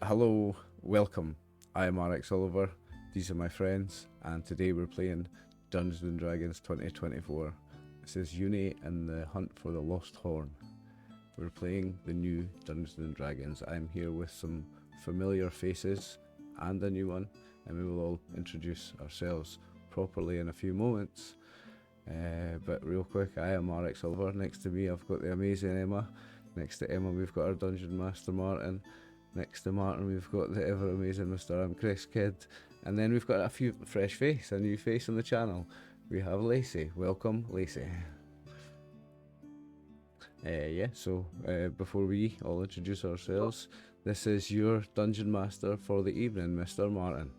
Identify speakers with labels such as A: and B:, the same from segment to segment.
A: Hello, welcome. I am RxOliver. These are my friends, and today we're playing Dungeons and Dragons 2024. This is Uni and the Hunt for the Lost Horn. We're playing the new Dungeons and Dragons. I'm here with some familiar faces and a new one, and we will all introduce ourselves properly in a few moments. But real quick, I am RxOliver. Next to me, I've got the amazing Emma. Next to Emma, we've got our Dungeon Master Martin. Next to Martin, we've got the ever amazing Mr. I'm Chris Kidd. And then we've got a new face on the channel. We have Lacie. Welcome, Lacie. So before we all introduce ourselves, this is your Dungeon Master for the evening, Mr. Martin.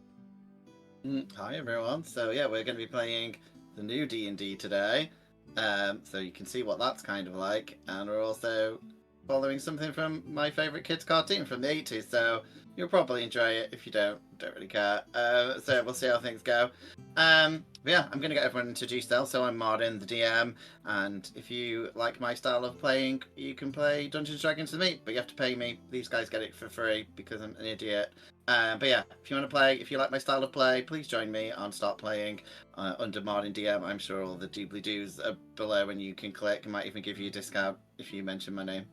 B: Hi everyone. So yeah, we're going to be playing the new D&D today. So you can see what that's kind of like. And we're also following something from my favourite kids cartoon from the 80s, so you'll probably enjoy it. If you don't really care. So we'll see how things go. Yeah, I'm going to get everyone introduced now. So I'm Martin, the DM, and if you like my style of playing, you can play Dungeons & Dragons with me, but you have to pay me. These guys get it for free because I'm an idiot. But yeah, if you want to play, if you like my style of play, please join me on Start Playing under Martin DM. I'm sure all the doobly-doos are below and you can click. I might even give you a discount if you mention my name.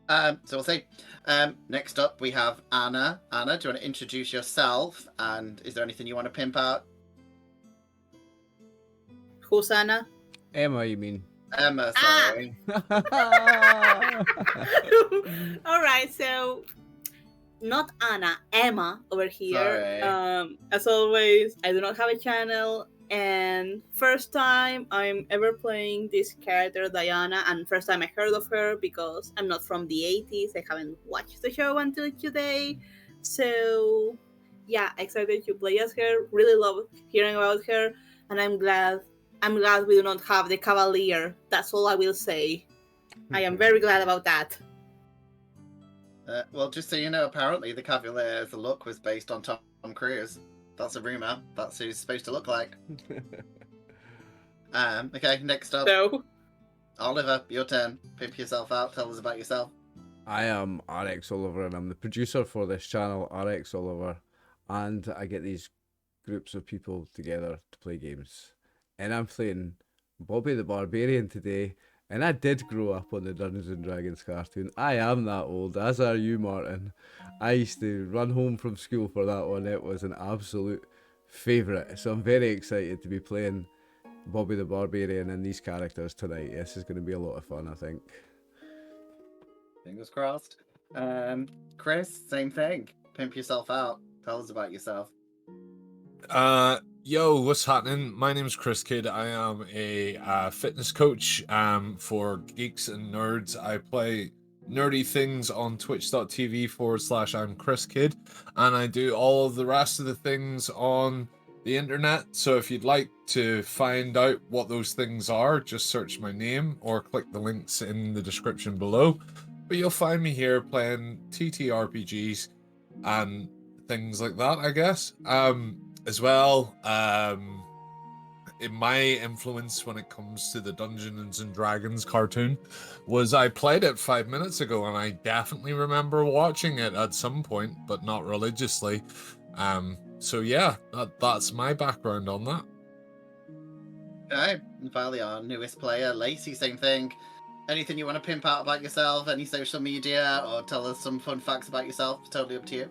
B: So we'll see. Next up, we have Anna. Anna, do you want to introduce yourself? And is there anything you want to pimp out?
C: Who's Anna?
A: Emma, you mean?
B: Emma, sorry.
C: Alright, so not Anna, Emma over here.
B: Sorry.
C: As always, I do not have a channel, and first time I'm ever playing this character, Diana, and first time I heard of her because I'm not from the 80s. I haven't watched the show until today. So yeah, excited to play as her. Really love hearing about her, and I'm glad we do not have the Cavalier. That's all I will say. I am very glad about that.
B: Well, just so you know, apparently the Cavalier's look was based on Tom Cruise. That's a rumor. That's who he's supposed to look like. Okay, next up.
C: So,
B: Oliver, your turn. Pimp yourself out. Tell us about yourself.
A: I am RxOliver and I'm the producer for this channel, RxOliver, and I get these groups of people together to play games. And I'm playing Bobby the Barbarian today, and I did grow up on the Dungeons and Dragons cartoon. I am that old, as are you, Martin. I used to run home from school for that one. It was an absolute favourite. So I'm very excited to be playing Bobby the Barbarian and these characters tonight. This is going to be a lot of fun, I think.
B: Fingers crossed. Chris, same thing. Pimp yourself out. Tell us about yourself.
D: Yo, what's happening? My name's Chris Kidd. I am a fitness coach for geeks and nerds. I play nerdy things on twitch.tv/I'm Chris Kidd, and I do all of the rest of the things on the internet. So if you'd like to find out what those things are, just search my name or click the links in the description below. But you'll find me here playing TTRPGs and things like that, I guess. As well, in my influence when it comes to the Dungeons and Dragons cartoon was I played it 5 minutes ago, and I definitely remember watching it at some point, but not religiously. So yeah, that's my background on that.
B: Okay, and finally our newest player, Lacie, same thing. Anything you want to pimp out about yourself? Any social media, or tell us some fun facts about yourself? It's totally up to you.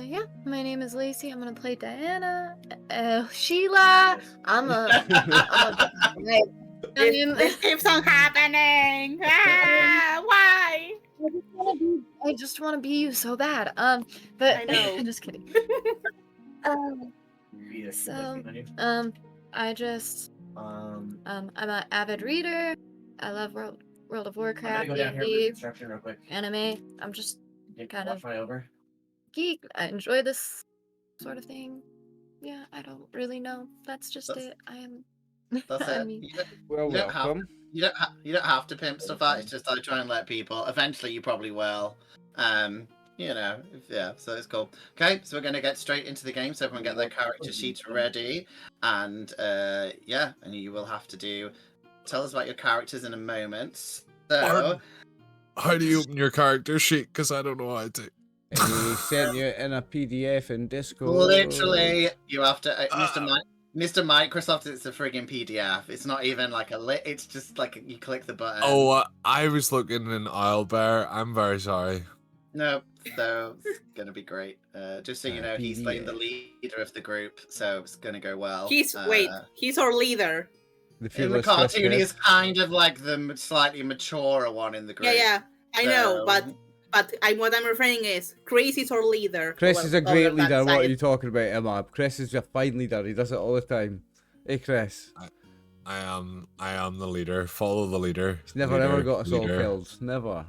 E: Yeah, my name is Lacie. I'm gonna play Diana. Sheila. I'm a
C: this keeps on happening. Why?
E: I just want to be you so bad. But
C: I know.
E: just kidding. I'm an avid reader. I love World of Warcraft, D&D, anime. I'm just kind of geek. I enjoy this sort of thing. Yeah, I don't really know. That's just it. I am.
B: That's
E: I
B: it.
E: mean,
A: Well, welcome.
B: You don't have to pimp stuff out. It's just I try and let people. Eventually, you probably will. Yeah. So it's cool. Okay, so we're gonna get straight into the game. So everyone get their character sheets ready, and and you will have to tell us about your characters in a moment. So,
D: How do you open your character sheet? Because I don't know how to.
A: And he sent you in a PDF in Discord.
B: Literally, you have to,
D: Ah.
B: Mr. Microsoft. It's a friggin' PDF. It's not even like a lit. It's just like you click the button.
D: Oh, I was looking in Owlbear. I'm very sorry.
B: No, so it's gonna be great. Just so you know, he's playing the leader of the group, so it's gonna go well.
C: He's our leader.
B: In the cartoon, he's kind of like the slightly maturer one in the group.
C: Yeah, I know, but what I'm referring is Chris is our leader.
A: Chris is a great leader. What are you talking about, Emma? Chris is a fine leader. He does it all the time. Hey, Chris.
D: I am the leader. Follow the leader.
A: He's never ever got us all killed. Never.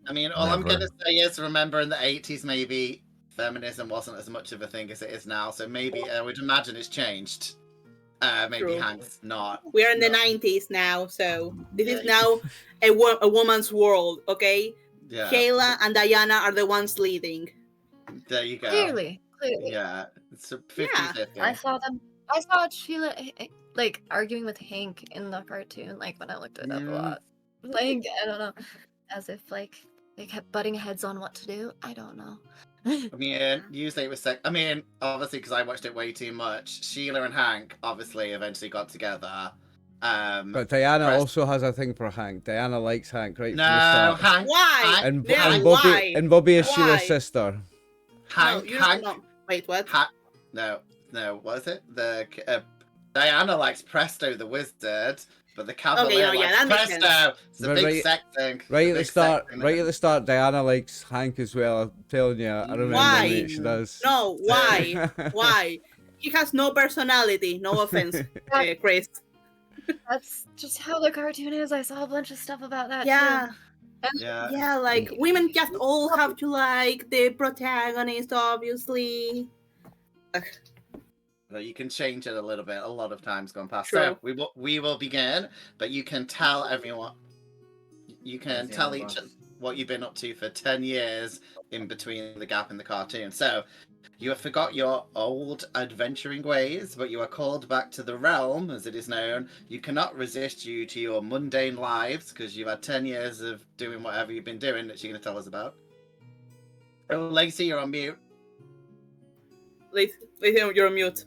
B: I mean, all I'm gonna say is, remember in the 80s, maybe feminism wasn't as much of a thing as it is now. So maybe I would imagine it's changed. Maybe Hank's not.
C: We're in the 90s now, so this is now a woman's world, okay?
B: Yeah.
C: Sheila and Diana are the ones leading.
B: There you go.
E: Clearly.
B: Yeah, it's a 50-50.
E: I saw Sheila like arguing with Hank in the cartoon, like when I looked it up a lot. Like, I don't know, as if like they kept butting heads on what to do. I don't know.
B: I mean, usually it was obviously because I watched it way too much. Sheila and Hank obviously eventually got together.
A: But Diana also has a thing for Hank. Diana likes Hank right from the start.
B: Hank.
C: Why?
A: And Bobby is Sheila's sister.
B: Hank.
C: Wait, what?
B: No. What is it? Diana likes Presto the Wizard, but the Cavalier likes Presto. It's a big sex thing.
A: Right at the start, Diana likes Hank as well. I'm telling you, I remember that she does.
C: No, why? Why? He has no personality. No offense, Chris.
E: That's just how the cartoon is. I saw a bunch of stuff about that.
C: Yeah, like women just all have to like the protagonist, obviously.
B: You can change it a little bit. A lot of time's gone past.
C: True.
B: So we will begin, but you can tell everyone. You can tell each what you've been up to for 10 years in between the gap in the cartoon. So you have forgot your old adventuring ways, but you are called back to the realm, as it is known. You cannot resist due to your mundane lives, because you've had 10 years of doing whatever you've been doing that you're going to tell us about. Oh, Lacie, you're on mute.
C: Lacie, you're on mute.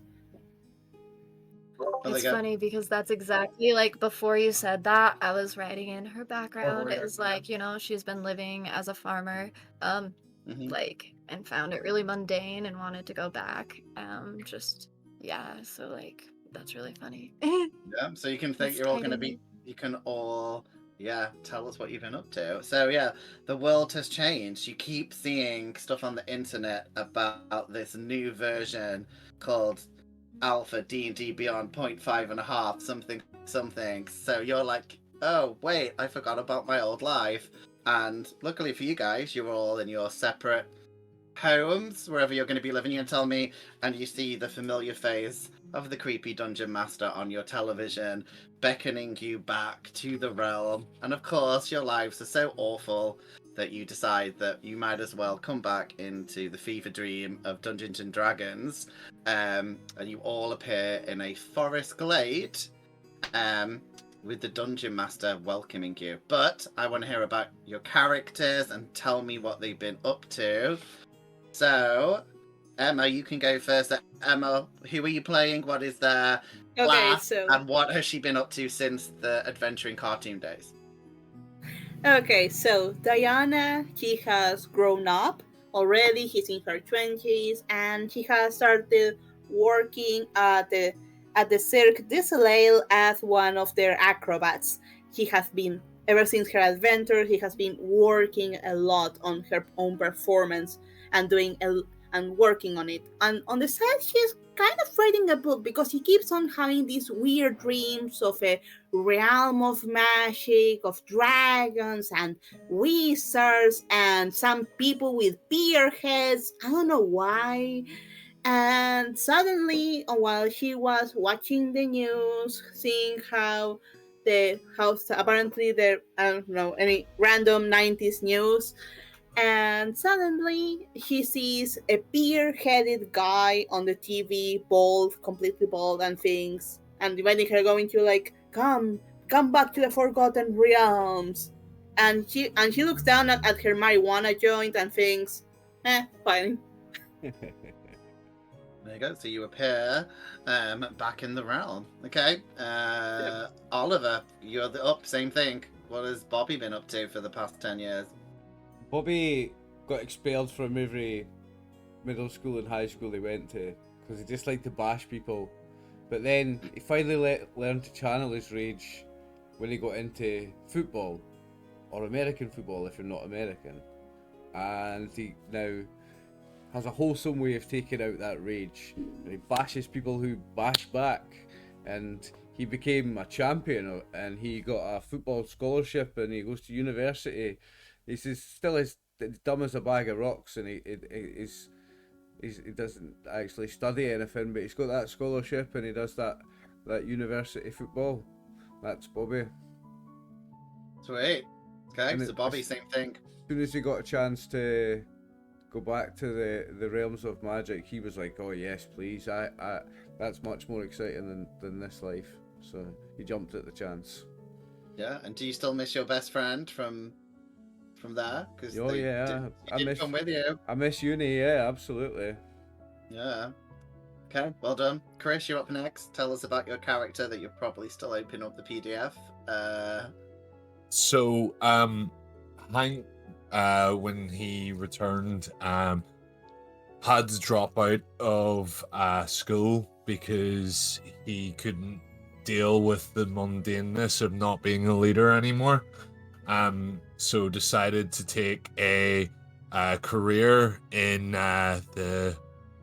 E: It's funny because that's exactly like before you said that, I was writing in her background. It was like, you know, she's been living as a farmer, like, and found it really mundane and wanted to go back. So like that's really funny.
B: Yeah, so you can think you're all gonna be, you can all, tell us what you've been up to. So yeah, the world has changed. You keep seeing stuff on the internet about this new version called Alpha D&D Beyond 0.5.5 something. So you're like, oh wait, I forgot about my old life. And luckily for you guys, you're all in your separate homes, wherever you're going to be living. You can tell me, and you see the familiar face of the creepy dungeon master on your television, beckoning you back to the realm. And of course, your lives are so awful that you decide that you might as well come back into the fever dream of Dungeons and Dragons, and you all appear in a forest glade, with the dungeon master welcoming you. But I want to hear about your characters and tell me what they've been up to. So, Emma, you can go first. Emma, who are you playing? What is their class? And what has she been up to since the adventuring cartoon days?
C: Okay, so Diana, she has grown up already. She's in her 20s, and she has started working at the Cirque du Soleil as one of their acrobats. She has been, ever since her adventure, she has been working a lot on her own performance and working on it. And on the side, she's kind of writing a book because she keeps on having these weird dreams of a realm of magic, of dragons and wizards and some people with beer heads. I don't know why. And suddenly, while she was watching the news, seeing how apparently there, I don't know, any random 90s news, and suddenly she sees a beer-headed guy on the TV, bald, completely bald and things, and inviting her, going to like, come back to the Forgotten Realms. and she looks down at her marijuana joint and thinks, fine.
B: There you go. So you appear back in the realm. Okay. Oliver, you're up. Same thing. What has Bobby been up to for the past 10 years?
A: Bobby got expelled from every middle school and high school he went to because he just liked to bash people. But then he finally learned to channel his rage when he got into football, or American football if you're not American. And he now has a wholesome way of taking out that rage. And he bashes people who bash back. And he became a champion, and he got a football scholarship, and he goes to university. He's still as dumb as a bag of rocks, and he doesn't actually study anything, but he's got that scholarship, and he does that university football. That's Bobby.
B: Sweet. Okay,
A: And
B: so Bobby, same thing.
A: As soon as he got a chance to go back to the realms of magic, he was like, "Oh yes, please! I that's much more exciting than this life." So he jumped at the chance.
B: Yeah, and do you still miss your best friend from there? Because
A: Oh yeah, I miss
B: come with you.
A: I miss uni. Yeah, absolutely.
B: Yeah. Okay, well done. Chris, you're up next. Tell us about your character that you're probably still opening up the PDF.
D: So, Hank, when he returned, had to drop out of school because he couldn't deal with the mundaneness of not being a leader anymore. So decided to take a career in the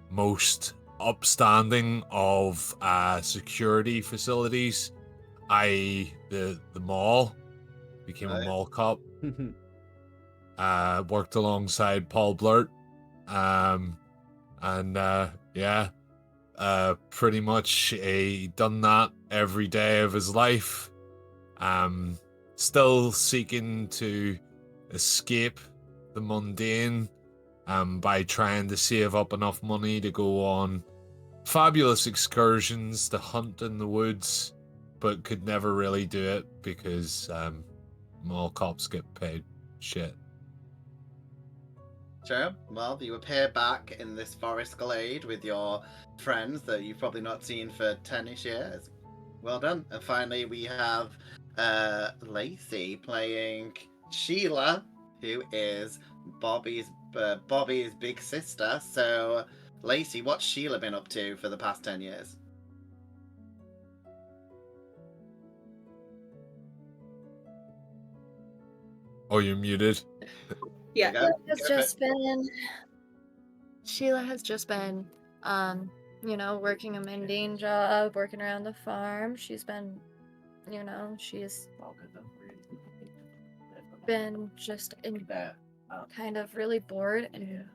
D: most upstanding of security facilities, i.e. the mall. Became a mall cop. Worked alongside Paul Blurt. Pretty much done that every day of his life. Still seeking to escape the mundane by trying to save up enough money to go on fabulous excursions to hunt in the woods, but could never really do it because mall cops get paid shit.
B: Sure. Well, you appear back in this forest glade with your friends that you've probably not seen for 10-ish years. Well done. And finally, we have Lacie playing Sheila, who is Bobby's big sister. So, Lacie, what's Sheila been up to for the past 10 years?
D: Oh, you're muted.
C: Yeah.
E: Sheila has just been, working a mundane job, working around the farm. She's been, she's been just kind of really bored and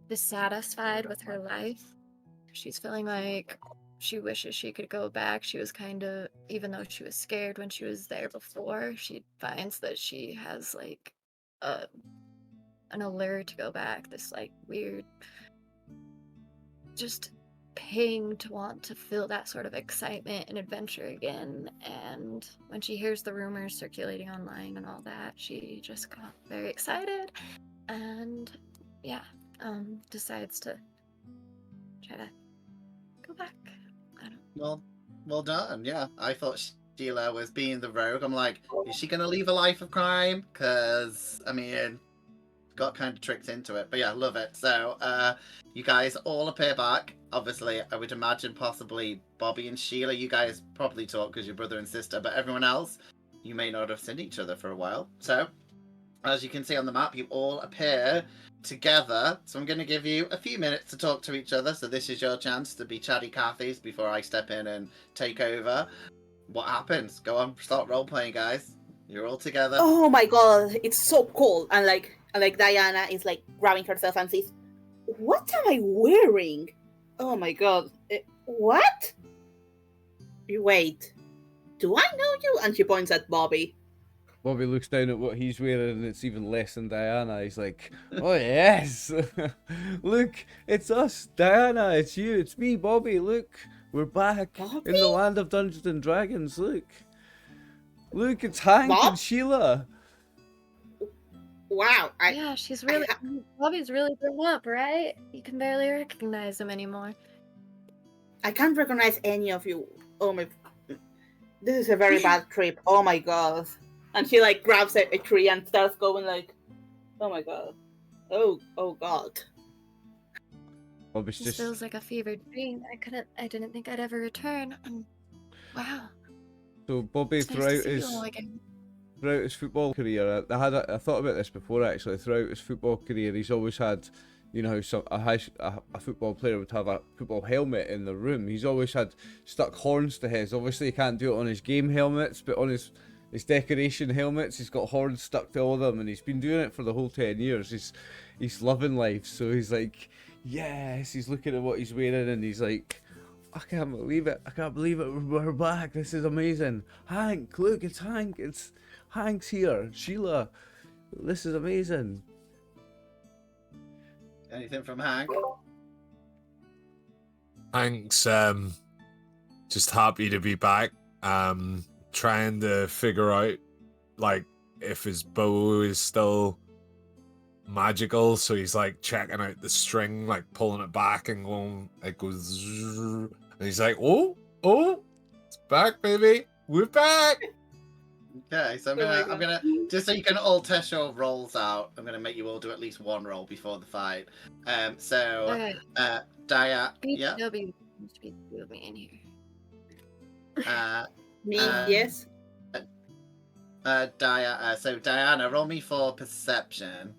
E: dissatisfied with her life. She's feeling like she wishes she could go back. She was kind of, even though she was scared when she was there before, she finds that she has like an allure to go back, this like weird just ping to want to feel that sort of excitement and adventure again. And when she hears the rumors circulating online and all that, she just got very excited and decides to try to go back.
B: Well done. Yeah, I thought Sheila was being the rogue. I'm like, is she gonna leave a life of crime? Because got kind of tricked into it. But yeah, love it. So you guys all appear back. Obviously, I would imagine possibly Bobby and Sheila, you guys probably talk because you're brother and sister, but everyone else, you may not have seen each other for a while. So as you can see on the map, you all appear together. So I'm going to give you a few minutes to talk to each other. So this is your chance to be chatty Cathy's before I step in and take over. What happens? Go on, start role-playing, guys. You're all together.
C: Oh my god, it's so cold. And like Diana is like grabbing herself and says, "What am I wearing? Oh my god. What? Wait. Do I know you?" And she points at Bobby.
A: Bobby looks down at what he's wearing, and it's even less than Diana. He's like, "Oh yes, look, it's us, Diana. It's you. It's me, Bobby. Look, we're back in the land of Dungeons and Dragons. Look, it's Hank and Sheila."
C: Wow.
E: Yeah, she's really. Bobby's really grown up, right? You can barely recognize him anymore.
C: I can't recognize any of you. Oh my. This is a very bad trip. Oh my god. And she like grabs a tree and starts going like, oh my god. Oh god.
A: Bobby's
E: This feels like a fevered dream. I didn't think I'd ever return. Wow.
A: So Bobby,
E: It's nice to see you all again.
A: throughout his football career, I thought about this before actually. Throughout his football career, he's always had, you know, a football player would have a football helmet in the room. He's always had stuck horns to his. Obviously, he can't do it on his game helmets, but on his decoration helmets, he's got horns stuck to all of them, and he's been doing it for the whole 10 years. He's loving life, so he's like, yes. He's looking at what he's wearing, and he's like, I can't believe it. We're back. This is amazing. Hank, look, it's Hank. Hank's here. Sheila, this is amazing.
B: Anything from Hank?
D: Hank's just happy to be back. Trying to figure out like if his bow is still magical, so he's like checking out the string, like pulling it back and going, it goes, and he's like, oh, it's back, baby, we're back.
B: Okay, so I'm gonna just so you can all test your rolls out. I'm gonna make you all do at least one roll before the fight.
E: Okay.
B: Dia, yeah.
E: BW must be with me in here.
C: Me, yes.
B: So Diana, roll me for perception.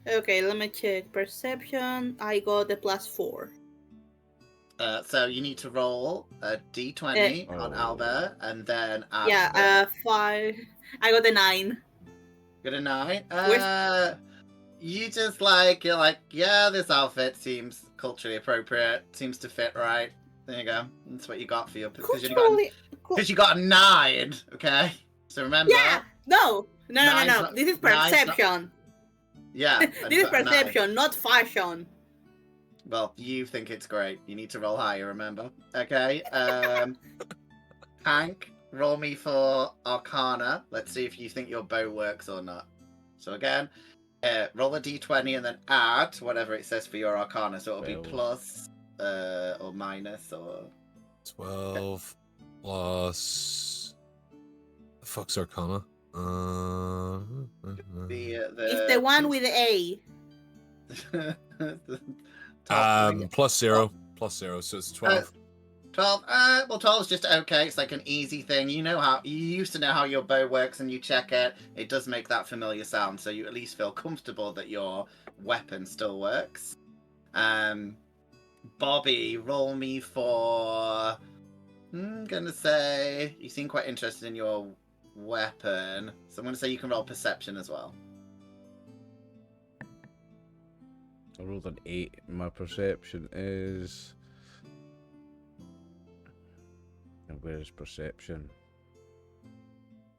C: Okay, let me check. Perception, I got a +4.
B: So you need to roll a d20 on Albert, and then
C: add 5. I got a 9.
B: Got a 9. You just you're like, yeah, this outfit seems culturally appropriate, seems to fit right. There you go. That's what you got for your because you got a 9. Okay, so remember.
C: Yeah. No. This is perception.
B: Yeah.
C: This is perception, not fashion.
B: Well, you think it's great. You need to roll higher, remember? Okay. Hank, roll me for Arcana. Let's see if you think your bow works or not. So again, roll a d20 and then add whatever it says for your Arcana. So it'll be plus or minus or...
D: 12 plus... The fuck's Arcana?
C: It's the one with the A.
D: Plus 0, so it's 12.
B: 12. Well, 12 is just okay. It's like an easy thing. You used to know how your bow works, and you check it. It does make that familiar sound, so you at least feel comfortable that your weapon still works. Bobby, roll me for. I'm gonna say you seem quite interested in your weapon, so I'm gonna say you can roll perception as well.
A: I rolled an 8. My perception is... And where is perception?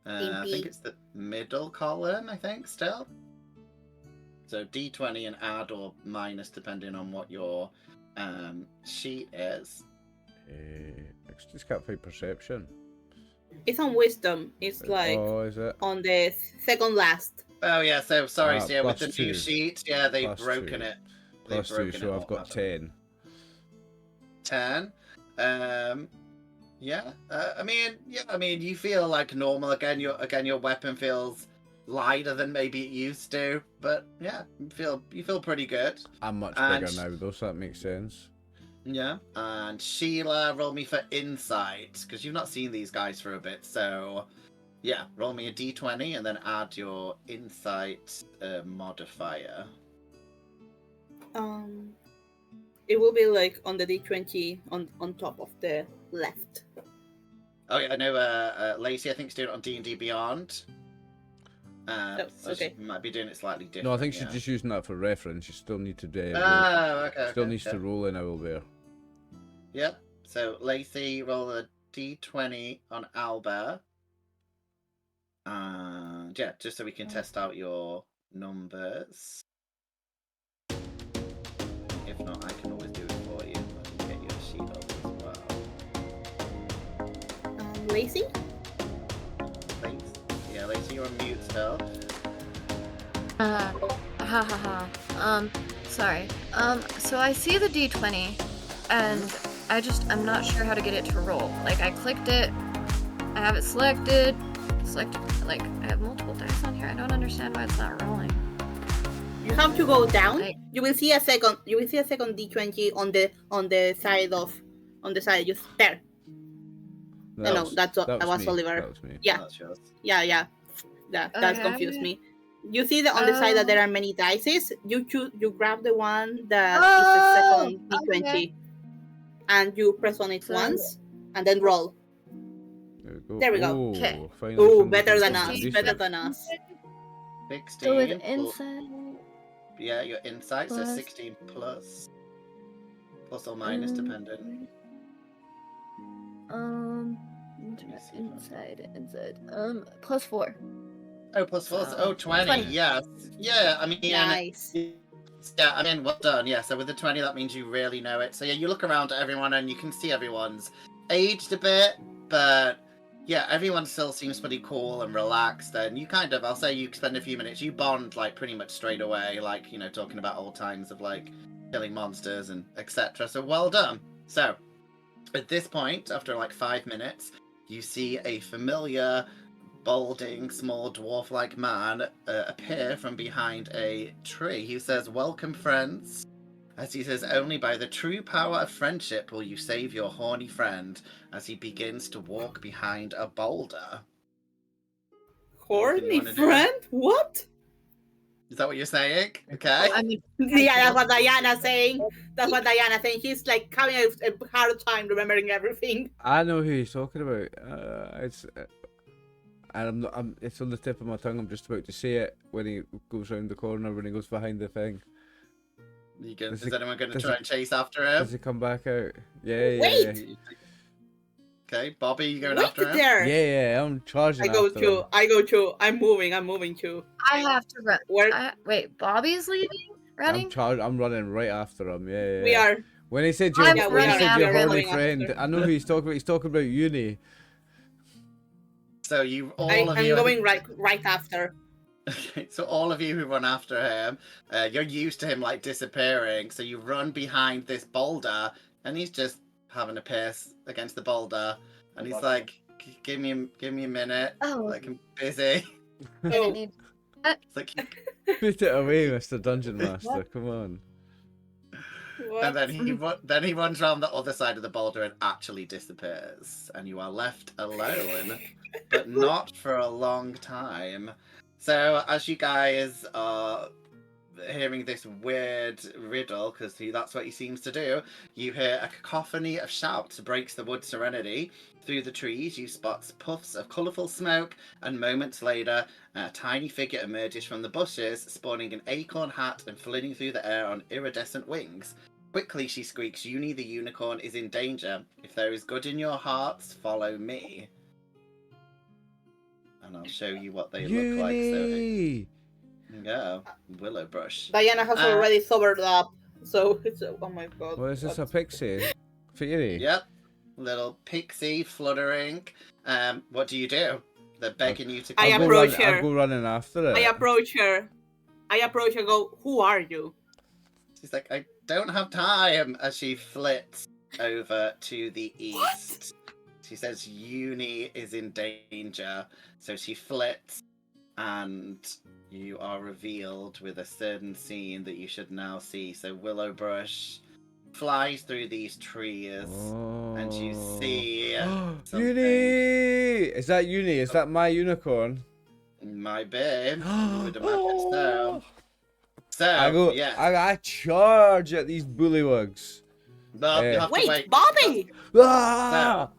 B: I think it's the middle column, I think, still. So D20 and add or minus depending on what your sheet is.
A: I just can't find perception.
C: It's on wisdom. It's like
A: is it?
C: On the second last.
B: Oh yeah, so sorry, so yeah, with the
A: +2.
B: new sheet, yeah, they've
A: +2.
B: broken it. They've
A: +2,
B: broken
A: so
B: it
A: I've got 10.
B: 10. Yeah. I mean, you feel like normal again. Your weapon feels lighter than maybe it used to, but yeah, you feel pretty good.
A: I'm much bigger now, though, so that makes sense.
B: Yeah. And Sheila, roll me for insight because you've not seen these guys for a bit, so. Yeah, roll me a d20 and then add your insight modifier.
C: It will be like on the d20 on top of the left.
B: Oh yeah, I know. Lacie, I think, is doing it on D&D Beyond. So
C: okay.
B: she might be doing it slightly different.
A: No, I think she's just using that for reference. You still need to do.
B: Okay.
A: Needs to roll in Owlbear.
B: Yep. So Lacie, roll a d20 on Albert. And yeah, just so we can test out your numbers. If not, I can always do it for you. I can get you a sheet up as well.
C: Lacie?
B: Thanks. Yeah, Lacie, you're on mute still.
E: Ha ha ha. Sorry. So I see the D20, and I'm not sure how to get it to roll. Like, I clicked it, I have it selected, like, I have multiple dice on here. I don't understand why it's not rolling.
C: You have to go down.
E: Like,
C: You will see a second D20 on the side just there. No, that was
A: me.
C: Oliver.
A: That was me.
C: Yeah.
B: That's yours.
C: Yeah. That's
E: Okay.
C: confused me. You see that on the side that there are many dices. You grab the one that is the second D20,
E: okay.
C: and you press on it once, and then roll. There we go.
E: Okay.
C: Ooh, better than us.
E: Decent.
C: Better than us.
B: 16.
E: So with
B: plus-
E: insight.
B: Yeah, your insight, so
E: Plus-
B: 16 plus or minus, dependent.
E: Inside. Plus 4.
B: Oh, plus 4.
E: So,
B: Oh, 20.
E: 20.
B: Yes. Yeah, I mean,
C: Nice.
B: yeah, I mean, well done. Yeah, so with the 20, that means you really know it. So yeah, you look around at everyone and you can see everyone's aged a bit, but yeah, everyone still seems pretty cool and relaxed. And you kind of, I'll say you spend a few minutes, you bond like pretty much straight away, like, you know, talking about old times of like killing monsters and etc. So well done. So at this point, after like 5 minutes, you see a familiar, balding, small dwarf-like man appear from behind a tree. He says, "Welcome, friends." As he says, "Only by the true power of friendship will you save your horny friend," as he begins to walk behind a boulder.
C: Horny
B: wanna do?
C: friend? What?
B: Is that what you're saying? Okay.
E: I mean,
C: Yeah, that's what Diana's saying. She's like having a hard time remembering everything.
A: I know who he's talking about. And it's on the tip of my tongue. I'm just about to say it when he goes round the corner, when he goes behind the thing.
B: Is anyone going to
A: does
B: try
A: he-
B: and chase after him?
A: Does he come back out? Yeah.
C: Wait!
B: Okay, Bobby, you going
C: Wait
B: after him?
C: there.
A: Yeah, I'm charging
C: I go
A: after him.
C: I'm moving too.
E: I have to run.
C: Where
E: Wait, Bobby's leaving? Running?
A: I'm running right after him. Yeah.
C: we are.
A: When he said
E: I'm
A: your,
E: running
A: your
E: after
A: horny
C: him.
A: friend, I know who he's talking about. He's talking about Uni.
B: So you
C: I'm going right after.
B: Okay, so all of you who run after him, you're used to him like disappearing, so you run behind this boulder, and he's just having a piss against the boulder, and he's like, "Give me a minute,
E: Oh.
B: like I'm busy."
E: I didn't need...
B: It's like,
A: Put it away, Mr. Dungeon Master. Come on.
C: What?
B: and then he runs around the other side of the boulder and actually disappears, and you are left alone, but not for a long time. So as you guys are hearing this weird riddle, because that's what he seems to do, you hear a cacophony of shouts breaks the wood serenity. Through the trees, you spot puffs of colourful smoke, and moments later, a tiny figure emerges from the bushes, spawning an acorn hat and flitting through the air on iridescent wings. Quickly, she squeaks, "Uni the unicorn is in danger. If there is good in your hearts, follow me." And I'll show you what they look like. So, yeah, willow brush.
C: Diana has already sobered up, so it's oh my god.
A: What is this, a pixie? Fairy?
B: Yep, little pixie fluttering. What do you do? They're begging you to come.
C: I approach her.
A: I'll go running after it.
C: I approach her. Go, "Who are you?"
B: She's like, "I don't have time," as she flits over to the east. She says, "Uni is in danger." So she flits, and you are revealed with a certain scene that you should now see. So Willowbrush flies through these trees, and you see something.
A: Uni! Is that Uni? Is that my unicorn?
B: My babe, you would imagine so. So, yeah.
A: I charge at these bullywugs.
B: No, you have to
C: Wait,
B: wait.
C: Bobby!
A: Ah!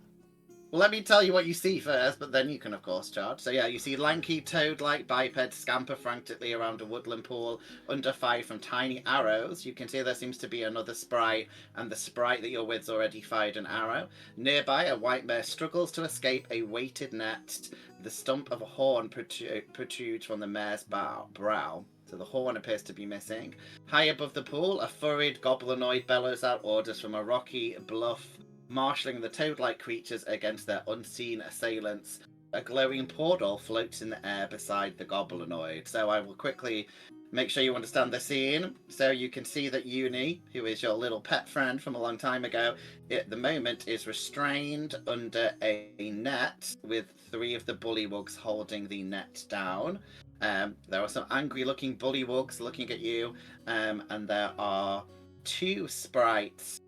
B: Well, let me tell you what you see first, but then you can, of course, charge. So, yeah, you see lanky, toad-like biped scamper frantically around a woodland pool under fire from tiny arrows. You can see there seems to be another sprite, and the sprite that you're with's already fired an arrow. Nearby, a white mare struggles to escape a weighted net. The stump of a horn protrudes from the mare's brow. So the horn appears to be missing. High above the pool, a furried goblinoid bellows out orders from a rocky bluff, marshalling the toad-like creatures against their unseen assailants. a glowing portal floats in the air beside the goblinoid. So I will quickly make sure you understand the scene. So you can see that Uni, who is your little pet friend from a long time ago, at the moment is restrained under a net with 3 of the Bullywugs holding the net down. There are some angry-looking Bullywugs looking at you, and there are 2 sprites.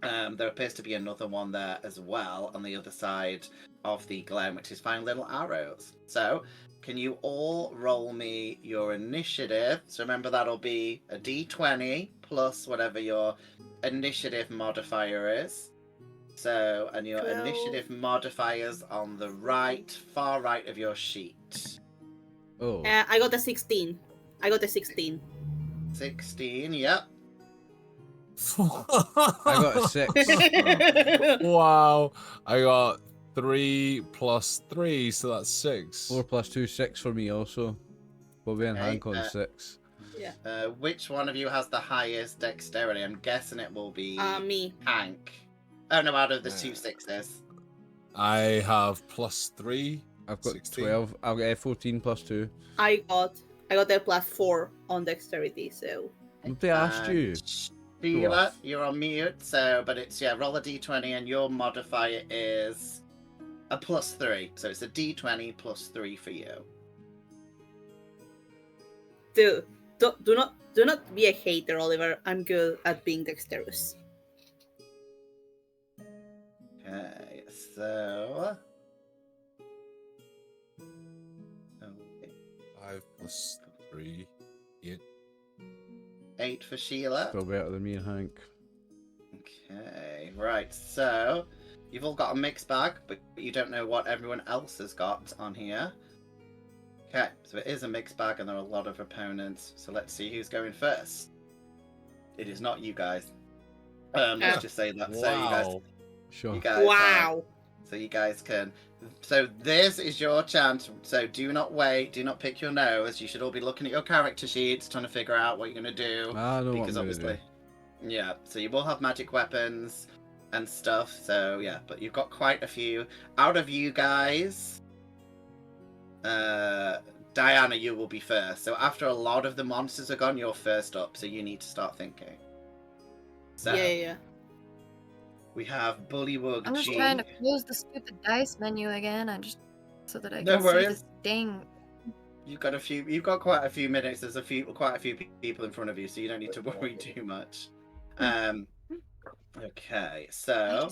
B: There appears to be another one there as well on the other side of the glen, which is firing little arrows. So, can you all roll me your initiative? So remember, that'll be a d20 plus whatever your initiative modifier is. So, and your
C: 12.
B: initiative modifiers on the far right of your sheet.
A: Oh.
C: I got a 16.
B: 16, yep.
A: I got a 6.
D: Wow. I got 3 plus 3, so that's 6.
A: 4 plus 2, 6 for me also. Bobby and
B: Okay,
A: Hank on 6.
B: Which one of you has the highest dexterity? I'm guessing it will be
C: Me.
B: Hank. Oh no, out of the 2 6s.
D: I have plus 3.
A: I've got
D: 16.
A: 12. I'll get 14 plus 2.
C: I got a +4 on dexterity, so
A: Nobody asked you.
B: Sheila, you're on mute, so but it's roll a d20 and your modifier is a +3. So it's a d20 plus 3 for you.
C: do not be a hater, Oliver. I'm good at being dexterous.
B: Okay, so
D: 5 plus 3. 8.
B: 8 for Sheila.
A: Still better than me and Hank.
B: Okay, right, so you've all got a mixed bag, but you don't know what everyone else has got on here. Okay, so it is a mixed bag and there are a lot of opponents, so let's see who's going first. It is not you guys. Let's just say that.
D: Wow.
B: So
A: Sure.
B: you guys
C: Wow.
B: so you guys can. So this is your chance. So do not wait. Do not pick your nose. You should all be looking at your character sheets, trying to figure out what you're going to do.
A: I know what
B: Because
A: I'm gonna
B: obviously,
A: do.
B: yeah. So you will have magic weapons and stuff. So yeah, but you've got quite a few. Out of you guys, Diana, you will be first. So after a lot of the monsters are gone, you're first up. So you need to start thinking. So
C: Yeah.
B: we have Bullywug
E: I'm just
B: G.
E: trying to close the stupid dice menu again. So that I
B: No
E: can see
B: worries.
E: this dang.
B: You've got quite a few minutes. There's quite a few people in front of you, so you don't need to worry too much. Okay, so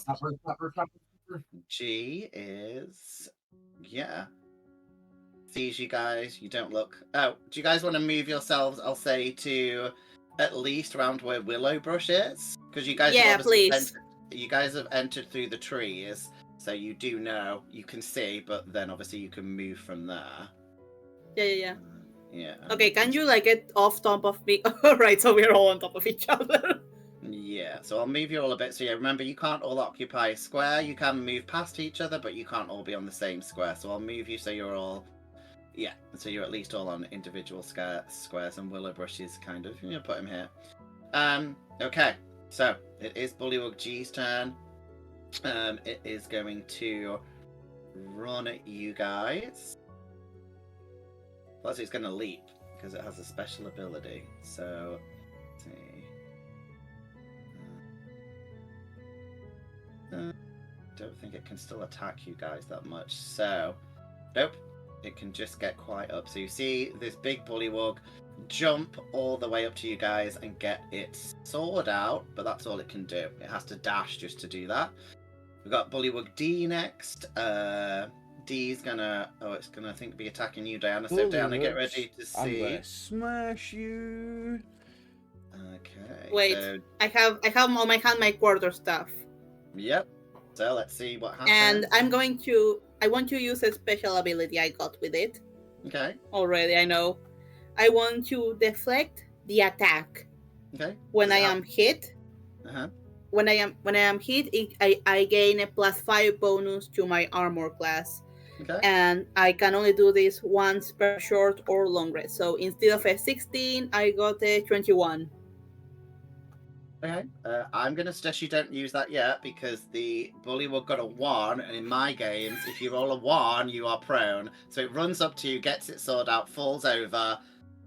B: G is sees you guys. You don't look. Oh, do you guys want to move yourselves? I'll say to at least around where Willowbrush is, because you guys have
C: please.
B: you guys have entered through the trees, so you do know, you can see, but then obviously you can move from there.
C: Yeah.
B: Yeah.
C: Okay, can you get off top of me? Alright, so we're all on top of each other.
B: Yeah, so I'll move you all a bit. So yeah, remember, you can't all occupy a square. You can move past each other, but you can't all be on the same square. So I'll move you so you're all, so you're at least all on individual squares, and Willowbrush is kind of, put him here. Okay, so it is Bullywug G's turn. It is going to run at you guys. Plus, it's going to leap because it has a special ability. So, let's see. Don't think it can still attack you guys that much. So, nope. It can just get quite up. So you see this big Bullywug jump all the way up to you guys and get its sword out, but that's all it can do. It has to dash just to do that. We've got Bullywug D next. D's gonna, it's gonna, I think, be attacking you, Diana. So Diana, get ready to see.
A: I'm gonna smash you.
B: Okay.
C: Wait,
B: so,
C: I have on my hand my quarterstaff.
B: Yep. So let's see what happens.
C: And I want to use a special ability I got with it.
B: Okay.
C: Already, I know. I want to deflect the attack.
B: Okay.
C: When I am hit.
B: Uh-huh.
C: When I am hit, I gain a +5 bonus to my armor class.
B: Okay.
C: And I can only do this once per short or long rest. So instead of a 16, I got a 21.
B: Okay. I'm going to suggest you don't use that yet because the Bullywug got a 1, and in my games, if you roll a 1, you are prone. So it runs up to you, gets its sword out, falls over,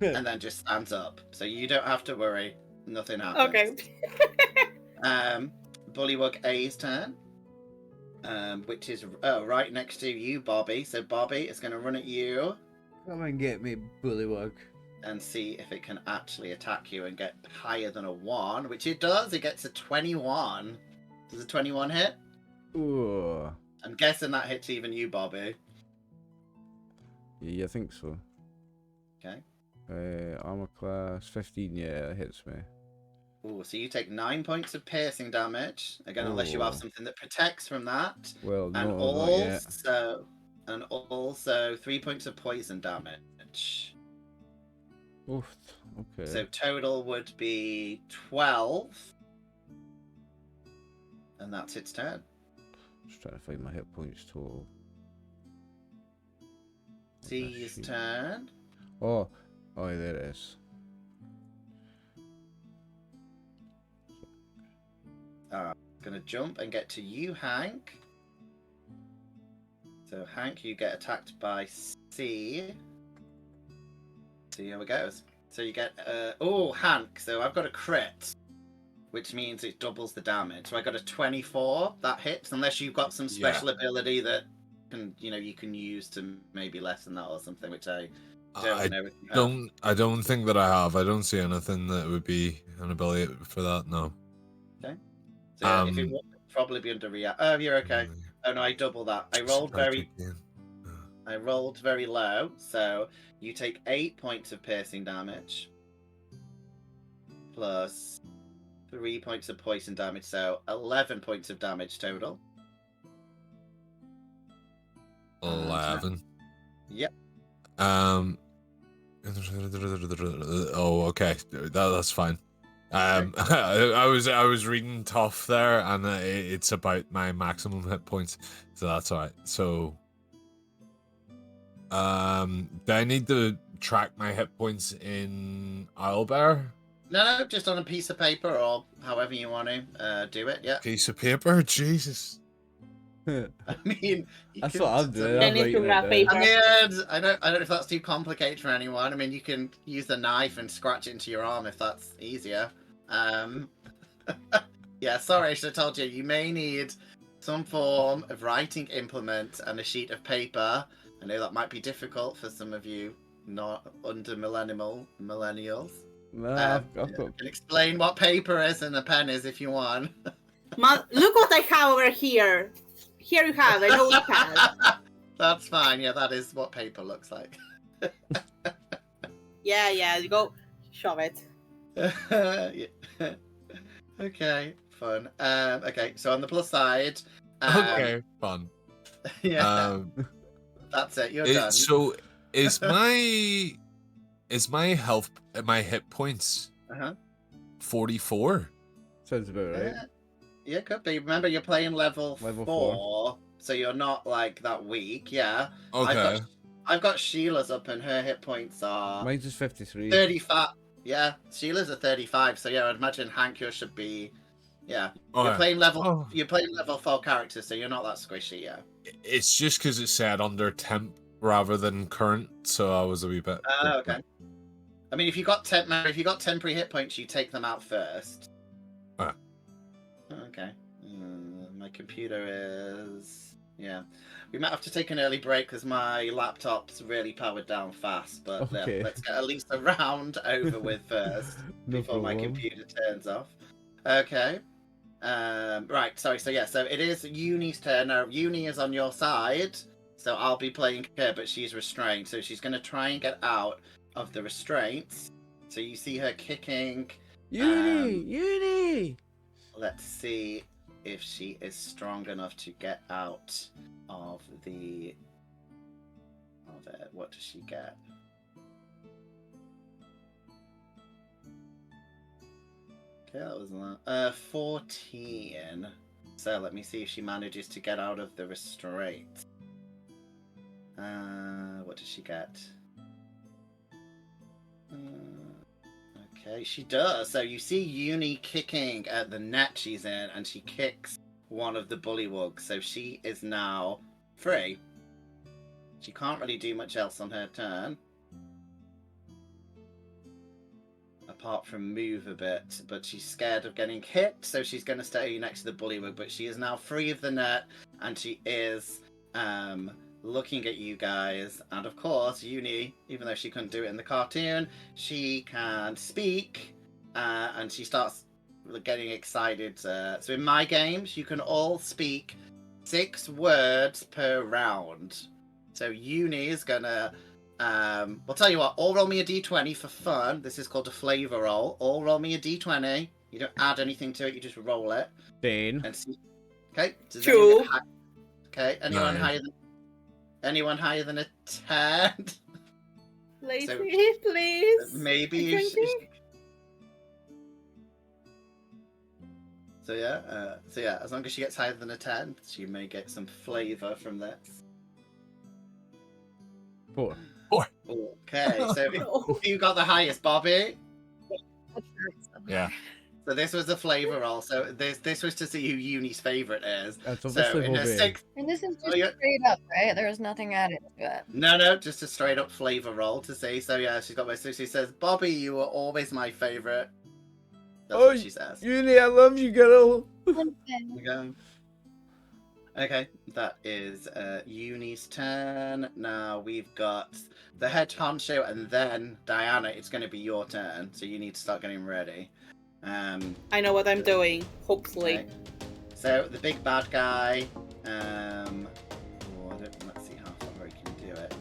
B: and then just stands up. So you don't have to worry. Nothing happens.
C: Okay.
B: Bullywug A's turn, which is right next to you, Bobby. So Bobby is going to run at you
A: Come and get me, Bullywug.
B: and see if it can actually attack you and get higher than a 1, which it does. It gets a 21. Does a 21 hit?
A: Ooh.
B: I'm guessing that hits even you, Bobby.
A: Yeah, I think so.
B: Okay.
A: Armor class 15. Yeah, it hits me.
B: Ooh, so you take 9 points of piercing damage. Again, unless you have
A: Ooh.
B: something that protects from that.
A: Well,
B: And
A: not yet.
B: also 3 points of poison damage.
A: Oof. Okay.
B: So total would be 12. And that's its turn.
A: Just trying to find my hit points total.
B: C's turn.
A: Oh, there it is.
B: Gonna jump and get to you, Hank. So Hank, you get attacked by C. See how it goes. So you get Hank. So I've got a crit, which means it doubles the damage. So I got a 24. That hits, unless you've got some special ability that you can use to maybe lessen that or something, which I
D: don't think that I have. I don't see anything that would be an ability for that. No.
B: Okay. So if it would probably be under react. Oh, you're okay. Oh no, I double that. I rolled very low, so you take 8 points of piercing damage plus 3 points of poison damage, so 11 points of damage total.
D: 11.
B: Yep.
D: Oh, okay. That's fine. I was reading tough there, and it's about my maximum hit points, so that's alright. So, do I need to track my hit points in Owlbear?
B: No, just on a piece of paper or however you want to do it. Yeah.
D: Piece of paper, Jesus.
B: I mean,
A: that's what I'm doing.
C: I need to grab paper.
B: I mean, I don't know if that's too complicated for anyone. I mean, you can use the knife and scratch it into your arm if that's easier. Yeah, sorry, I should have told you. You may need some form of writing implement and a sheet of paper. I know that might be difficult for some of you not under millennials.
A: Nah,
B: I can explain what paper is and a pen is if you want.
C: Look what I have over here. Here you have a notepad.
B: That's fine. Yeah, that is what paper looks like.
C: Yeah, you go shove it.
B: Yeah. Okay, fun. Okay, so on the plus side.
D: Okay, fun.
B: Yeah. That's it. You're done.
D: So is my hit points 44?
A: Sounds about right.
B: Yeah, could be. Remember, you're playing level 4, so you're not like that weak. Yeah.
D: Okay.
B: I've got Sheila's up, and her hit points are.
A: Mine's just 53.
B: 35. Yeah, Sheila's a 35. So yeah, I'd imagine Hank, yours should be. Yeah. You're playing level 4 characters, so you're not that squishy. Yeah.
D: It's just because it said under temp rather than current, so I was a wee bit.
B: Okay. I mean, if you got temporary hit points, you take them out first. Okay. My computer is. Yeah. We might have to take an early break because my laptop's really powered down fast. But let's get at least a round over with first before my computer turns off. Okay. Right. Sorry. So yeah. So it is Uni's turn. Now Uni is on your side, so I'll be playing her, but she's restrained, so she's going to try and get out of the restraints. So you see her kicking.
A: Uni.
B: Let's see if she is strong enough to get out of it. What does she get? Okay, that was 14. So let me see if she manages to get out of the restraint. What does she get? Okay, she does. So you see Uni kicking at the net she's in, and she kicks one of the Bullywugs. So she is now free. She can't really do much else on her turn. Apart from move a bit, but she's scared of getting hit, so she's going to stay next to the Bullywug. But she is now free of the net, and she is looking at you guys. And of course, Uni, even though she couldn't do it in the cartoon, she can speak, and she starts getting excited. So in my games, you can all speak 6 words per round. So Uni is gonna. We'll tell you what. All roll me a d20 for fun. This is called a flavor roll. All roll me a d20. You don't add anything to it. You just roll it.
A: Dane.
B: And see. Okay.
C: True.
B: Okay. Anyone
D: Nine.
B: higher than a 10?
C: Lacie,
B: So,
C: please.
B: Maybe.
C: I can't think.
B: So yeah. As long as she gets higher than a 10, she may get some flavor from this.
A: 4.
B: Okay. So you got the highest, Bobby.
D: Yeah.
B: So this was a flavor roll. So this was to see who Uni's favorite is.
A: That's
B: So
A: obviously
B: in her
A: Bobby.
B: 6th.
E: And this is just
B: Oh, yeah.
E: straight up, right? There's nothing added to it.
B: No, just a straight up flavor roll to see. So yeah, she's got my. So she says, "Bobby, you were always my favorite." That's what she says.
A: Uni, I love you, girl.
B: There we go. Okay, that is Uni's turn. Now we've got the head honcho, and then Diana. It's going to be your turn, so you need to start getting ready.
C: I know what I'm doing, hopefully.
B: Okay. So the big bad guy. Let's see how far he can do it.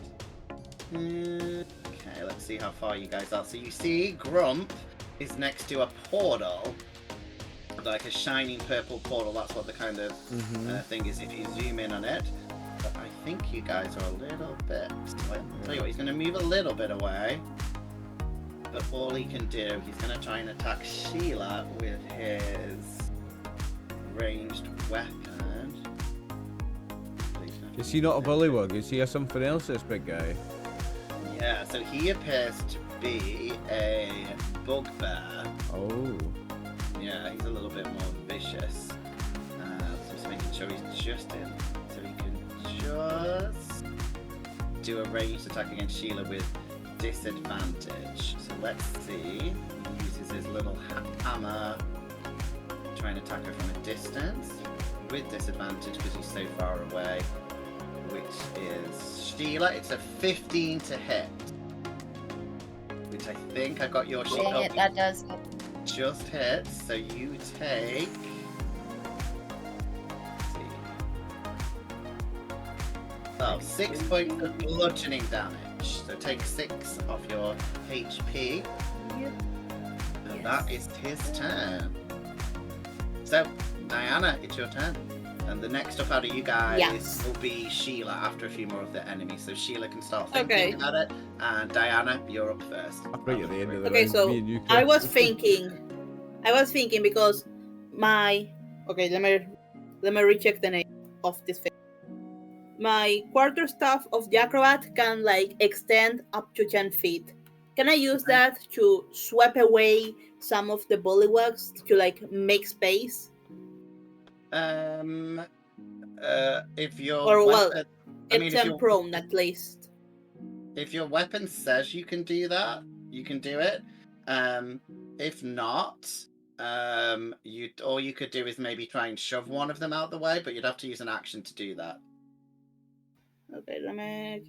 B: Okay, let's see how far you guys are. So you see, Grump is next to a portal, like a shining purple portal. That's what the kind of thing is if you zoom in on it. But I think you guys are a little bit. I'll tell you what, he's going to move a little bit away. But all he can do, he's going to try and attack Sheila with his ranged weapon.
A: Is he not a bullywug? Is he something else, this big guy?
B: Yeah, so he appears to be a bugbear.
A: Oh.
B: Yeah, he's a little bit more vicious. So just making sure he's just in. So he can just do a ranged attack against Sheila with disadvantage. So let's see. He uses his little hammer to try and attack her from a distance with disadvantage because he's so far away. Which is Sheila. It's a 15 to hit. Which I think I got your sheet
E: Dang
B: up.
E: it, that does.
B: Just hits, so you take. Let's see. 6 points of bludgeoning damage. So take 6 off your HP. And that is his turn. So, Diana, it's your turn. And the next up out of you guys will be Sheila after a few more of the enemies. So Sheila can start thinking about it. And Diana, you're up first.
A: I'll bring you at the end of the
C: Okay,
A: round.
C: so
A: Me and you,
C: I
A: Chris.
C: was thinking because my let me recheck the name of this thing. My quarterstaff of the acrobat can like extend up to 10 feet. Can I use that to sweep away some of the bullywugs to like make space?
B: If your
C: Or well,
B: weapon,
C: get them prone at least.
B: If your weapon says you can do that, you can do it. If not, all you could do is maybe try and shove one of them out the way, but you'd have to use an action to do that.
C: Okay, let me.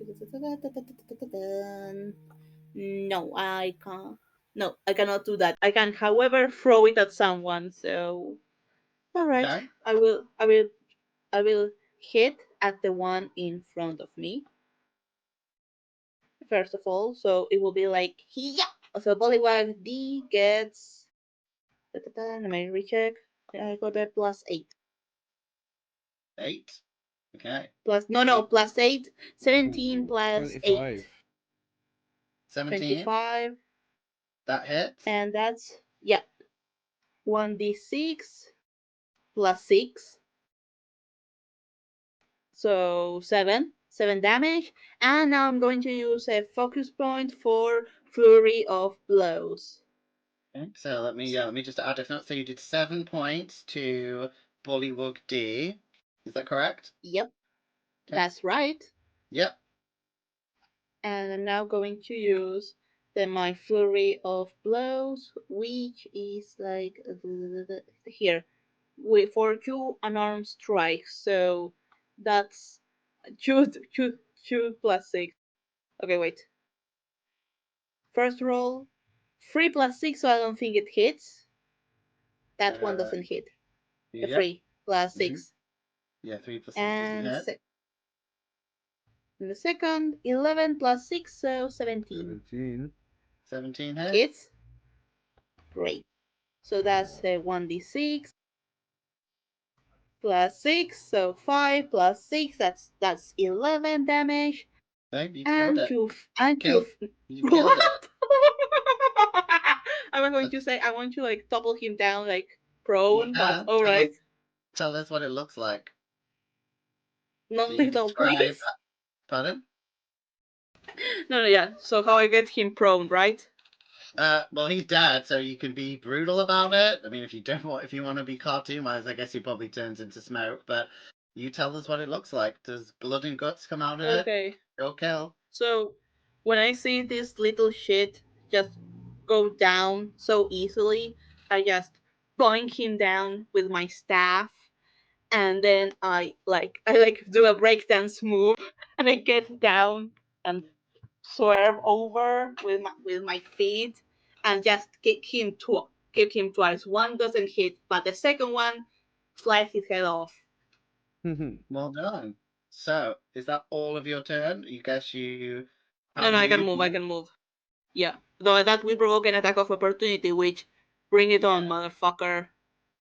C: No, I can't. No, I cannot do that. I can, however, throw it at someone. So, all right,
B: Okay.
C: I will hit at the one in front of me. First of all, so it will be like So Bullywug D gets. Let me recheck. I got a +8.
B: 8. Okay.
C: +8. 17 plus
A: 25.
C: 8.
B: 17.
C: 25.
B: That hits.
C: And that's 1d6 plus 6. So 7 damage. And now I'm going to use a focus point for Flurry of Blows.
B: Okay, so let me just add a note. So you did 7 points to Bullywug D. Is that correct?
C: Yep,
B: Okay.
C: that's right.
B: Yep.
C: And I'm now going to use my flurry of blows, which is like here, for 2 unarmed strikes. So that's 2 plus 6. Okay, wait. First roll, 3 plus 6, so I don't think it hits. That one doesn't hit. The
B: Yep.
C: 3 plus 6.
B: Yeah, 3 plus 6 doesn't
C: And
B: hit.
C: the second, 11 plus 6, so 17.
B: 17 hits.
C: Hits. Great. So that's 1d6 plus 6, so 5 plus 6, that's 11 damage.
B: Okay, you
C: And
B: killed it.
C: and
B: Killed. You killed it.
C: I was going to say I want to like topple him down like prone, but
B: Yeah,
C: alright.
B: Tell us what it looks like.
C: Not
B: So you can
C: little,
B: describe
C: please.
B: that. Pardon?
C: No, yeah. So how I get him prone, right?
B: Well, he's dead, so you can be brutal about it. I mean, if you want to be cartoon-wise, I guess he probably turns into smoke. But you tell us what it looks like. Does blood and guts come out of it?
C: Okay.
B: Go kill.
C: So when I see this little shit just go down so easily, I just boink him down with my staff, and then I do a breakdance move, and I get down and swerve over with my feet, and just kick him twice. One doesn't hit, but the second one slices his head off.
B: Well done. So, is that all of your turn? You guess you.
C: No, I can move. I can move. Yeah, though that will provoke an attack of opportunity, which bring it on, motherfucker.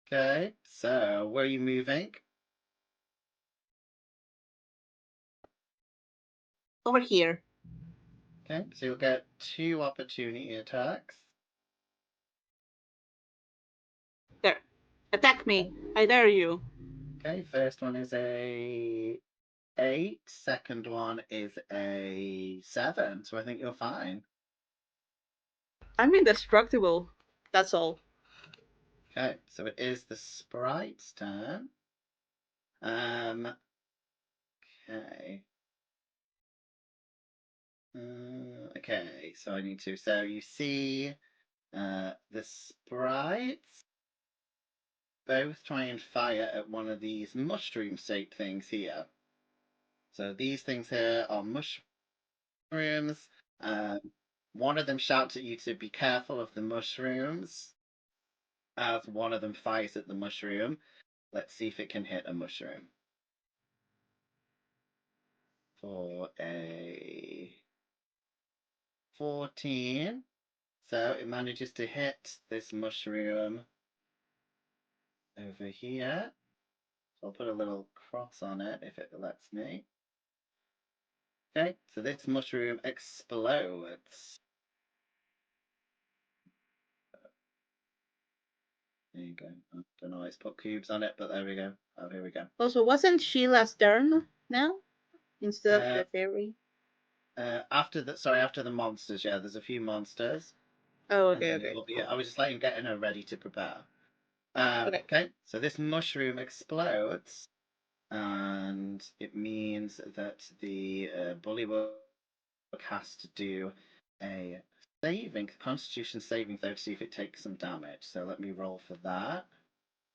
B: Okay, so where are you moving?
C: Over here.
B: Okay, so you'll get 2 opportunity attacks.
C: There. Attack me. I dare you.
B: Okay, first one is a 8, second one is a 7, so I think you're fine.
C: I'm indestructible. That's all.
B: Okay, so it is the sprite's turn. Okay. Okay, so I need to. So you see, the sprites both try and fire at one of these mushroom-shaped things here. So these things here are mushrooms. One of them shouts at you to be careful of the mushrooms, as one of them fires at the mushroom. Let's see if it can hit a mushroom. For a 14. So it manages to hit this mushroom over here. So I'll put a little cross on it if it lets me. Okay, so this mushroom explodes. There you go. I don't know why it's put cubes on it, but there we go. Oh, here we go.
C: Also, wasn't Sheila's turn now? Instead of the fairy?
B: After the monsters, yeah, there's a few monsters.
C: Oh, okay.
B: I was just getting her ready to prepare.
C: Okay.
B: Okay, so this mushroom explodes, and it means that the Bullywug has to do a Constitution saving throw to see if it takes some damage. So let me roll for that.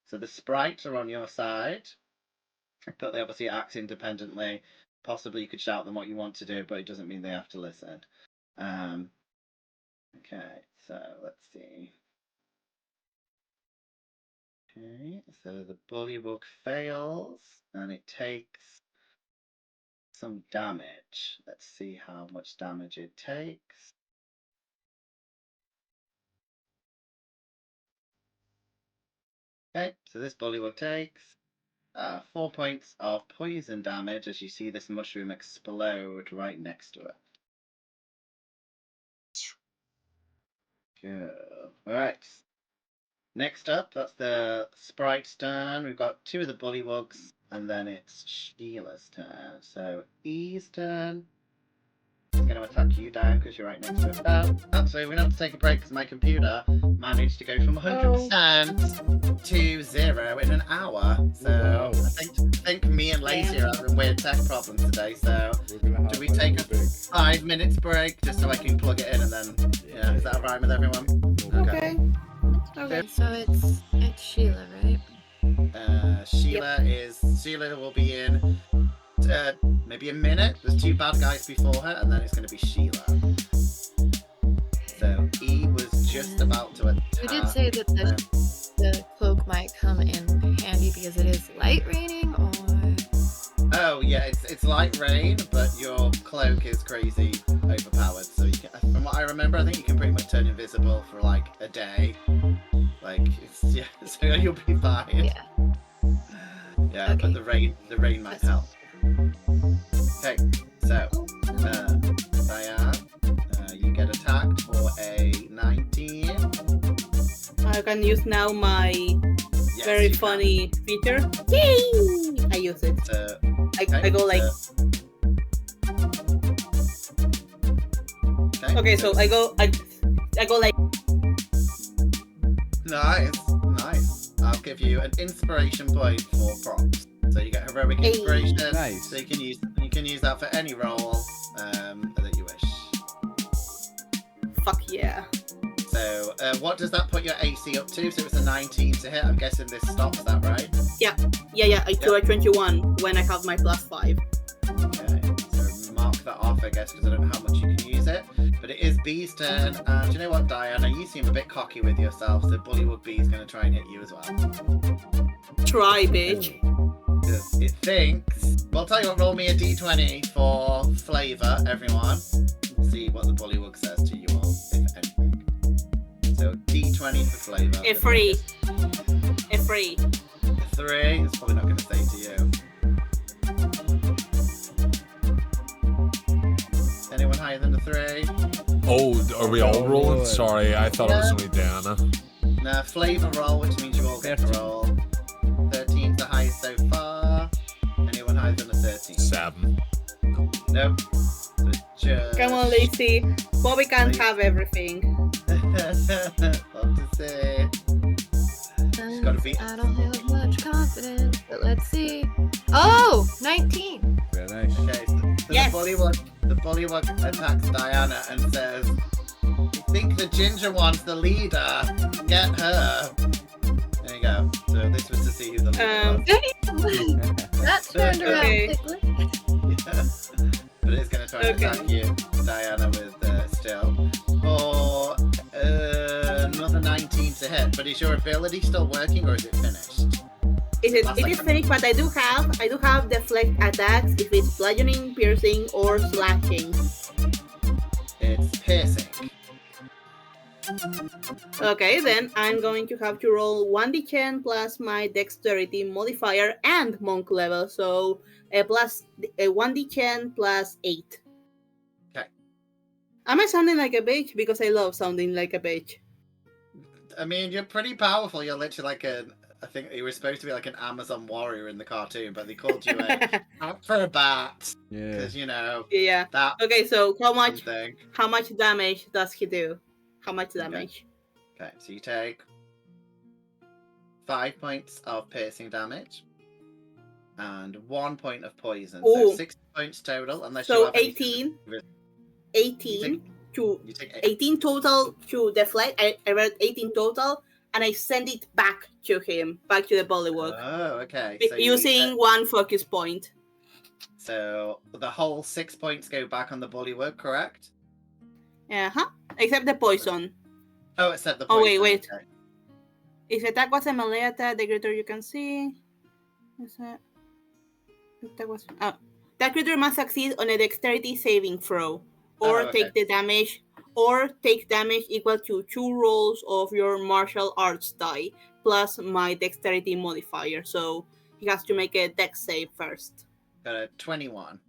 B: So the sprites are on your side, but they obviously act independently. Possibly you could shout them what you want to do, but it doesn't mean they have to listen. Okay, so let's see. Okay, so the Bullywug fails, and it takes some damage. Let's see how much damage it takes. Okay, so this Bullywug takes 4 points of poison damage as you see this mushroom explode right next to it. Good. Alright. Next up, that's the sprite's turn. We've got 2 of the Bullywugs, and then it's Sheila's turn. So E's turn. going to attack you down because you're right next to it. Actually, we have to take a break because my computer managed to go from 100% to 0 in an hour. So I think me and Lacie are having weird tech problems today. So do we take a 5 minutes break just so I can plug it in and then, yeah, is that alright with everyone?
C: Okay.
E: So it's Sheila, right?
B: Sheila will be in maybe a minute. There's 2 bad guys before her, and then it's going to be Sheila. So E was just about to attack.
E: You did say that the cloak might come in handy because it is light raining, or?
B: Oh yeah, it's light rain, but your cloak is crazy overpowered. So you can, from what I remember, I think you can pretty much turn invisible for like a day. Like so you'll be fine.
E: Yeah.
B: Yeah, okay. But the rain might help. Okay, so Diane, you get attacked for a 19.
C: I can use now my very funny feature. Yay! I use it. I go like. Okay, so I go like. Nice. I'll give you an inspiration point for props. So you get heroic inspiration.
A: Nice.
B: So you can use that for any role that you wish.
C: Fuck yeah.
B: So what does that put your AC up to? So it's a 19 to hit. I'm guessing this stops that, right?
C: Yeah. I do a 21 when I have my +5.
B: Okay. So mark that off, I guess, because I don't know how much you can use it. But it is B's turn. And do you know what, Diana? You seem a bit cocky with yourself. So Bullywug B is going to try and hit you as well.
C: Try, bitch.
B: It thinks. Well, I'll tell you what, roll me a d20 for flavour, everyone. See what the Bullywug says to you all, if anything. So, d20 for flavour.
C: A free.
B: 3, it's probably not going to say to you. Anyone higher than a 3?
D: Oh, are we all rolling? Sorry, I thought it was only Diana.
B: Now, flavour roll, which means you all get to roll. 13's the highest so far. Anyone higher than a 13?
D: 7.
B: Nope. So just...
C: Come on, Lacie. Bobby can't have everything.
B: Love to see. She's gotta be...
E: I don't have much confidence, but let's see. Oh, 19.
A: Very nice.
B: Okay, so
C: Yes.
B: the Bullywug attacks Diana and says, "I think the ginger one's the leader. Get her." There you go. So this was to see who the leader was.
E: That turned around
C: Okay.
E: quickly.
B: But it's going to try and attack you, Diana, with still. For another 19 to hit. But is your ability still working or is it finished?
C: It is finished, but I do have deflect attacks if it's bludgeoning, piercing, or slashing.
B: It's piercing.
C: Okay, then I'm going to have to roll 1d10 plus my dexterity modifier and monk level, so a 1d10 plus 8.
B: Okay.
C: Am I sounding like a bitch? Because I love sounding like a bitch.
B: I mean, you're pretty powerful. You're literally like I think you were supposed to be like an Amazon warrior in the cartoon, but they called you a acrobat.
A: Yeah.
B: Because, you know,
C: Yeah.
B: that.
C: Okay, so how much
B: Something.
C: damage does he do? How much damage?
B: Okay, so you take 5 points of piercing damage and 1 point of poison.
C: Ooh.
B: So 6 points total, unless
C: So
B: you have
C: 18. 18 to
B: You take
C: 18 total to deflect. I read 18 total, and I send it back to him, back to the Bullywug.
B: Oh, okay. So
C: using one focus point.
B: So the whole 6 points go back on the Bullywug, correct?
C: Except the poison.
B: Oh, except the poison.
C: Oh, wait.
B: Okay.
C: If the attack was a melee attack, the creature you can see. That creature must succeed on a dexterity saving throw, or take the damage, or take damage equal to 2 rolls of your martial arts die plus my dexterity modifier. So he has to make a dex save first.
B: Got a 21.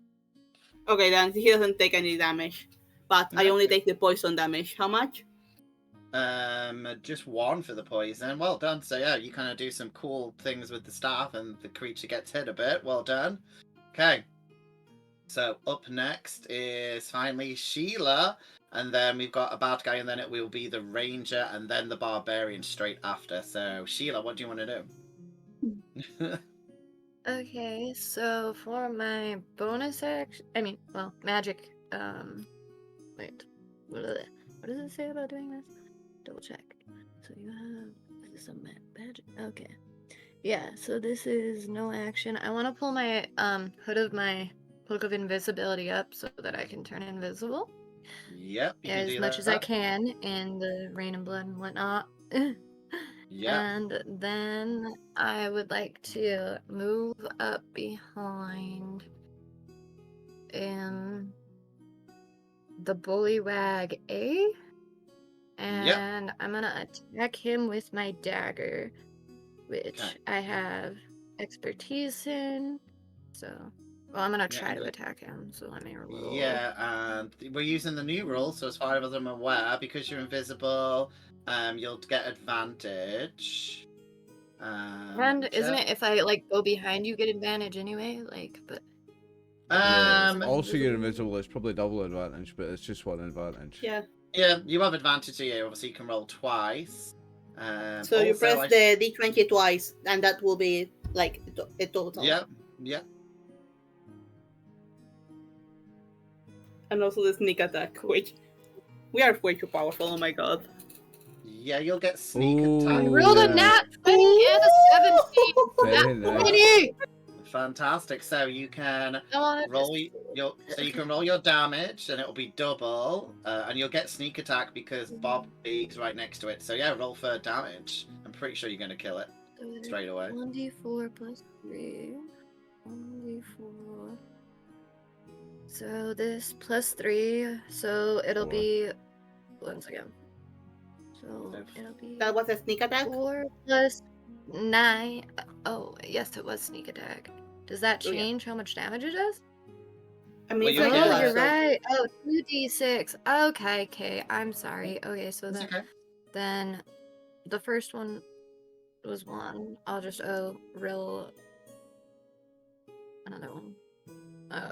C: Okay, then he doesn't take any damage, but I only take the poison damage. How much?
B: Just 1 for the poison. Well done. So yeah, you kind of do some cool things with the staff, and the creature gets hit a bit. Well done. Okay. So up next is finally Sheila, and then we've got a bad guy, and then it will be the ranger, and then the barbarian straight after. So Sheila, what do you want to do?
E: Okay, so for my bonus action, magic, wait, what does it say about doing this? Double check. So you have, is this a magic? Okay. Yeah, so this is no action. I want to pull my, hood of my Cloak of Invisibility up so that I can turn invisible.
B: Yep, you can
E: As
B: do
E: much
B: that.
E: as I can in the rain and blood and whatnot.
B: Yeah.
E: And then I would like to move up behind the Bullywug A. And I'm gonna attack him with my dagger, which I have expertise in. So, well, I'm gonna try to attack him. So let me roll.
B: Yeah, and we're using the new rule, so as far as I'm aware, because you're invisible, you'll get advantage.
E: And isn't it if I like go behind you, get advantage anyway? Like, but.
A: Also, you're invisible. It's probably double advantage, but it's just one advantage.
C: Yeah.
B: Yeah, you have advantage here. Obviously, you can roll twice.
C: So you press the D20 twice, and that will be like a total.
B: Yep. Yep.
C: And also the sneak attack, which we are way too powerful. Oh my god.
B: Yeah, you'll get sneak attack.
E: I rolled a nat 20 and a 17.
A: Very nice.
B: Fantastic. So you can roll your damage, and it'll be double, and you'll get sneak attack because Bob is right next to it. So yeah, roll for damage. I'm pretty sure you're going to kill it straight away.
E: 1d4 plus 3. 1d4. So this plus 3. So it'll be. Once again. So it'll be.
C: That was a sneak attack?
E: 4 plus 9. Oh, yes, it was sneak attack. Does that change how much damage it does?
C: I mean,
E: you're right. Oh, 2d6. Okay, I'm sorry. Okay, so then the first one was 1. I'll just roll another one.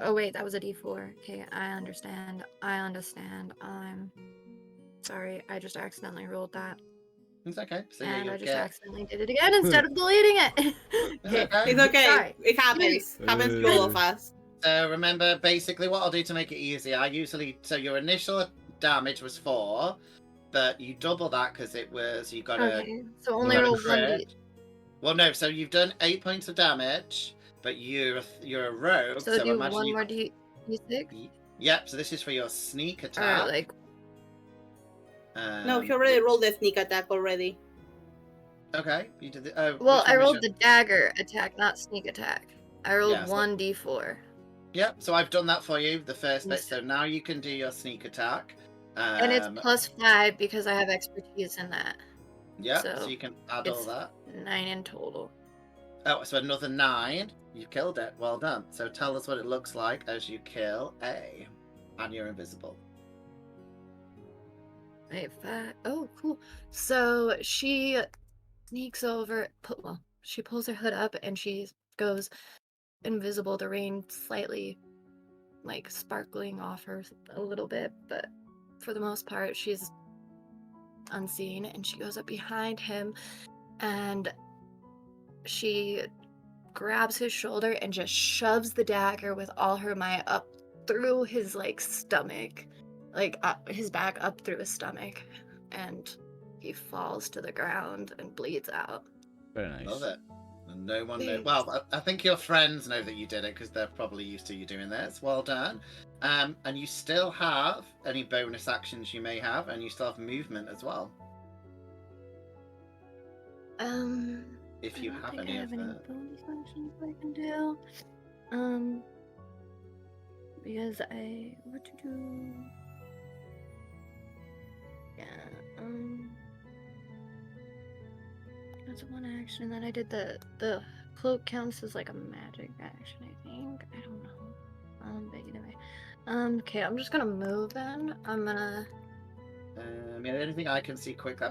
E: Oh wait, that was a d4. Okay, I understand. I'm sorry. I just accidentally rolled that.
B: It's okay. So
E: and I just accidentally did it again instead of deleting it.
C: It's okay. Sorry. It happens. Happens to all of us.
B: So remember, basically, what I'll do to make it easy, so your initial damage was 4, but you double that because you got
E: so only roll 1d.
B: Well, no. So you've done 8 points of damage, but you're a rogue.
E: So do 1 more d6.
B: Yep. So this is for your sneak attack.
C: No, he already rolled the sneak attack already.
B: Okay, you did the.
E: Well, I rolled the dagger attack, not sneak attack. I rolled 1d4.
B: Yep, so I've done that for you, the first bit. So now you can do your sneak attack.
E: And it's plus 5 because I have expertise in that.
B: Yep, so you can add all that.
E: 9 in total.
B: Oh, so another 9. You killed it. Well done. So tell us what it looks like as you kill A. And you're invisible.
E: Wait, 5. Oh, cool. So she sneaks over. She pulls her hood up and she goes invisible. The rain slightly, sparkling off her a little bit, but for the most part, she's unseen. And she goes up behind him, and she grabs his shoulder and just shoves the dagger with all her might up through his stomach. His back up through his stomach, and he falls to the ground and bleeds out.
A: Very nice.
B: Love it. And no one knows. Well, I think your friends know that you did it because they're probably used to you doing this. Well done. And you still have any bonus actions you may have, and you still have movement as well. If you have any of them.
E: Bonus actions I can do. Because what to do? Yeah, that's one action. Then I did the cloak counts as a magic action, I think. I don't know. But either way. Okay, I'm just gonna move then. I'm gonna.
B: Anything I can see quick.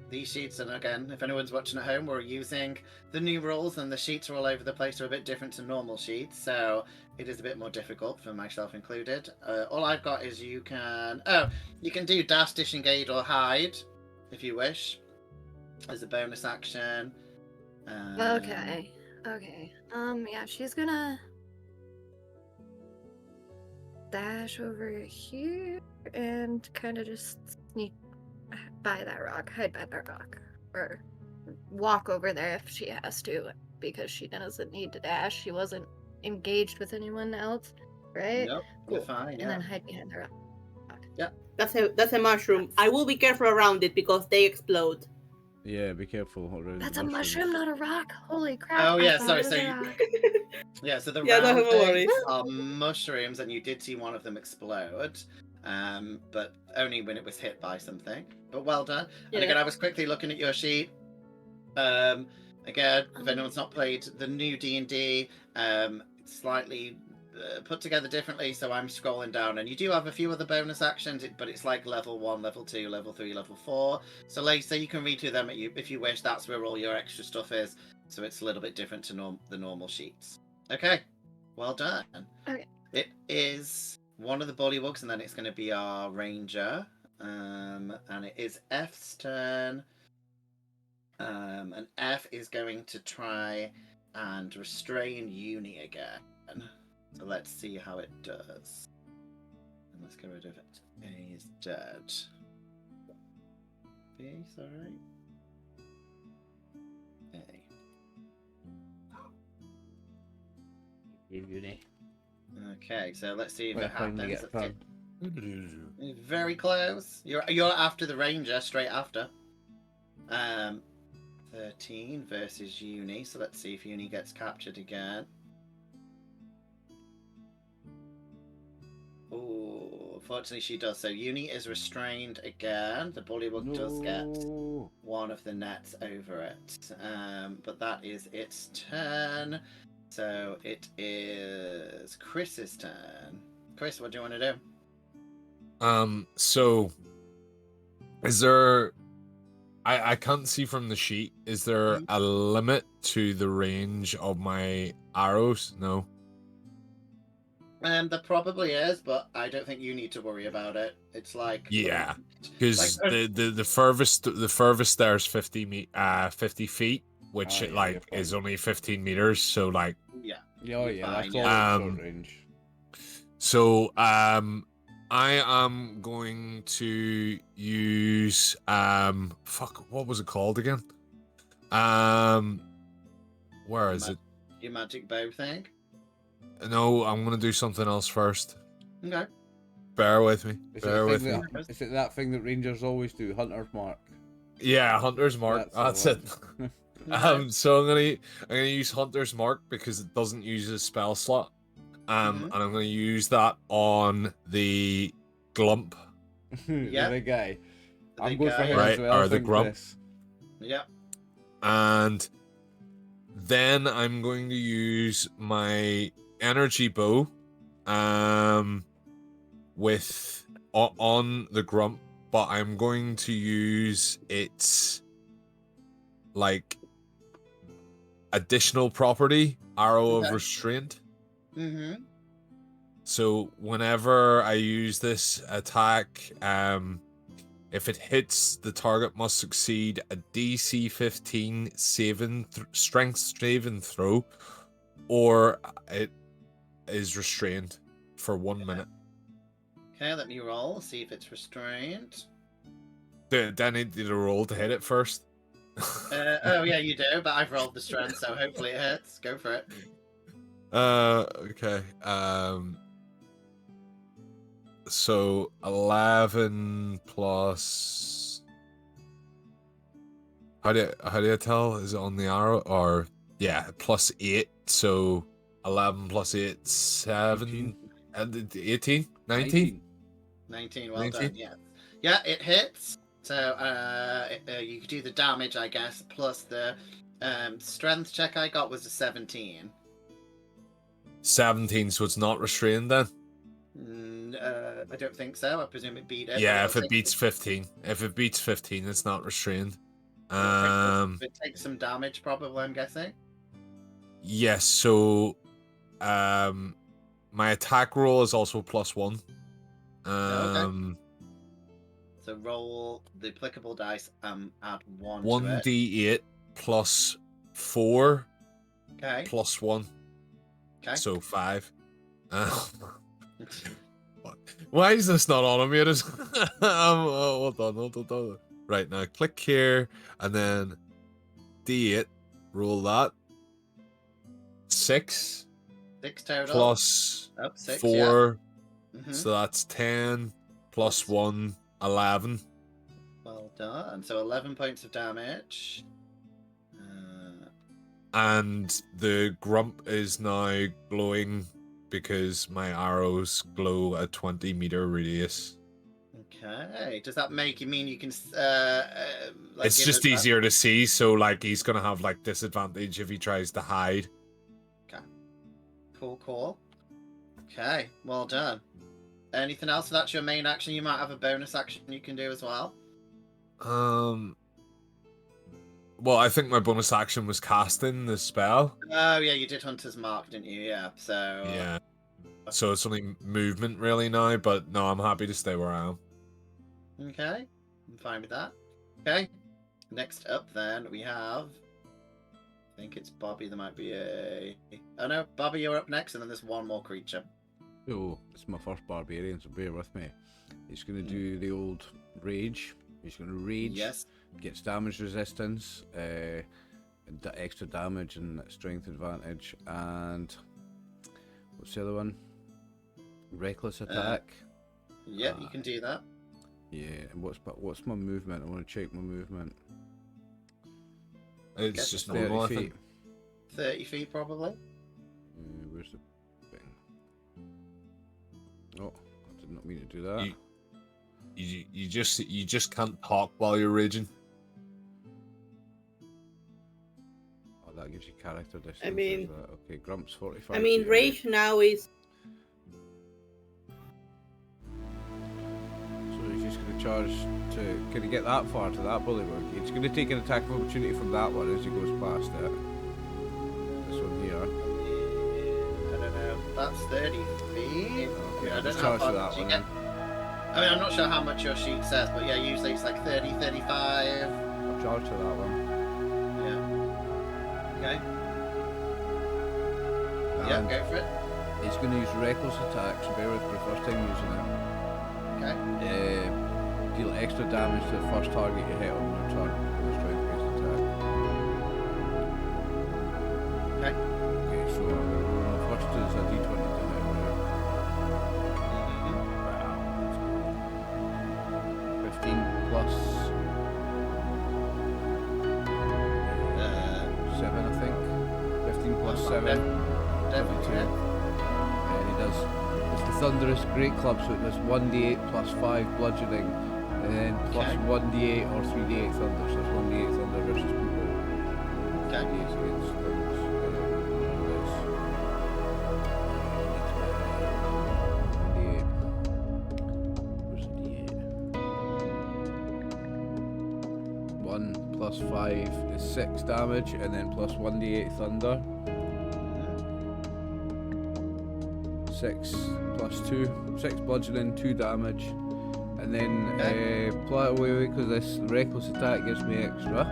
B: these sheets, and again, if anyone's watching at home, we're using the new rules, and the sheets are all over the place. Are a bit different to normal sheets, so it is a bit more difficult for myself included. All I've got is you can do dash, disengage, or hide if you wish as a bonus action.
E: Okay. Yeah, she's gonna dash over here and kind of just sneak by that rock, hide by that rock, or walk over there if she has to, because she doesn't need to dash. She wasn't engaged with anyone else, right?
B: Nope,
E: Cool.
B: you're fine.
E: And
B: Yeah.
E: then hide behind the rock.
B: Yeah.
C: That's a mushroom. I will be careful around it because they explode.
A: Yeah, be careful around
E: That's
A: the
E: a mushroom, not a rock. Holy crap!
B: Oh,
E: I
B: yeah,
E: thought
B: sorry,
E: it was
B: so
E: a
B: you-
E: rock.
B: Yeah, so the
C: Yeah, no
B: round
C: worries.
B: things are mushrooms, and you did see one of them explode, but only when it was hit by something. But well done.
C: Yeah.
B: And again, I was quickly looking at your sheet. Again, if anyone's not played the new D&D, slightly put together differently, so I'm scrolling down, and you do have a few other bonus actions, but it's like level 1, level 2, level 3, level 4. So Lacie, you can read through them if you wish. That's where all your extra stuff is. So it's a little bit different to the normal sheets. Okay, well done.
E: Okay.
B: It is one of the Bullywugs, and then it's going to be our ranger. And it is F's turn. And F is going to try and restrain Uni again. So let's see how it does. And let's get rid of it. A is dead. B, sorry. A.
A: Uni.
B: Okay, so let's see if
A: Wait,
B: it
A: finally
B: happens.
A: get a turn.
B: Very close. You're after the ranger, straight after. 13 versus Uni. So let's see if Uni gets captured again. Oh, unfortunately she does. So Uni is restrained again. The Bullywug does get one of the nets over it. But that is its turn. So it is Chris's turn. Chris, what do you want to do?
D: So is there I can't see from the sheet. Is there a limit to the range of my arrows? No.
B: There probably is, but I don't think you need to worry about it. It's like
D: Yeah, because
B: like,
D: the furthest there's 50 feet, which
A: Ah, yeah, you're
D: is
A: fine.
D: only 15 meters. So like,
B: yeah.
A: Oh yeah, that's
B: Fine,
A: all
B: yeah.
A: in short range.
D: so I am going to use what was it called again? Where is it?
B: Your magic bow thing.
D: No, I'm gonna do something else first.
B: Okay.
D: Bear with me.
A: Is
D: Bear with me.
A: Is it that thing that rangers always do, Hunter's Mark?
D: Yeah, Hunter's Mark.
A: That's
D: That's
A: the
D: it.
B: Okay.
D: So I'm gonna use Hunter's Mark because it doesn't use a spell slot. And I'm gonna use that on the Glump.
B: Yeah.
A: The big guy.
B: The
A: I'm
B: big
A: going for
B: guy.
A: him
D: Right,
A: as well.
D: or the
A: think
D: grump.
A: this.
B: Yeah.
D: And then I'm going to use my energy bow with on the Grump, but I'm going to use its like additional property, Arrow
B: Okay.
D: of Restraint.
B: Mm-hmm.
D: So whenever I use this attack, if it hits, the target must succeed a DC 15 strength saving throw, or it is restrained for 1 minute.
B: Okay, let me roll. See if it's restrained.
D: Do I need to roll to hit it first?
B: Oh yeah, you do. But I've rolled the strength, so hopefully it hits. Go for it.
D: Okay. So 11 plus. How do I tell? Is it on the arrow or yeah, plus 8? So 11 plus 8, 7, 18, 19.
B: 19. Well
D: 19?
B: done. Yeah. Yeah, it hits. So you could do the damage, I guess, plus the strength check I got was a 17.
D: 17, so it's not restrained then?
B: I don't think so. I presume it beat it.
D: Yeah,
B: but
D: if it beats 15. If it beats 15, it's not restrained.
B: It takes some damage, probably. I'm guessing.
D: Yes. So, my attack roll is also +1.
B: Okay. So roll the applicable dice. Add 1 to it.
D: 1d8 plus 4
B: Okay.
D: plus 1.
B: Okay.
D: So 5. Why is this not automated? Hold on. Right, now click here and then D8. Roll that. 6.
B: 6 total.
D: Plus
B: 6,
D: 4.
B: Yeah.
D: So that's 10 plus 1, 11.
B: Well done. So 11 points of damage.
D: And the grump is now glowing because my arrows glow a 20-meter radius.
B: Okay. Does that make you mean you can?
D: It's just easier to see, so like he's gonna have like disadvantage if he tries to hide.
B: Okay. Cool. Okay. Well done. Anything else? So that's your main action. You might have a bonus action you can do as well.
D: Well, I think my bonus action was casting the spell.
B: Oh yeah, you did Hunter's Mark, didn't you? Yeah. So.
D: Yeah. So it's only movement really now, but no, I'm happy to stay where I am.
B: Okay. I'm fine with that. Okay. Next up, then we have. I think it's Bobby. There might be a. Oh no, Bobby, you're up next, and then there's one more creature.
A: So it's my first barbarian, so bear with me. He's going to do the old rage. He's going to rage.
B: Yes.
A: Gets damage resistance, extra damage and strength advantage, and what's the other one? Reckless attack.
B: Yeah, you can do that.
A: Yeah, and what's my movement? I want to check my movement.
D: It's just normal, I think.
B: 30 feet, probably.
A: Where's the thing? Oh, I did not mean to do that.
D: You just can't talk while you're raging.
A: Oh, that gives you character distance.
C: I mean,
A: okay, Grump's 45.
C: I mean,
A: feet
C: rage
A: away.
C: now is.
A: So he's just going to charge to. Can he get that far to that bullywug? He's going to take an attack of opportunity from that one as he goes past it. This one here.
B: I don't know. That's 30 feet.
A: Okay,
B: I
A: I'll
B: don't
A: just
B: know
A: charge
B: how
A: to
B: far
A: that
B: you
A: one.
B: get. I mean, I'm not sure how much your sheet says, but yeah, usually it's like 30, 35.
A: I'll charge to that one.
B: Yeah. Okay.
A: And
B: Yeah, go for it.
A: he's going to use reckless attack, so bear with me, first time using it.
B: Okay.
A: Deal extra damage to the first target you hit on your turn with a strength-based attack.
B: Okay.
A: Okay, so first is a d20 to hit. Wow. 15 plus 7, I think. 15 plus 7.
B: Definitely.
A: 22. And he does. It's the Thunderous Great Club, so it does 1d8 plus 5 bludgeoning, and then plus 1d8 or 3d8 thunder. So it's 1d8 thunder versus people.
B: Okay.
A: 3d8 against things. Where's the d8? 1 plus 5 is 6 damage, and then plus 1d8 thunder. 6 plus 2, 6 bludgeoning, 2 damage, and then wait, because this reckless attack gives me extra.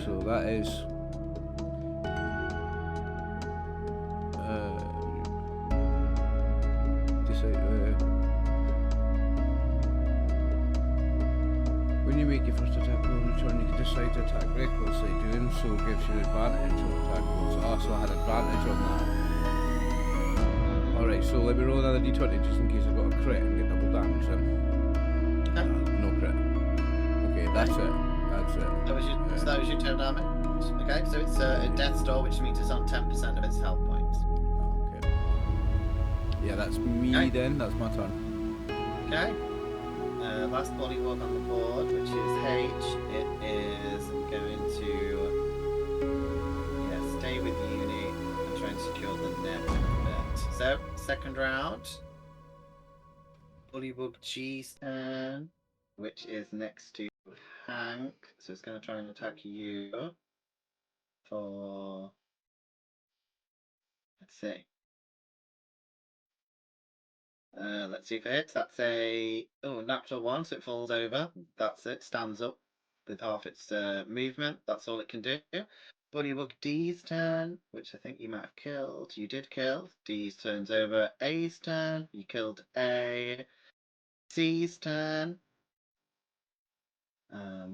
A: So that is when you make your first attack roll in return, you can decide to attack recklessly. Doing so gives you advantage on attack rolls. So I had advantage on that. Alright, so let me roll another d20 just in case I've got a crit and get double damage then. No crit. Okay, that's it. That's it.
B: So that was your turn damage. Okay, so it's a death door, which means it's on 10% of its health points.
A: Okay. Yeah, that's me then. That's my turn.
B: Okay. Last Bullywug on the board, which is H. It is going to stay with Uni and try and secure the net a bit. So, second round. Bullywug G's turn. which is next to Hank. So it's going to try and attack you for... Let's see. Let's see if it hits. That's a natural 1, so it falls over. That's it. Stands up with half its movement. That's all it can do. Bullywug D's turn, which I think you might have killed. You did kill. D's turns over. A's turn. You killed A. C's turn,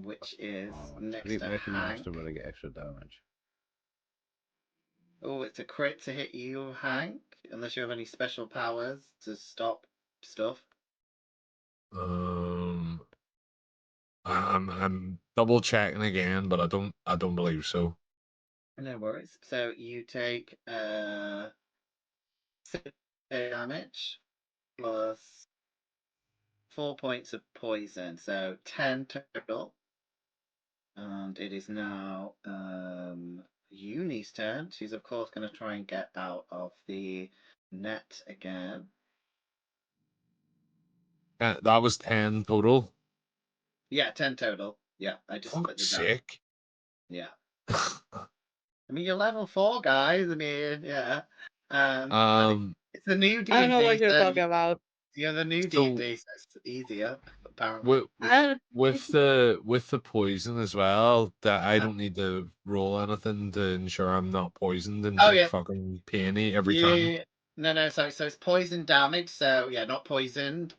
B: which is next
A: Great
B: to
A: weapon
B: Hank.
A: master where I get extra damage.
B: Oh, it's a crit to hit you, Hank. Unless you have any special powers to stop stuff.
D: I'm double checking again, but I don't believe so.
B: No worries. So you take 6 damage plus 4 points of poison, so 10 total. And it is now Uni's turn. She's of course going to try and get out of the net again.
D: That was 10 total.
B: Yeah, 10 total. Yeah, I just split
D: Fuck's
B: the die.
D: sake.
B: Yeah. I mean, you're level 4, guys. I mean, yeah. It's the new D&D.
C: I don't know what you're
B: so
C: talking about.
B: You're the new D&D, so it's easier, apparently.
D: With the poison as well, that I don't need to roll anything to ensure I'm not poisoned and take fucking penny every time.
B: No, sorry. So it's poison damage. So yeah, not poisoned.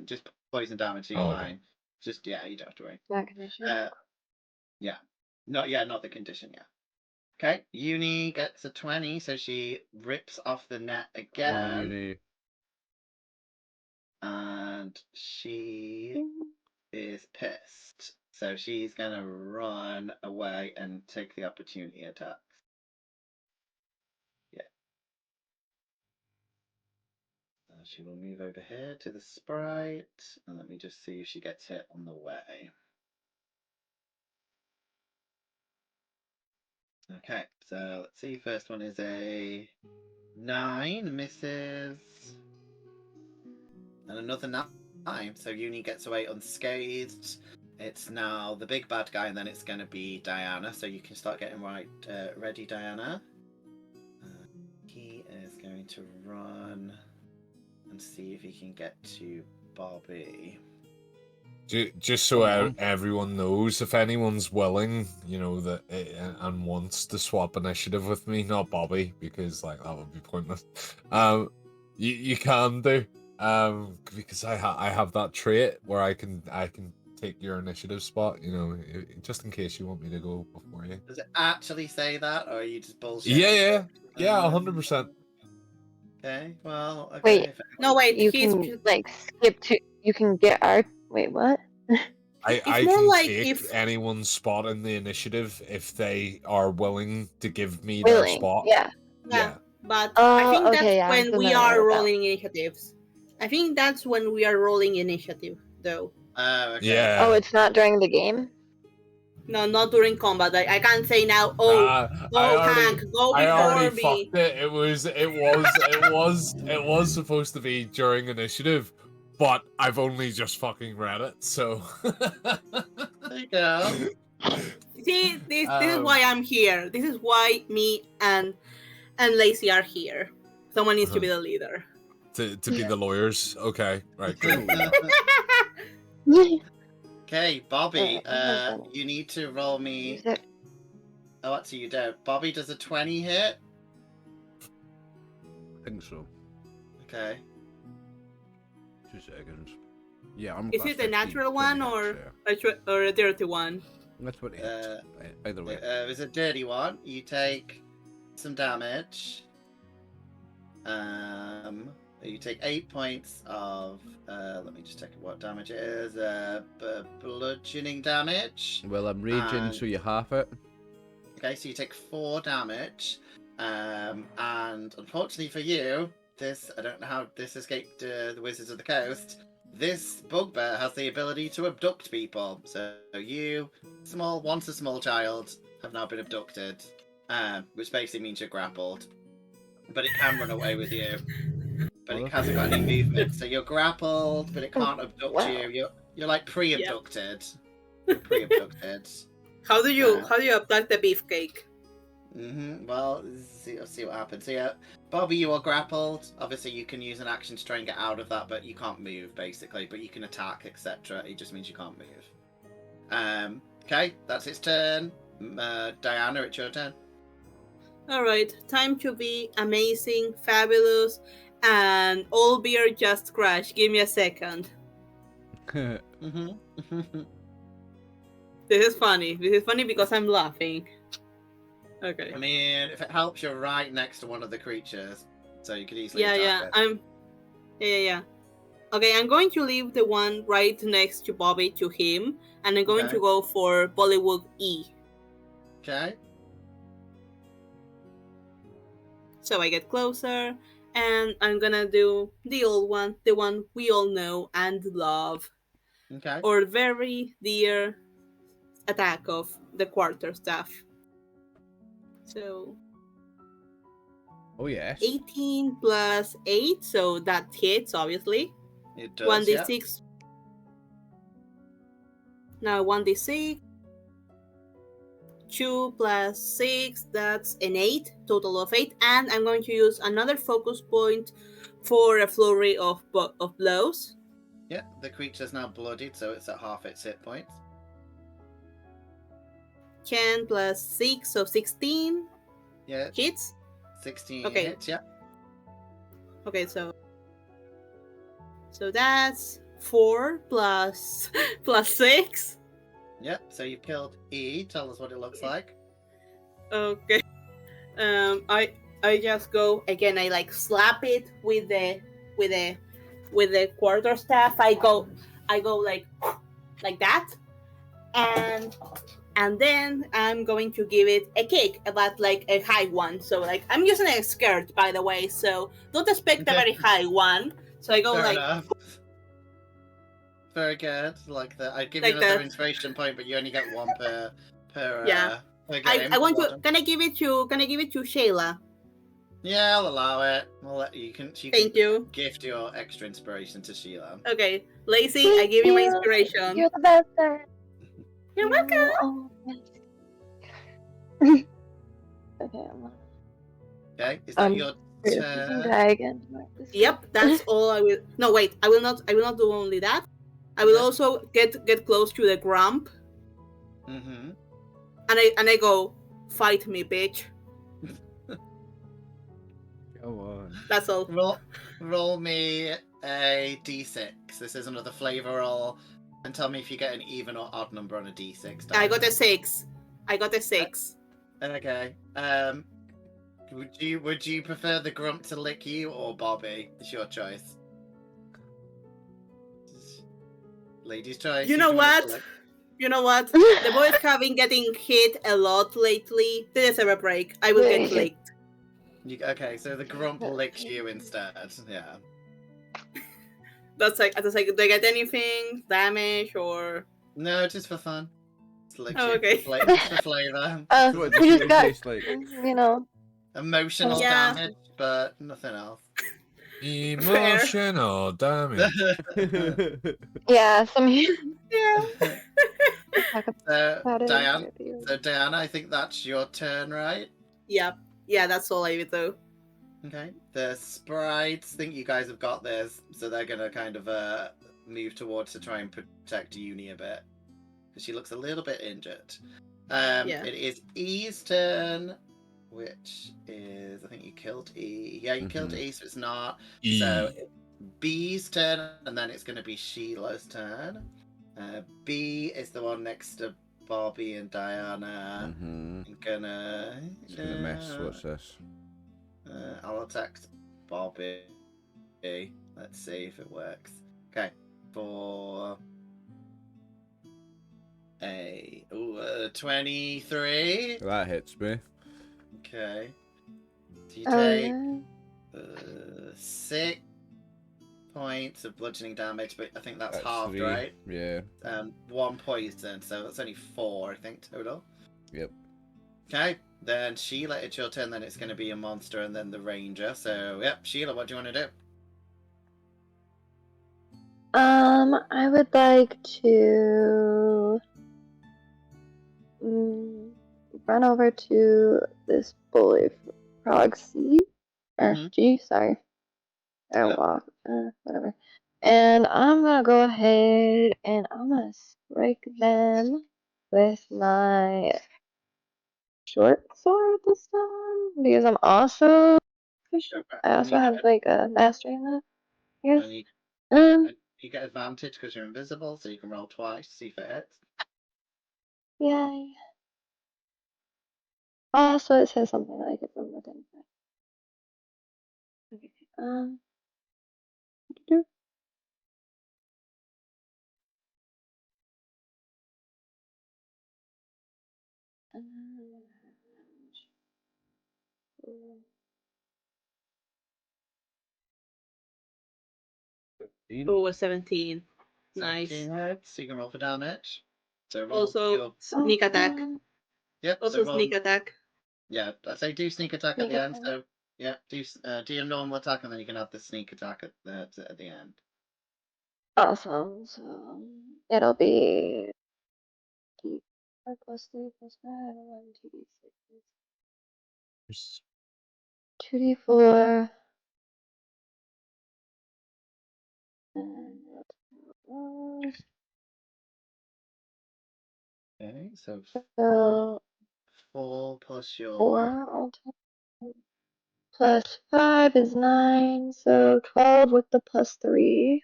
B: Just poison damage. So you're fine. Just you don't have to worry.
E: Not condition.
B: Yeah, not the condition. Yeah. Okay, Uni gets a 20, so she rips off the net again.
A: Uni.
B: And she is pissed. So she's going to run away and take the opportunity attack. Yeah. She will move over here to the sprite. And let me just see if she gets hit on the way. Okay, so let's see. First one is a 9, misses. And another 9. So Uni gets away unscathed. It's now the big bad guy, and then it's going to be Diana. So you can start getting ready, Diana. He is going to run and see if he can get to Bobby.
D: Just so everyone knows, if anyone's willing, that and wants to swap initiative with me, not Bobby, because that would be pointless. You can do, because I have that trait where I can take your initiative spot, just in case you want me to go before you.
B: Does it actually say that, or are you just bullshit?
D: Yeah, 100%.
B: Okay, well, okay.
E: Wait,
C: no, wait,
E: you can skip to. You can get our. Wait, what?
D: I can take anyone's spot in the initiative if they are willing to give me their spot.
C: Yeah. But I think that's when we are rolling initiatives. I think that's when we are rolling initiative, though.
B: Okay.
D: Yeah.
E: Oh, it's not during the game?
C: No, not during combat. I can't say now. Oh, Hank, go
D: I already
C: before me.
D: fucked it. It was supposed to be during initiative, but I've only just fucking read it. So
B: there you go.
C: See, this is why I'm here. This is why me and Lacie are here. Someone needs to be the leader.
D: To be the lawyers. Okay, right. Good.
B: Okay, Bobby, you need to roll me. Oh, actually, you don't. Bobby, does a 20 hit?
A: I think so.
B: Okay.
A: 2 seconds. Yeah, I'm.
C: Is it a natural one or a dirty one?
A: That's what it is. Either way.
B: It's a dirty one. You take some damage. You take 8 points of. Let me just check what damage it is. Bludgeoning damage.
A: Well, I'm raging, so you half it.
B: Okay, so you take 4 damage. And unfortunately for you, I don't know how this escaped the Wizards of the Coast. This bugbear has the ability to abduct people. So you, once a small child, have now been abducted, which basically means you're grappled. But it can run away with you. But it hasn't got any movement. So you're grappled, but it can't abduct you. You're like pre-abducted. You're pre-abducted.
C: How do you abduct the beefcake?
B: Well, see what happens. So yeah, Bobby, you are grappled. Obviously, you can use an action to try and get out of that, but you can't move basically. But you can attack, etc. It just means you can't move. Okay, that's its turn. Diana, it's your turn.
C: All right, time to be amazing, fabulous, and all beer just crash. Give me a second. This is funny. This is funny because I'm laughing. Okay.
B: I mean, if it helps, you're right next to one of the creatures, so you could easily
C: Yeah.
B: attack it.
C: Yeah. Okay, I'm going to leave the one right next to Bobby to him, and I'm going to go for Bullywug E.
B: Okay.
C: So I get closer, and I'm gonna do the old one, the one we all know and love.
B: Okay.
C: Or very dear attack of the quarterstaff. So.
A: Oh yes.
C: 18 plus 8, so that hits obviously.
B: It does.
C: 1d6. Now 1d6. 2 plus 6, that's an 8, total of 8, and I'm going to use another focus point for a flurry of blows.
B: Yeah, the creature's now bloodied, so it's at half its hit points.
C: 10 plus 6, so 16.
B: Yeah.
C: Hits?
B: 16
C: okay.
B: hits, yeah.
C: Okay, so that's 4 plus 6.
B: Yep, so you've killed E. Tell us what it looks like.
C: Okay. I just go again. I like slap it with the quarterstaff. I go like that, and then I'm going to give it a kick, but like a high one. So like I'm using a skirt, by the way. So don't expect a very high one. So I go
B: Fair
C: like.
B: enough. Very good. Like that. I'd give
C: like
B: you another
C: that.
B: Inspiration point, but you only get one per
C: yeah.
B: Per game.
C: I want to. Can I give it to Sheila?
B: Yeah, I'll allow it. I'll let you can.
C: Thank you.
B: Gift your extra inspiration to Sheila.
C: Okay, Lacie, I give you my inspiration.
E: You're the best. Sir.
C: You're welcome.
E: Oh, okay.
B: Okay, is that your
E: turn?
C: Yep, that's all I will. No, wait, I will not do only that. I will also get close to the grump.
B: Mm-hmm.
C: And I go, fight me, bitch.
A: Come on.
C: That's all.
B: Roll me a d6. This is another flavor roll, and tell me if you get an even or odd number on a d6.
C: I got a 6.
B: Okay. Would you prefer the grump to lick you or Bobby? It's your choice. Lady's choice.
C: You know what? The boys have been getting hit a lot lately. They deserve a break. I will get licked.
B: Okay, so the grump licks you instead. Yeah.
C: That's like, do I get anything? Damage or?
B: No, just for fun.
C: Okay.
B: Just for flavor.
E: We just got, like?
B: Emotional damage, but nothing else.
D: Emotional damage.
E: Yeah,
C: yeah.
B: Diana, I think that's your turn, right?
C: Yep. Yeah, that's all I would do.
B: Okay. The sprites think you guys have got this, so they're gonna kind of move towards to try and protect Uni a bit, because she looks a little bit injured. It is E's turn, which is, I think you killed E. Yeah, you killed E, so it's not.
D: E.
B: So B's turn, and then it's going to be Sheila's turn. B is the one next to Bobby and Diana. I'm gonna
A: mess. What's this?
B: I'll attack Bobby. Let's see if it works. Okay, for a 23.
A: That hits me.
B: Okay. So you take 6 points of bludgeoning damage, but I think that's halved,
A: 3.
B: right?
A: Yeah.
B: 1 poison, so that's only 4, I think, total.
A: Yep.
B: Okay, then Sheila, it's your turn, then it's going to be a monster and then the ranger. So, yep, Sheila, what do you want to do?
E: I would like to run over to this Bullywugs. FG, sorry. Walk, whatever. And I'm gonna go ahead and I'm gonna strike them with my short sword this time because I also have like a mastery in that. Yes.
B: You get advantage because you're invisible, so you can roll twice, see if it hits.
E: Yay. Also, it says something like it from within. Okay. Do-
C: Oh, a 17. Nice.
B: 17 hits, so you can roll for damage. So roll
C: Also,
B: your...
C: sneak attack.
B: Yep,
C: Also,
B: so roll...
C: sneak attack.
B: Yeah, I say do sneak attack at
E: Sneak
B: the end,
E: attack.
B: so... Yeah, do your normal attack, and then you can have the sneak attack at the end.
E: Awesome. So it'll be 4 plus 3 plus 5, 1, 2d6. 2d4.
B: Okay, so
E: So
B: 4 plus your...
E: 4 plus 5 is 9, so 12 with the plus 3.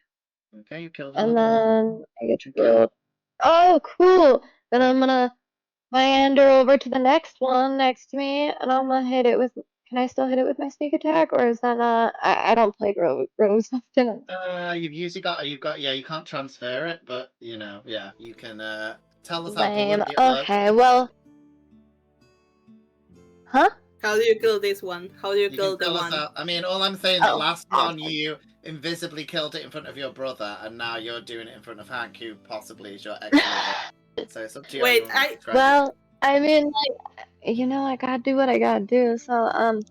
B: Okay, you killed
E: And
B: another one.
E: then I get to roll. Oh, cool! Then I'm gonna meander over to the next one next to me, and I'm gonna hit it with. Can I still hit it with my sneak attack, or is that not? I don't play Rose often.
B: You've usually got, yeah, you can't transfer it, but, you know, yeah, you can, tell us how
E: Lame.
B: bloody it looks.
E: Okay, well. Huh?
C: How do you kill this one? How do you
B: You
C: kill
B: can
C: the
B: tell us
C: one?
B: how, I mean, all I'm saying, the
E: Oh,
B: last one
E: awesome.
B: you invisibly killed it in front of your brother, and now you're doing it in front of Hank, who possibly is your ex-lover. So it's up to you.
C: Wait,
E: Well, I mean, like, I gotta do what I gotta do. So, I'm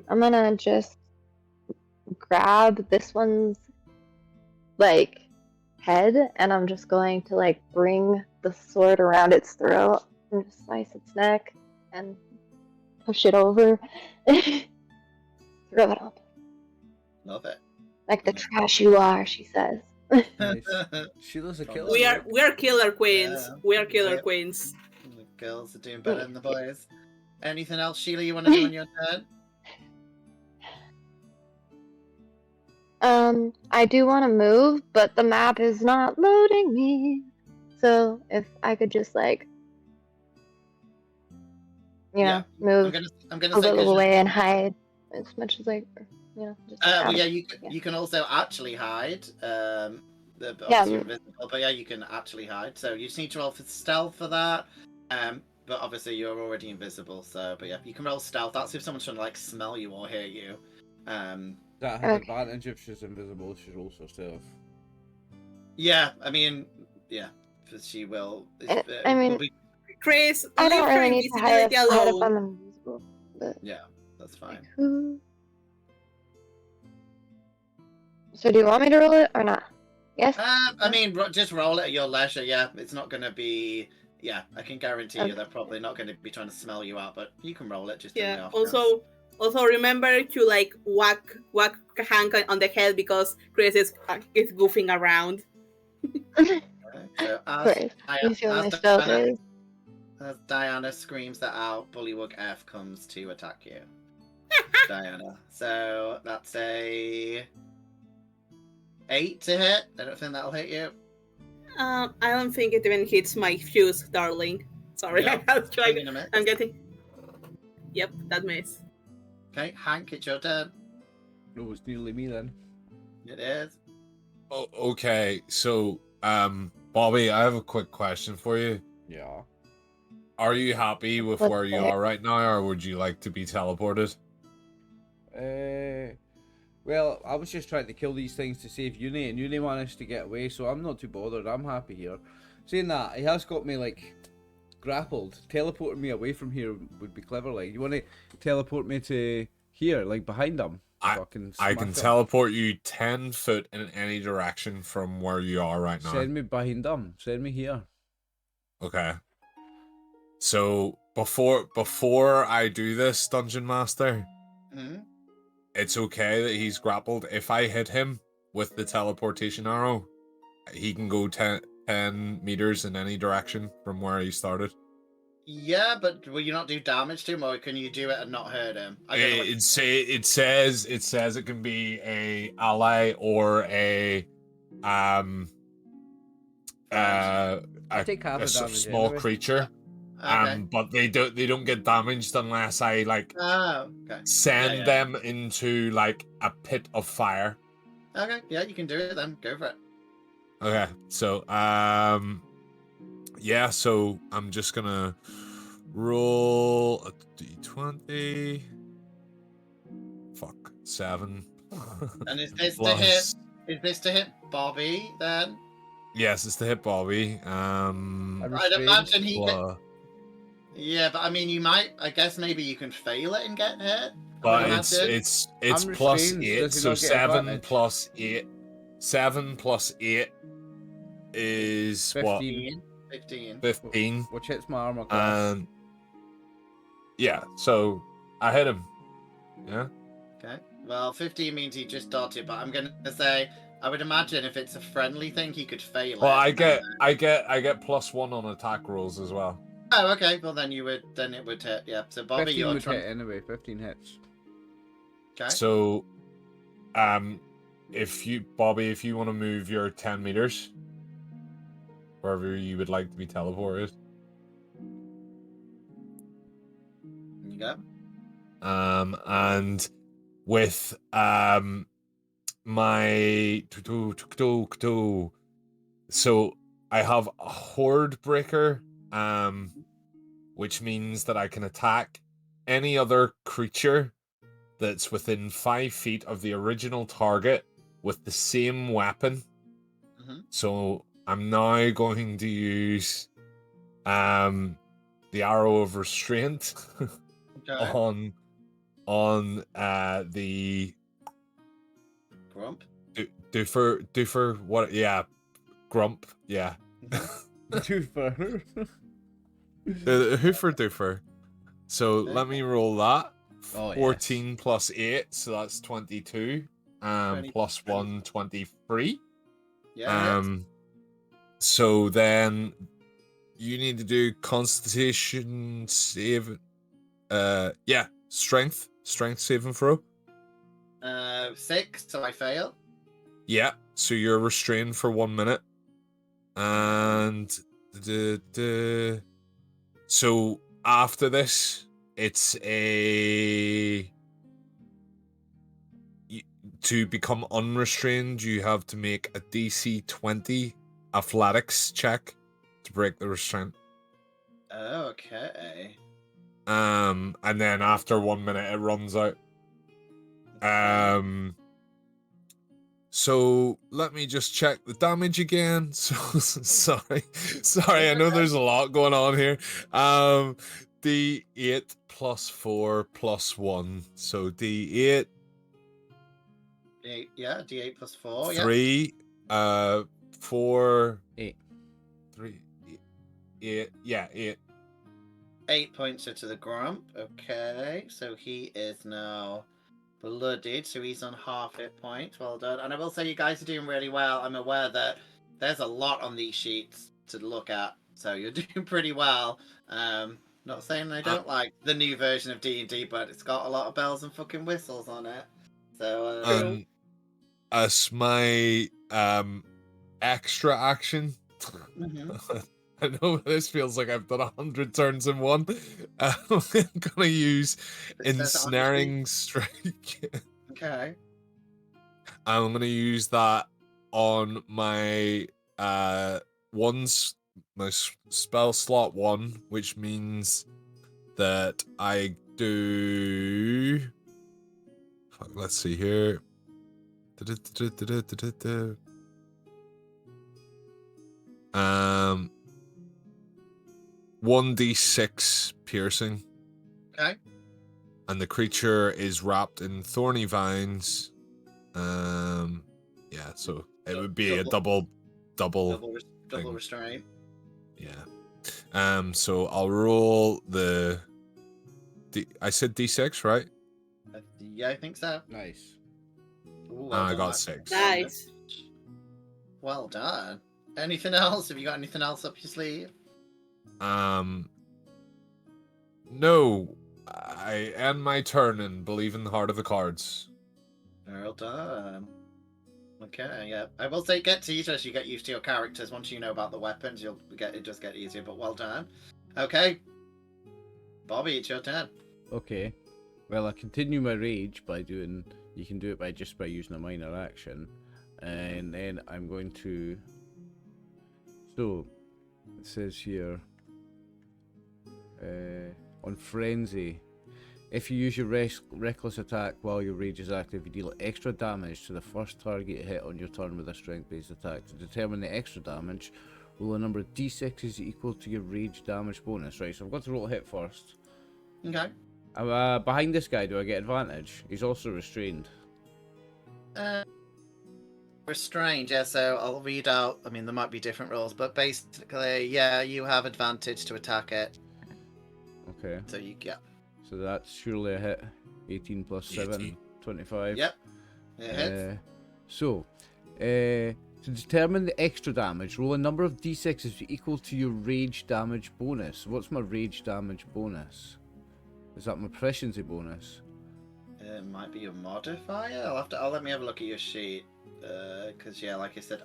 E: gonna just grab this one's, like, head, and I'm just going to, like, bring the sword around its throat and just slice its neck and push it over. Throw it up.
B: Love it.
E: Like the trash you are, she says.
A: Nice. Sheila's a killer.
C: we are killer queens.
B: Yeah.
C: We are killer queens.
B: The girls are doing better than the boys. Anything else, Sheila, you want to do on your turn?
E: I do want to move, but the map is not loading me. So if I could just like, move
B: I'm gonna
E: a
B: say
E: little away and hide as much as just.
B: You can also actually hide. Obviously you're invisible, but yeah, you can actually hide. So you just need to roll for stealth for that. But obviously you're already invisible, so but yeah, you can roll stealth. That's if someone's trying to like smell you or hear you.
A: That has advantage if she's invisible. She rolls for stealth.
B: Yeah, I mean, yeah, she will.
C: Chris,
E: I don't
C: leave her
E: really need to hide
C: invisibility
E: if
C: alone.
E: I'm invisible. But...
B: Yeah, that's fine.
E: So do you want me to roll it or not? Yes.
B: I mean, just roll it at your leisure. Yeah, it's not going to be. Yeah, I can guarantee you they're probably not going to be trying to smell you out, but you can roll it just in the off chance.
C: Also remember to like whack Hank on the head because Chris is goofing around.
B: Okay, so as Diana screams that out, Bullywug F comes to attack you. Diana. So that's a 8 to hit. I don't think that'll hit you.
C: I don't think it even hits my fuse, darling. Sorry,
B: Yeah,
C: I was trying. I'm getting. Yep, that miss.
B: Okay, Hank, it's your turn.
A: It was nearly me then.
B: It is.
D: Oh, okay. So, Bobby, I have a quick question for you.
A: Yeah.
D: Are you happy with where you are right now, or would you like to be teleported?
A: Well, I was just trying to kill these things to save Uni, and Uni managed to get away, so I'm not too bothered. I'm happy here. Saying that, he has got me, like, grappled. Teleporting me away from here would be clever. Like, you want to teleport me to Here, like behind him.
D: I
A: Fucking
D: I can
A: smash him.
D: teleport you 10 foot in any direction from where you are right now.
A: Send me behind him. Send me here.
D: Okay. So before I do this, Dungeon Master, it's okay that he's grappled. If I hit him with the teleportation arrow, he can go 10 meters in any direction from where he started.
B: Yeah, but will you not do damage to him, or can you do it and not hurt him?
D: It says it can be a ally or a
A: take half the damage
D: small
A: anyway.
D: creature.
B: Okay.
D: But they don't get damaged unless I send them into like a pit of fire.
B: Okay, yeah, you can do it then. Go for it.
D: Okay, so yeah, so I'm just gonna roll a d20. Fuck, 7.
B: And is this
D: Plus...
B: to hit? Is this to hit Bobby then?
D: Yes, it's to hit Bobby.
B: I'd imagine he can. Yeah, but I mean, you might. I guess maybe you can fail it and get hit.
D: But it's plus 8, so 7 plus 8. 7 plus 8 is
A: 15.
D: What? 15.
A: Which hits my armor class.
D: Yeah, so I hit him. Yeah.
B: Okay. Well, 15 means he just dodged, but I'm gonna say I would imagine if it's a friendly thing, he could fail it.
D: Well, I get +1 on attack rolls as well.
B: Oh, okay. Well, then it would hit. Yeah. So Bobby,
A: 15
B: you're
A: would hit anyway. 15 hits.
B: Okay.
D: So, if you want to move your 10 meters, wherever you would like to be teleported.
B: You go.
D: And with my so I have a Horde Breaker, which means that I can attack any other creature that's within 5 feet of the original target with the same weapon. So I'm now going to use the Arrow of Restraint on the
B: Grump.
D: Doofer what? Yeah, Grump. Yeah.
A: Doofer.
D: Doofer. So let me roll that. 14
A: yes.
D: plus 8, so that's 22. Plus 1, 23.
B: Yeah.
D: So then you need to do Constitution save. Strength saving throw.
B: 6, so I fail.
D: Yeah, so you're restrained for 1 minute. And so after this, it's to become unrestrained, you have to make a DC 20 athletics check to break the restraint.
B: Okay.
D: And then after 1 minute it runs out. So let me just check the damage again. So sorry, I know there's a lot going on here. D8 plus 4 plus 1. So D8.
B: D8 plus 4.
D: 3, 4,
A: 8.
D: 3, 8. Yeah, 8.
B: 8 points to the Grump. Okay, so he is now bloodied, so he's on half hit point. Well done. And I will say you guys are doing really well. I'm aware that there's a lot on these sheets to look at, so you're doing pretty well. Not saying I don't like the new version of D&D, but it's got a lot of bells and fucking whistles on it. So
D: as my extra action. I know this feels like I've done 100 turns in one. I'm gonna use Insnaring Strike.
B: Okay.
D: I'm gonna use that on my my spell slot 1, which means that I do. Fuck, let's see here. 1d6 piercing.
B: Okay.
D: And the creature is wrapped in thorny vines. Yeah, so it would be a double thing.
B: restraint.
D: Yeah. So I'll roll the I said D6, right?
B: Yeah, I think so.
A: Nice.
B: Ooh,
D: I
B: done,
D: got
B: Max.
D: 6.
C: Nice.
B: Well done. Anything else? Have you got anything else up your sleeve?
D: No. I end my turn and believe in the heart of the cards.
B: Well done. Okay, yeah. I will say get easier as you get used to your characters. Once you know about the weapons, it does get easier, but well done. Okay. Bobby, it's your turn.
A: Okay. Well, I continue my rage by doing. You can do it by using a minor action, and then I'm going to. So, it says here. On frenzy, if you use your reckless attack while your rage is active, you deal extra damage to the first target hit on your turn with a strength-based attack. To determine the extra damage, roll a number of d6s equal to your rage damage bonus. Right, so I've got to roll a hit first.
B: Okay.
A: I'm behind this guy. Do I get advantage? He's also restrained.
B: Restrained, yeah, so I'll read out. I mean, there might be different rules, but basically, yeah, you have advantage to attack it.
A: Okay.
B: So you get.
A: So that's surely a hit. 18 plus 7,
D: 18.
A: 25.
B: Yep. It hits.
A: To determine the extra damage, roll a number of d6s equal to your rage damage bonus. What's my rage damage bonus? Is that my proficiency bonus?
B: It might be your modifier. I'll let me have a look at your sheet. Because yeah, like I said,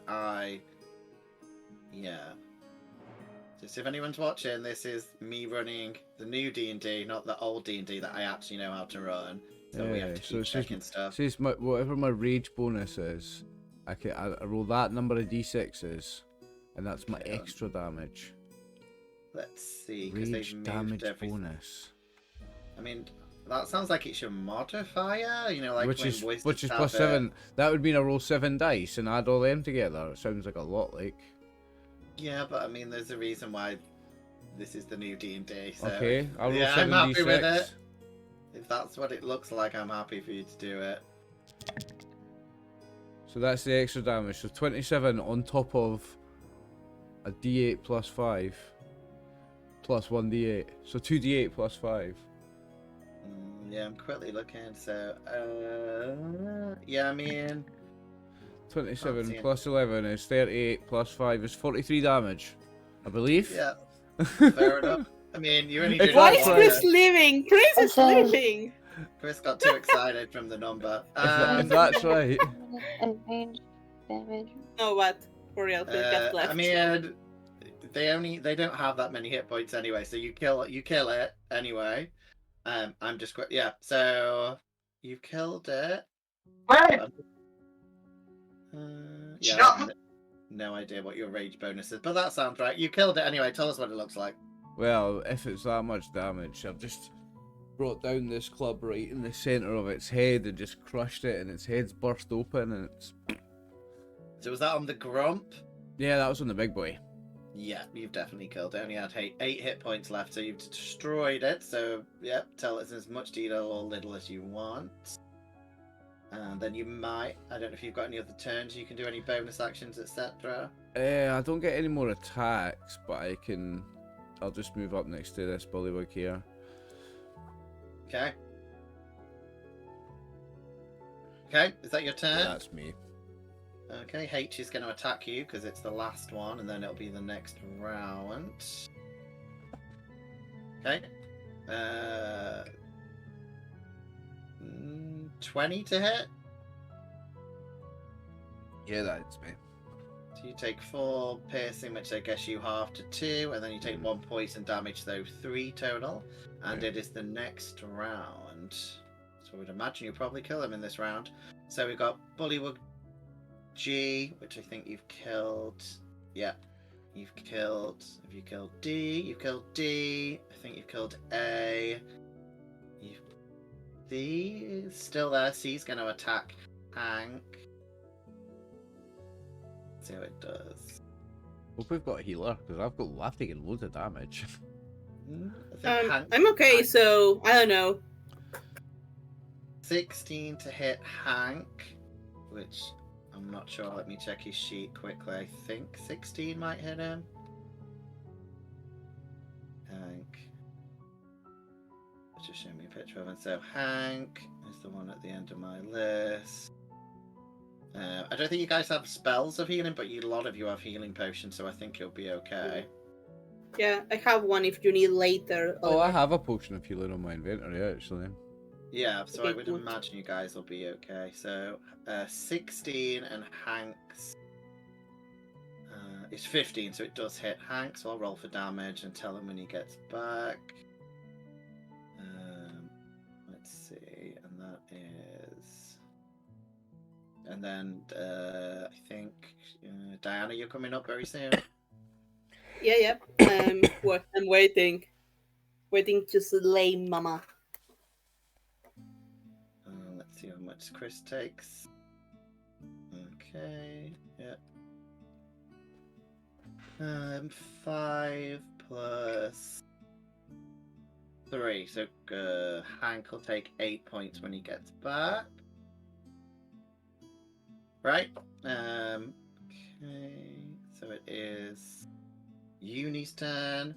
B: just if anyone's watching, this is me running the new D&D, not the old D&D that I actually know how to run. So we have to keep checking stuff.
A: Says whatever my rage bonus is, I roll that number of d6s, and that's my extra damage.
B: Let's see, because they've
A: Rage
B: moved
A: damage
B: everything.
A: bonus.
B: I mean, that sounds like it's your modifier. You know, like
A: which
B: when
A: is
B: wizards have
A: plus 7. That would mean I roll 7 dice and add all them together. It sounds like a lot like.
B: Yeah, but I mean, there's a reason why this is the new D&D. So
A: Okay, I'll roll 7
B: I'm happy
A: d6.
B: with it. If that's what it looks like, I'm happy for you to do it.
A: So that's the extra damage. So 27 on top of a d8 plus 5 plus 1d8. So 2d8 plus 5.
B: Yeah, I'm quickly looking. So, yeah, I mean,
A: 27 plus 11 is 38 plus 5 is 43 damage, I believe.
B: yeah, fair enough. I mean, you only
A: If
B: did
C: Why
A: that's
C: is
B: one.
C: Chris leaving? Chris is
E: Okay.
C: leaving.
B: Chris got too excited from the number.
A: If that's right.
E: And range damage.
C: No, what? For real, Chris just left.
B: I mean, they don't have that many hit points anyway, so you kill it anyway. I'm just yeah. So you've killed it. Yeah, I have no idea what your rage bonus is, but that sounds right. You killed it anyway. Tell us what it looks like.
A: Well, if it's that much damage, I've just brought down this club right in the centre of its head and just crushed it, and its head's burst open, and it's...
B: So was that on the grump?
A: Yeah, that was on the big boy.
B: Yeah, you've definitely killed it. Only had 8 hit points left, so you've destroyed it. So, yep, tell us as much detail or little as you want. And then you might, I don't know if you've got any other turns, you can do any bonus actions, etc.
A: I don't get any more attacks, but I'll just move up next to this bullywug here.
B: Okay. Okay, is that your turn?
A: That's me.
B: Okay, H is going to attack you because it's the last one, and then it'll be the next round. Okay. 20 to hit.
A: Yeah, that's me.
B: So you take 4 piercing, which I guess you half to 2, and then you take 1 poison damage, so 3 total. And it is the next round. So I would imagine you probably kill him in this round. So we've got Bullywug G, which I think you've killed. Yeah. You've killed. Have you killed D? You've killed D. I think you've killed A. D is still there. C's going to attack Hank. Let's see how it does.
A: Hope we've got a healer, because I've taken loads of damage.
B: I think
C: I'm okay,
B: Hank-
C: so I don't know.
B: 16 to hit Hank, which I'm not sure. Let me check his sheet quickly. I think 16 might hit him. Hank. Just show me a picture of him. So Hank is the one at the end of my list. I don't think you guys have spells of healing, but a lot of you have healing potions, so I think you'll be okay.
C: Yeah, I have one if you need later.
A: Oh, I
C: Oliver.
A: have a potion of healing on my inventory, actually.
B: Yeah, so
C: Okay,
B: I would
C: good.
B: imagine you guys will be okay. So 16 and Hank's is 15, so it does hit Hank. So I'll roll for damage and tell him when he gets back. Let's see, and that is, and then I think Diana, you're coming up very soon.
C: Yeah. I'm waiting to slay Mama.
B: Let's see how much Chris takes. Okay, yeah. 5 plus 3, so Hank will take 8 points when he gets back. Right. Okay, so it is Uni's turn.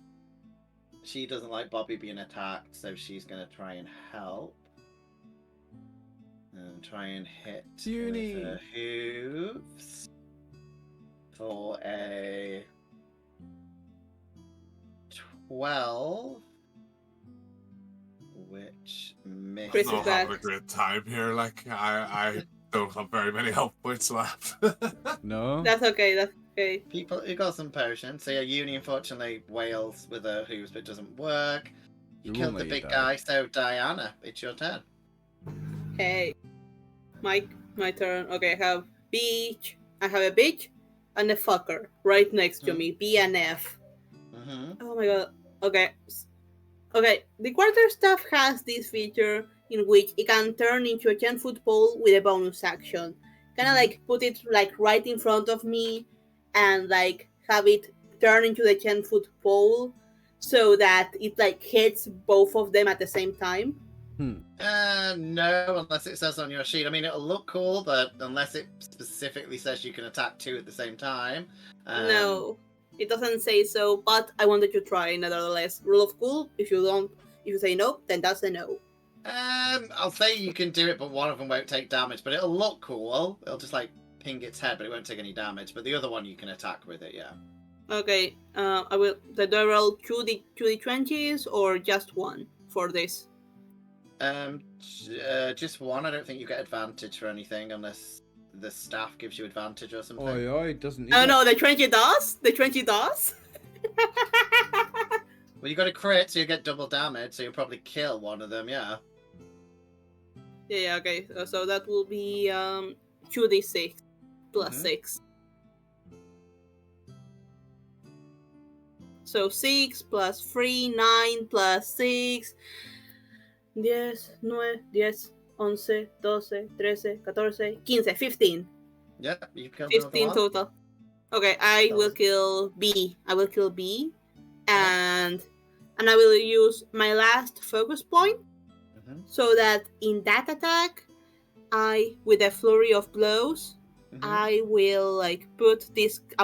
B: She doesn't like Bobby being attacked, so she's going to try and help. And try and hit
A: Uni.
B: with her hooves for a 12, which misses.
C: Chris
D: I'm
C: is
D: not having
C: back.
D: a great time here. Like I don't have very many health points left.
A: No?
C: That's okay.
B: People who got some potions. So yeah, Uni unfortunately wails with her hooves, but it doesn't work. You
A: You
B: killed
A: won't
B: the
A: let
B: big
A: you
B: guy,
A: die.
B: so Diana, it's your turn.
C: Hey, my turn. Okay, I have beach. I have a bitch and a fucker right next to me. B and F.
B: Mm-hmm.
C: Oh my god. Okay. The quarterstaff has this feature in which it can turn into a 10-foot pole with a bonus action. Kind of like put it like right in front of me and like have it turn into the 10-foot pole so that it like hits both of them at the same time.
B: No, unless it says on your sheet. I mean, it'll look cool, but unless it specifically says you can attack 2 at the same time.
C: No, it doesn't say so, but I wanted to try nevertheless. Rule of cool, if you say no, then that's a no.
B: I'll say you can do it, but one of them won't take damage. But it'll look cool. It'll just like ping its head, but it won't take any damage. But the other one you can attack with it, yeah.
C: Okay, I will. Do I roll 2d20s or just one for this?
B: Just one. I don't think you get advantage for anything unless the staff gives you advantage or something.
A: Oi, doesn't need
C: Oh
A: it.
C: no, the 20 does. The 20 does.
B: Well, you got a crit, so you get double damage, so you'll probably kill one of them, yeah.
C: Yeah. Okay. So that will be 2d6 plus 6. So 6 plus 3, 9 plus 6. 10, 9, 10, 11, 12, 13, 14, 15, 15.
B: Yeah, you killed
C: 15
B: another one.
C: total. Okay, I
B: That
C: will
B: was-
C: kill B. And I will use my last focus point so that in that attack, with a flurry of blows, I will I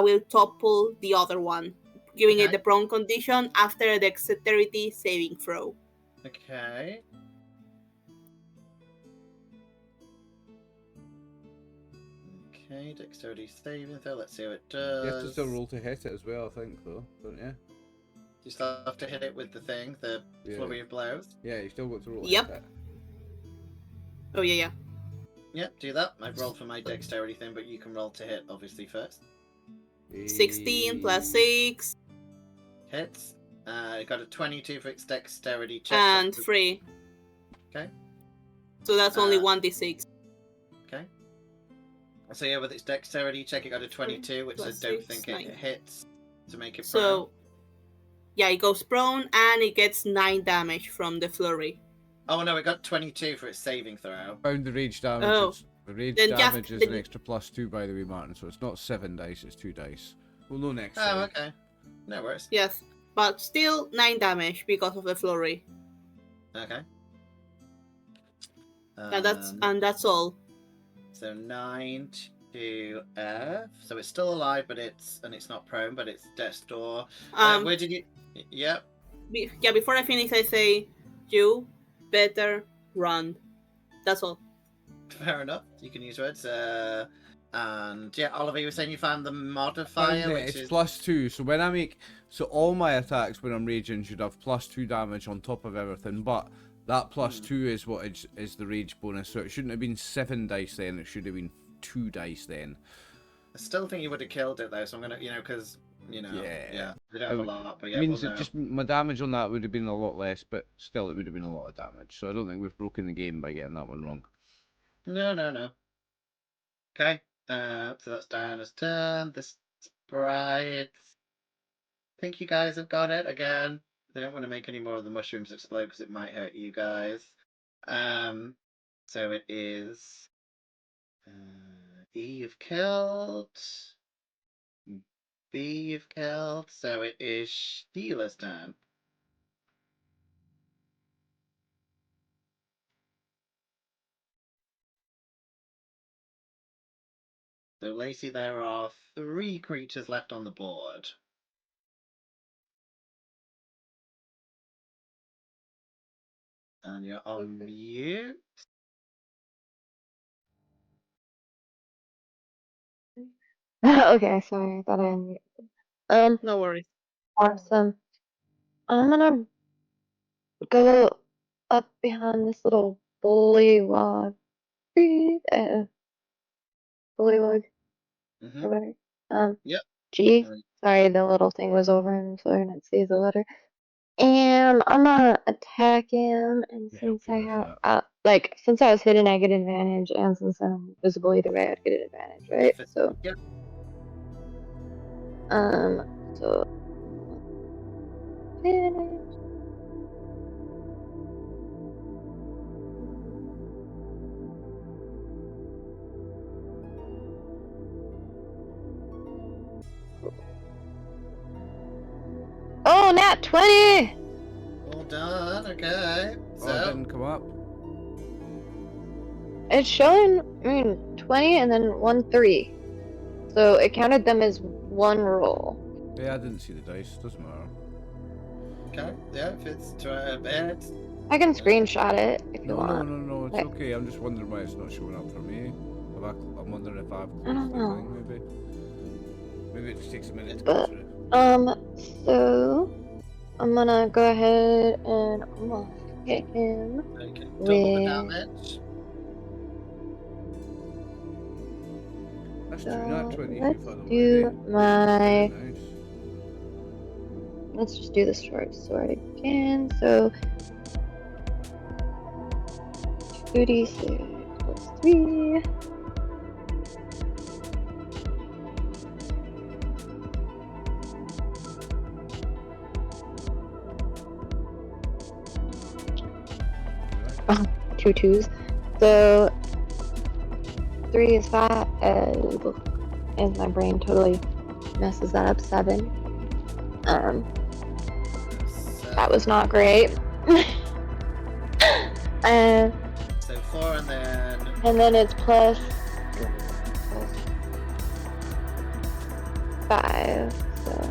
C: will topple the other one, giving it the prone condition after a dexterity saving throw.
B: Okay. Okay, dexterity saving throw. Let's see how it does.
A: You have to still roll to hit it as well, I think, though, don't you?
B: You still have to hit it with the thing, the flurry of blows.
A: Yeah, you still got to roll to
C: Yep.
A: hit it.
C: Oh, yeah.
B: Yep, do that. I've rolled for my dexterity thing, but you can roll to hit, obviously, first.
C: 16 plus 6
B: Hits. It got a 22 for its dexterity check.
C: and 3.
B: Okay.
C: So that's only 1d6.
B: Okay. So yeah, with its dexterity check, it got a 22, which I
C: plus
B: don't
C: 6,
B: think
C: 9.
B: it hits to make it prone.
C: So, yeah, it goes prone and it gets 9 damage from the flurry.
B: Oh no, it got 22 for its saving throw.
A: Found the rage damage.
C: Oh.
A: The rage
C: Then just-
A: damage is an
C: then-
A: extra +2, by the way, Martin, so it's not 7 dice, it's 2 dice. We'll know next
B: Oh,
A: time.
B: okay. No worries.
C: Yes, but still 9 damage because of the flurry.
B: Okay.
C: That's all.
B: So 9 to F. So it's still alive, but it's not prone, but it's death's door. Where did you? Yep.
C: Yeah. Before I finish, I say, you better run. That's all.
B: Fair enough. You can use words. And yeah, Oliver, you were saying you found the modifier, which
A: it's
B: is
A: +2. So when I make, so all my attacks when I'm raging should have +2 damage on top of everything, but that +2 is what is the rage bonus. So it shouldn't have been 7 dice then. It should have been 2 dice then.
B: I still think you would have killed it though. So I'm gonna, because yeah, we don't have a lot, but yeah,
A: means
B: we'll
A: that
B: know.
A: just my damage on that would have been a lot less, but still it would have been a lot of damage. So I don't think we've broken the game by getting that one wrong.
B: No. Okay. So that's Diana's turn. This sprite. I think you guys have got it again. They don't want to make any more of the mushrooms explode because it might hurt you guys. So it is E you've killed. B you've killed. So it is Sheila's turn. So Lacie, there are 3 creatures left on the board. And you're on mute.
E: Okay, sorry, I thought I
C: No worries.
E: awesome. I'm gonna go up behind this little bullywug. Bullywug,
B: Mm-hmm.
E: or whatever.
B: Yep.
E: G. Sorry, the little thing was over and so I didn't see the letter. And I'm gonna attack him, and since I have, since I was hidden, I get advantage, and since I'm visible either way, I'd get an advantage, right? So,
B: Yep.
E: so advantage. Oh, nat 20!
B: All done. Okay.
A: Oh, it didn't come up.
E: It's showing, 20 and then 1 3. So it counted them as one roll.
A: Yeah, I didn't see the dice. Doesn't matter.
B: Okay. Yeah, if it's to a bit.
E: I can screenshot it if you want.
A: No, it's okay. I'm just wondering why it's not showing up for me. I'm wondering if I've
E: I
A: closed
E: don't
A: the
E: know.
A: thing, maybe. Maybe it just takes a minute to
E: But,
A: go through.
E: so I'm gonna go ahead and I'm gonna hit him
B: So you can
E: with...
B: double the damage.
A: That's
E: So,
A: not 20.
E: let's do my...
A: Nice.
E: Let's just do the short sword again. So 2d6 plus 3. Oh, 2 2s. So 3 is 5, and my brain totally messes that up. 7. That was not great.
B: So 4
E: and then it's plus 5. So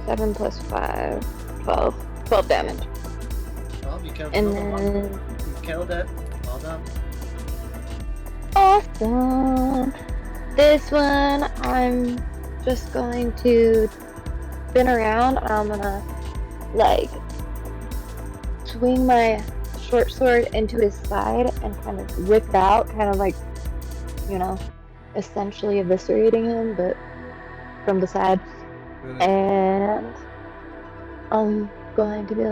E: 7 plus 5, 12. 12 damage.
B: Well, you killed
E: And
B: another one.
E: then
B: You killed it. Well done.
E: awesome. This one I'm just going to spin around. I'm gonna swing my short sword into his side and kind of rip it out, kind of essentially eviscerating him, but from the side.
A: Really?
E: And I'm going to be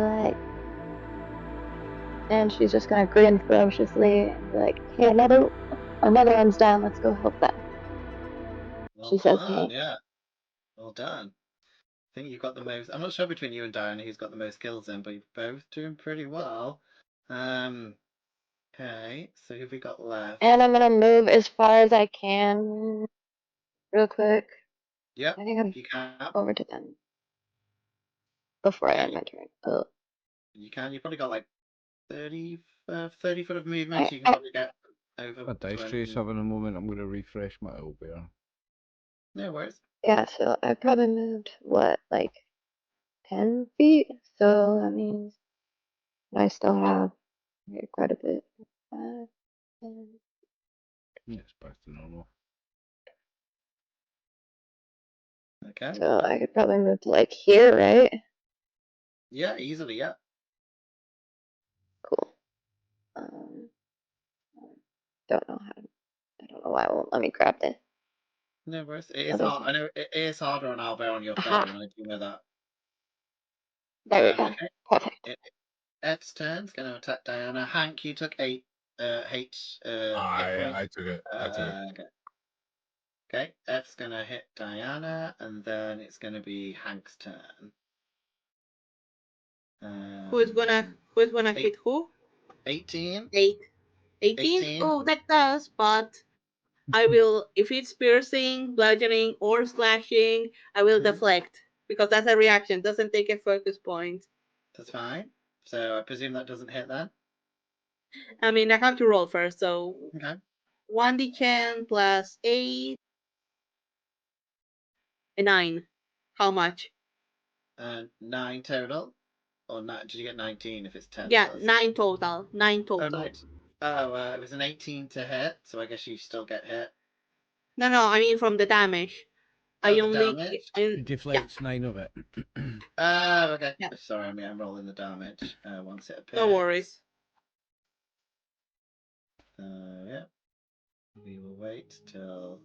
E: and she's just gonna grin ferociously and be like, hey, another one's down, let's go help them.
B: Well
E: She says,
B: done,
E: hey.
B: yeah. Well done. I think you've got the most. I'm not sure between you and Diana who's got the most kills then, but you're both doing pretty well. Okay, so who have we got left?
E: And I'm gonna move as far as I can, real quick.
B: Yep,
E: I think I'm
B: you can.
E: over to them before I end my turn. Oh.
B: You can. You've probably got like 30 30 foot of movement. You can probably get over.
A: My dice
B: 20.
A: trace having a moment. I'm going to refresh my owlbear.
B: No worries.
E: Yeah, so I probably moved, what, like 10 feet? So that means I still have quite a bit. 5, 10.
A: Yeah, it's back to normal.
B: Okay.
E: So I could probably move to like here, right?
B: Yeah, easily. Yeah.
E: Cool. Don't know how. I don't know why it won't let me grab this.
B: No worries. It is
E: Other
B: hard. I know it is harder on Albert on your
E: Aha.
B: phone. I do know that.
E: There we go.
B: Okay.
E: Perfect.
B: Ed's turn's going to attack Diana. Hank, you took 8 hit points.
D: I took it.
B: Okay. Okay, Ed's going to hit Diana, and then it's going to be Hank's turn.
C: Who is gonna hit who?
B: 18.
C: 18?
B: 18.
C: Oh, that does, but I will, if it's piercing, bludgeoning, or slashing, I will deflect. Because that's a reaction, doesn't take a focus point.
B: That's fine. So I presume that doesn't hit then?
C: I mean, I have to roll first, so
B: Okay.
C: 1d10 plus 8, 9. How much?
B: 9 total? Or did you get 19 if it's 10
C: Yeah,
B: plus?
C: 9 total. 9 total.
B: Oh, right. Oh, it was an 18 to hit, so I guess you still get hit.
C: No, I mean from the damage.
B: Oh,
C: I
B: the
C: only.
B: damage?
A: It deflects 9 of it.
B: Oh, okay.
C: Yeah.
B: Sorry, I'm rolling the damage once it appears.
C: No worries.
B: Yeah. We will wait till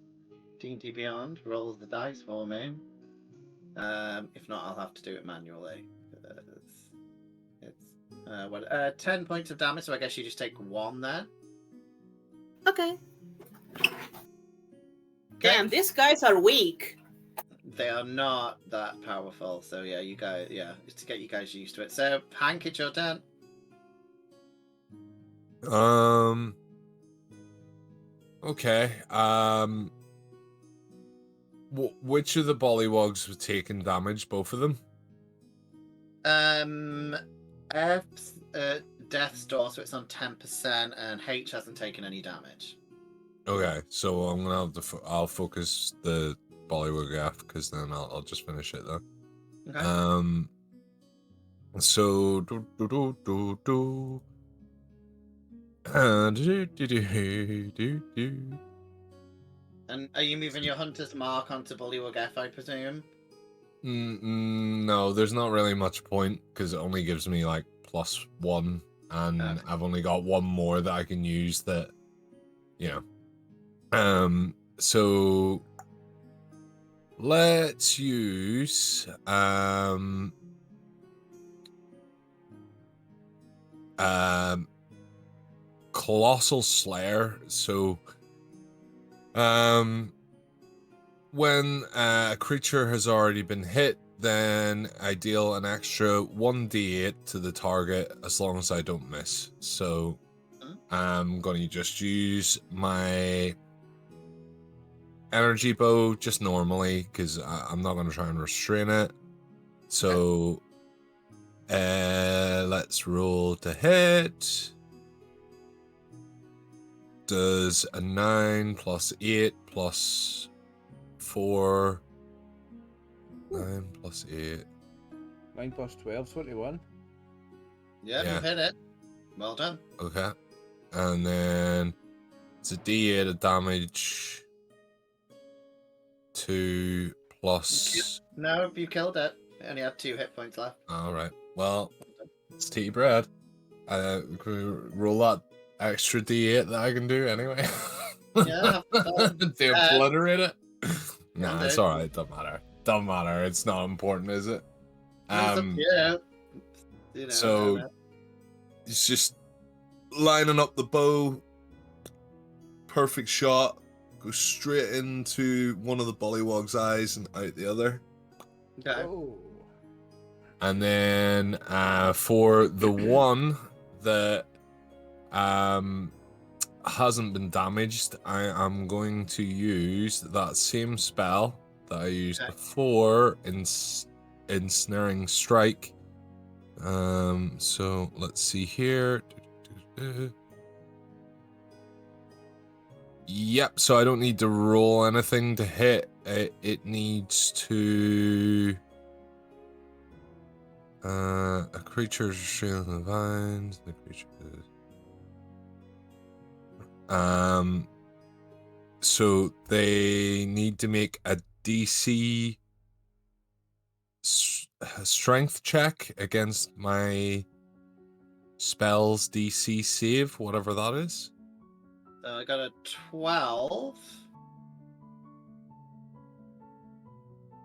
B: D&D Beyond rolls the dice for me. If not, I'll have to do it manually. It's 10 points of damage, so I guess you just take 1 there.
C: Okay. Damn, these guys are weak.
B: They are not that powerful, so yeah, you guys, it's to get you guys used to it. So, Hank, it's your turn.
D: Okay. Which of the Bullywugs were taking damage? Both of them?
B: F's death's door, so it's on 10%, and H hasn't taken any damage.
D: Okay, so I'm gonna have to. I'll focus the Bullywug F because then I'll just finish it then.
B: Okay.
D: So
B: And are you moving your hunter's mark onto Bullywug F, I presume?
D: No, there's not really much point because it only gives me like +1, and
B: Okay.
D: I've only got 1 more that I can use. That, you know. So let's use Colossal Slayer. So when a creature has already been hit, then I deal an extra 1d8 to the target as long as I don't miss. So I'm going to just use my energy bow just normally because I'm not going to try and restrain it. So let's roll to hit. Does a 9 plus 8 plus 4. 9 plus 8.
A: 9 plus 12, 21.
B: Yeah, you've hit it. Well done.
D: Okay. And then it's a d8 of damage. 2 plus.
B: No, you killed it. It only had 2 hit points left.
D: Alright. Well, it's tea bread. Can we roll that extra d8 that I can do anyway?
B: Yeah,
D: to obliterate it? Nah, it's
B: do.
D: alright. Doesn't matter. Doesn't matter. It's not important, is it?
B: Yeah.
D: So it's just lining up the bow. Perfect shot. Go straight into one of the Bullywug's eyes and out the other.
B: Okay.
A: Oh.
D: And then for the one that hasn't been damaged, I am going to use that same spell that I used before, Insnaring Strike. So let's see here. Yep, so I don't need to roll anything to hit. It needs to... a creature is restrained in the vines. The creature is... So they need to make a DC strength check against my spell's DC save, whatever that is.
B: I got a 12.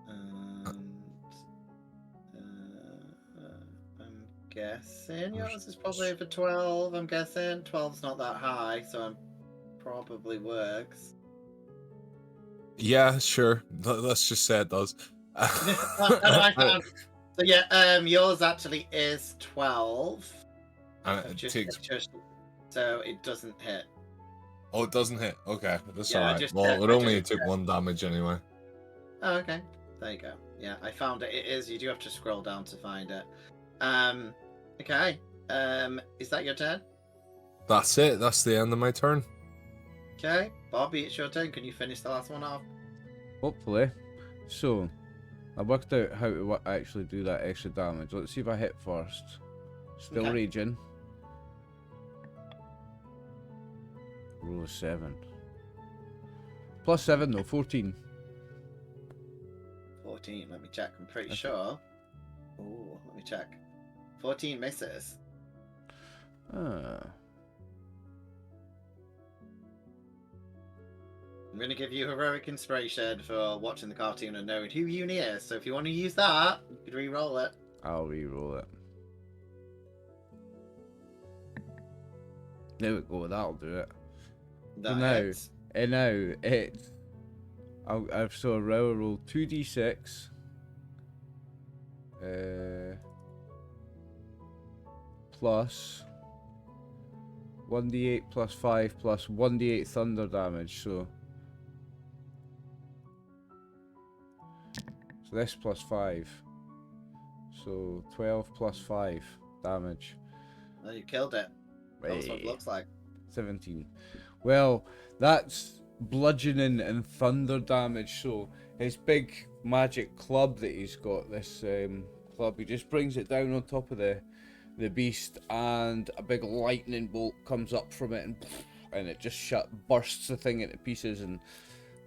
B: I'm guessing yours is probably over 12. I'm guessing 12's not that high, so I'm probably works.
D: Yeah, sure. Let's just say it does.
B: I found. So yeah, yours actually is 12. So it doesn't hit.
D: Oh, it doesn't hit. Okay, that's
B: Yeah,
D: alright. Well, it only took 1 damage anyway.
B: Oh, okay. There you go. Yeah, I found it. It is. You do have to scroll down to find it. Okay. Is that your turn?
D: That's it. That's the end of my turn.
B: Okay, Bobby, it's your turn. Can you finish the last one off?
A: Hopefully. So, I worked out how to actually do that extra damage. Let's see if I hit first. Still
B: Okay.
A: raging. Roll a 7. Plus 7 though, 14.
B: 14. Let me check. I'm pretty sure. Oh, let me check. 14 misses.
A: Ah.
B: I'm going to give you heroic inspiration for watching the cartoon and knowing who Uni is. So if you want to use that, you could re-roll it.
A: I'll re-roll it. There we go, that'll do it.
B: That
A: now,
B: hits.
A: and now it's... I've so a roll 2d6. Plus 1d8 plus 5 plus 1d8 thunder damage, so this plus 5. So 12 plus 5 damage.
B: Oh, you killed it. That's what it looks like.
A: 17. Well, that's bludgeoning and thunder damage, so his big magic club that he's got, this club, he just brings it down on top of the beast, and a big lightning bolt comes up from it, and it just bursts the thing into pieces, and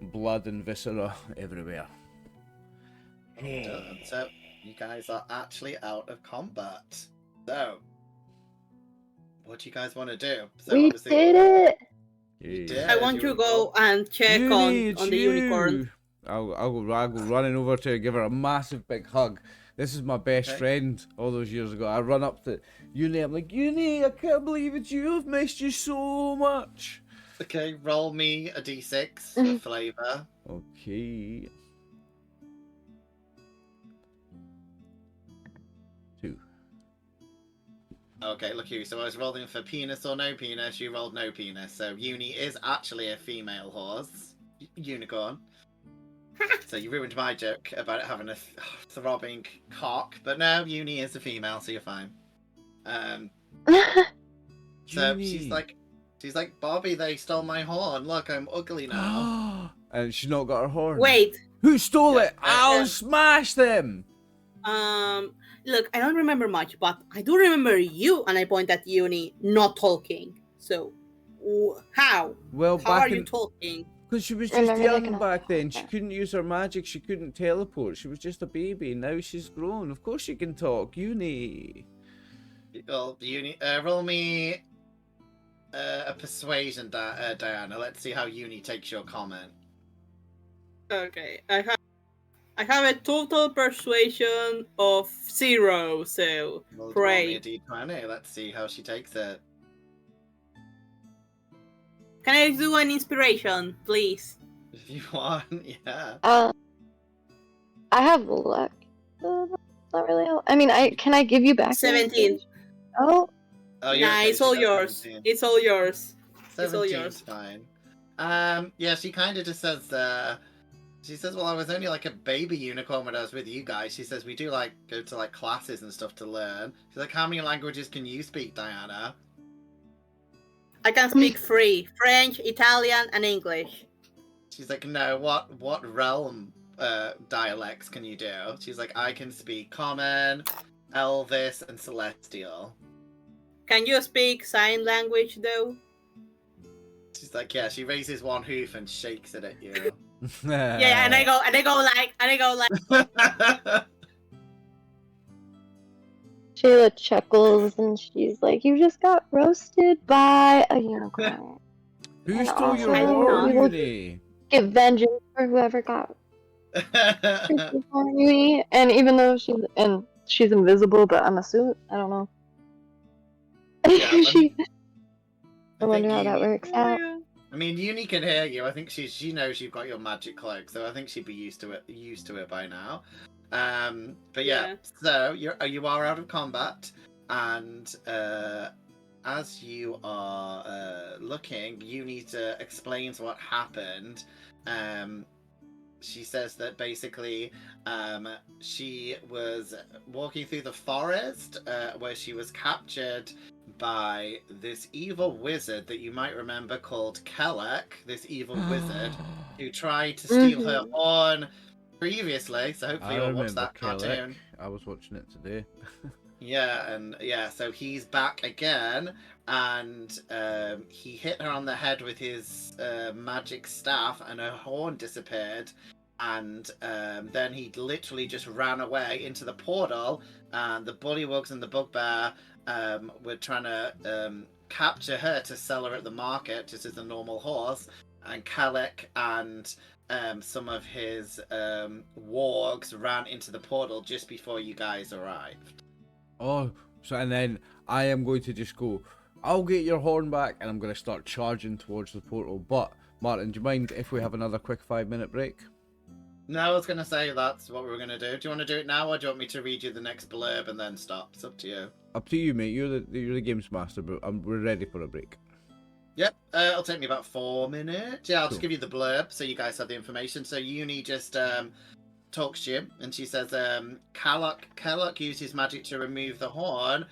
A: blood and viscera everywhere.
B: So, you guys are actually out of combat. So, what do you guys want to do? So
E: We did it!
B: You
A: Yeah.
B: did.
C: I want to go and check on the unicorn.
A: I'll go running over to her, give her a massive big hug. This is my best friend all those years ago. I run up to Uni, I'm like, Uni, I can't believe it's you. I've missed you so much.
B: Okay, roll me a d6 for flavor.
A: Okay. 2.
B: Okay, look here. So I was rolling for penis or no penis. You rolled no penis. So Uni is actually a female horse. Unicorn. So you ruined my joke about it having a throbbing cock. But no, Uni is a female, so you're fine. So she's like, Bobby, they stole my horn. Look, I'm ugly now.
A: And she's not got her horn.
C: Wait.
A: Who stole it?
B: Yeah,
A: I'll smash them.
C: Look, I don't remember much, but I do remember you, and I point at Uni, not talking. So, how?
A: Well,
C: How are you talking?
A: Because she was just young back then. She couldn't use her magic. She couldn't teleport. She was just a baby. Now she's grown. Of course she can talk. Uni.
B: Well, Uni, roll me a persuasion, Diana. Let's see how Uni takes your comment.
C: Okay, I have a total persuasion of 0, so
B: Roll
C: pray.
B: me a d20. Let's see how she takes it.
C: Can I do an inspiration, please?
B: If you want, yeah.
E: I have luck. Not really. I mean, can I give you back?
C: 17.
E: Oh.
B: Oh,
C: Nah,
B: okay,
C: it's all yours.
B: 17.
C: It's all yours.
B: 17's
C: It's all yours.
B: fine. Yeah, she kind of just says, she says, well, I was only like a baby unicorn when I was with you guys. She says, we do like go to like classes and stuff to learn. She's like, how many languages can you speak, Diana?
C: I can speak three: French, Italian, and English.
B: She's like, no, what realm dialects can you do? She's like, I can speak Common, Elvis, and Celestial.
C: Can you speak sign language though?
B: She's like, yeah. She raises one hoof and shakes it at you.
C: Yeah, and I go like.
E: Sheila chuckles and she's like, "You just got roasted by a unicorn."
A: Who
E: And
A: stole your
E: also,
A: horn,
E: we will
A: Uni?
E: get vengeance for whoever got roasted by me. And even though she's invisible, but I'm assuming I don't know.
B: Yeah,
E: I wonder how that works out.
B: I mean, Uni can hear you. I think she knows you've got your magic cloak, so I think she'd be used to it by now. But yeah, so you are out of combat, and as you are looking, you need to explain what happened. She says that basically she was walking through the forest where she was captured by this evil wizard that you might remember called Kellek, this evil wizard who tried to steal her horn previously, so hopefully you'll watch that cartoon.
A: I was watching it today.
B: So he's back again, and he hit her on the head with his magic staff, and her horn disappeared. And then he literally just ran away into the portal, and the Bullywugs and the Bugbear were trying to capture her to sell her at the market, just as a normal horse. And Kellek and some of his wargs ran into the portal just before you guys arrived.
A: Oh, so and then I am going to just go, I'll get your horn back, and I'm going to start charging towards the portal. But, Martin, do you mind if we have another quick 5-minute break?
B: No, I was going to say that's what we were going to do. Do you want to do it now, or do you want me to read you the next blurb and then stop? It's up to you.
A: Up to you, mate. You're the games master, but we're ready for a break.
B: Yep, it'll take me about 4 minutes. Yeah, I'll just give you the blurb so you guys have the information. So Uni just talks to you, and she says Kellek uses magic to remove the horn.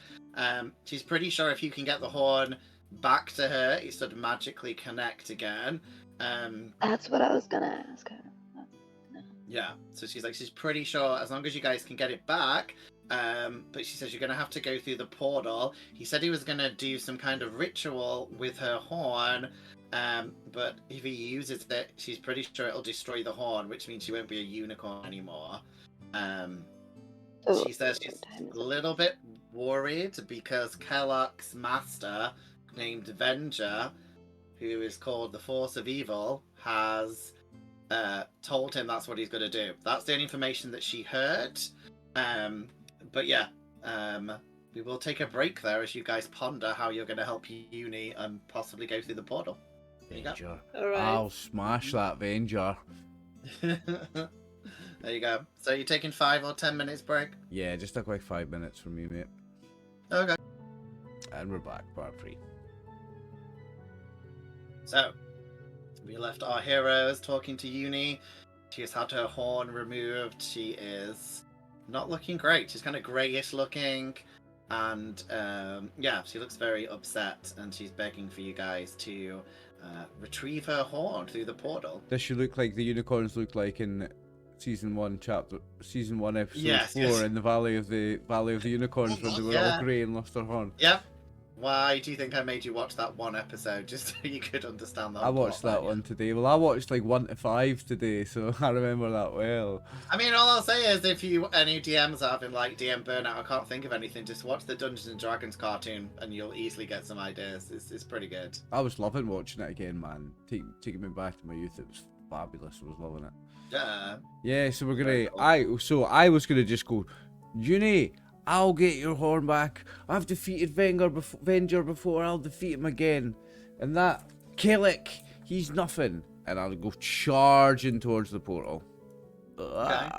B: She's pretty sure if you can get the horn back to her, it should magically connect again.
E: That's what I was gonna ask her.
B: Yeah, so she's pretty sure as long as you guys can get it back. But she says you're going to have to go through the portal. He said he was going to do some kind of ritual with her horn, but if he uses it, she's pretty sure it'll destroy the horn, which means she won't be a unicorn anymore. She says she's a little bit worried because Kellek's master, named Venger, who is called the Force of Evil, has told him that's what he's going to do. That's the only information that she heard. But yeah, we will take a break there as you guys ponder how you're going to help Uni and possibly go through the portal. There you go.
C: All right.
A: I'll smash that Venger.
B: There you go. So you're taking 5 or 10 minutes break?
A: Yeah, just a quick 5 minutes from me, mate.
B: Okay.
A: And we're back, part 3.
B: So, we left our heroes talking to Uni. She has had her horn removed. She is not looking great. She's kind of greyish looking, and she looks very upset, and she's begging for you guys to retrieve her horn through the portal.
A: Does she look like the unicorns look like in season 1 episode 4 in the Valley of the Unicorns, when they were all grey and lost their horn?
B: Yep. Why do you think I made you watch that one episode, just so you could understand that?
A: I watched that one today. Well, I watched like 1 to 5 today, so I remember that well.
B: I mean, all I'll say is if any DMs are having like DM burnout, I can't think of anything, just watch the Dungeons and Dragons cartoon and you'll easily get some ideas. It's pretty good.
A: I was loving watching it again, man. Taking me back to my youth. It was fabulous. I was loving it.
B: Yeah.
A: Yeah, so we're gonna.
B: Cool.
A: I was gonna just go, Uni, I'll get your horn back. I've defeated Venger before. I'll defeat him again. And that Kellek, he's nothing. And I'll go charging towards the portal.
B: Okay.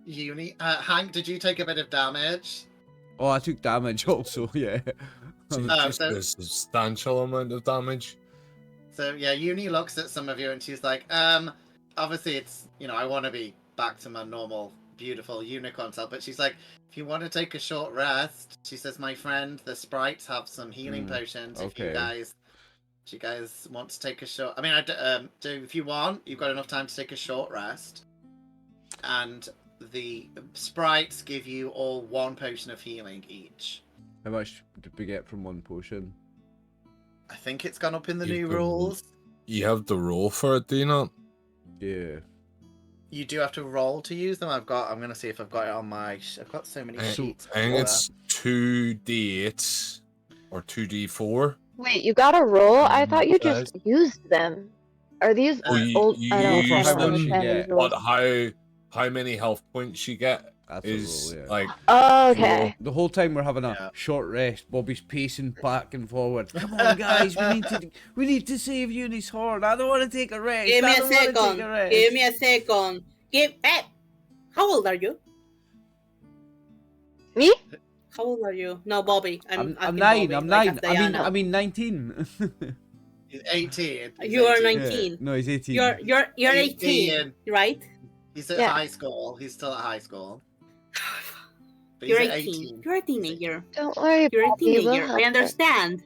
B: Uni, Hank, did you take a bit of damage?
A: Oh, I took damage also. Yeah.
D: Just a substantial amount of damage.
B: So yeah, Uni looks at some of you and she's like, obviously it's, I want to be back to my normal beautiful unicorn tail. But she's like, if you want to take a short rest, she says, my friend, the sprites have some healing potions. If you guys want to take a short, I mean, if you want, you've got enough time to take a short rest, and the sprites give you all 1 potion of healing each.
A: How much did we get from 1 potion?
B: I think it's gone up in the new rules.
D: You have to roll for it, do you not?
A: Yeah.
B: You do have to roll to use them. I'm gonna see if I've got it on my. I've got so many sheets.
D: I think it's 2d8 or 2d4.
E: Wait, you got to roll? I thought you just used them. Are these old?
D: You
E: I don't
D: use
E: know.
D: them, but how many health points you get is like.
E: Oh, okay.
A: The whole time we're having a short rest, Bobby's pacing back and forward. Come on, guys, we need to save Uni's horn. I don't want to take a rest.
C: Give me a second. Give me a second. How old are you?
E: Me?
C: How old are you? No, Bobby.
A: I'm
C: Bobby,
A: 9. I'm
C: like
A: 9. I mean 19.
B: He's 18.
C: You are 19.
A: Yeah. No, he's 18.
C: You're 18, right?
B: He's at high school. He's still at high school. But
C: You're 18. You're a teenager.
E: Don't worry,
C: You're a
E: Bobby,
C: teenager. I understand.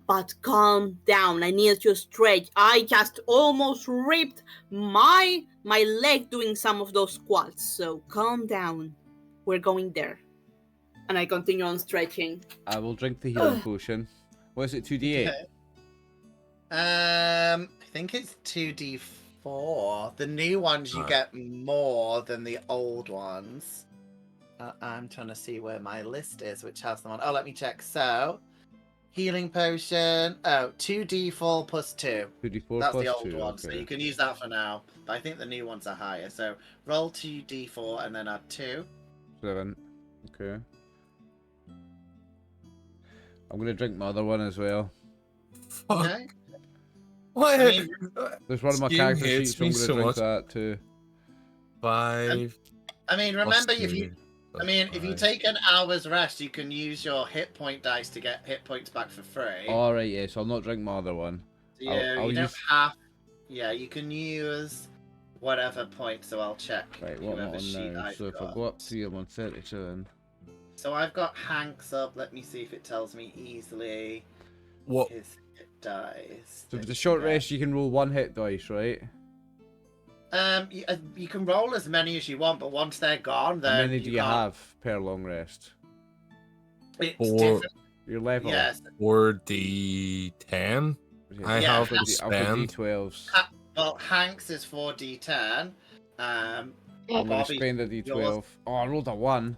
C: But calm down. I need to stretch. I just almost ripped my leg doing some of those squats. So calm down. We're going there. And I continue on stretching.
A: I will drink the healing potion. What is it, 2d8?
B: Okay. I think it's 2d4. The new ones you get more than the old ones. I'm trying to see where my list is, which has them on. Oh, let me check. So, healing potion. Oh, 2d4 plus 2.
A: 2d4
B: That's
A: plus
B: the old
A: 2,
B: one,
A: okay.
B: so you can use that for now. But I think the new ones are higher. So, roll 2d4 and then add 2.
A: 7. Okay. I'm going to drink my other one as well.
B: Okay.
D: What?
B: I mean,
A: There's one of my character sheets, so I'm going to drink that too.
D: 5.
B: I mean, remember,
D: plus 2,
B: if you take an hour's rest, you can use your hit point dice to get hit points back for free.
A: Alright, yeah, so I'll not drink my other one.
B: Yeah,
A: I'll
B: you don't
A: use...
B: have. Yeah, you can use whatever point, so I'll check.
A: Right, what am I on now? So if I go up 3, I'm on 37.
B: So I've got Hank's up. Let me see if it tells me easily.
D: What?
B: His hit dice.
A: So for the short rest, you can roll 1 hit dice, right?
B: You can roll as many as you want, but once they're gone, then
A: How many do you have per long rest?
B: It's
D: 4.
B: different.
A: Your level?
B: Yes.
D: 4d10. I have to
A: I'll
D: spend.
A: D12s.
B: Well, Hank's is 4d10.
A: I'm going to spend a D12. Oh, I rolled a 1.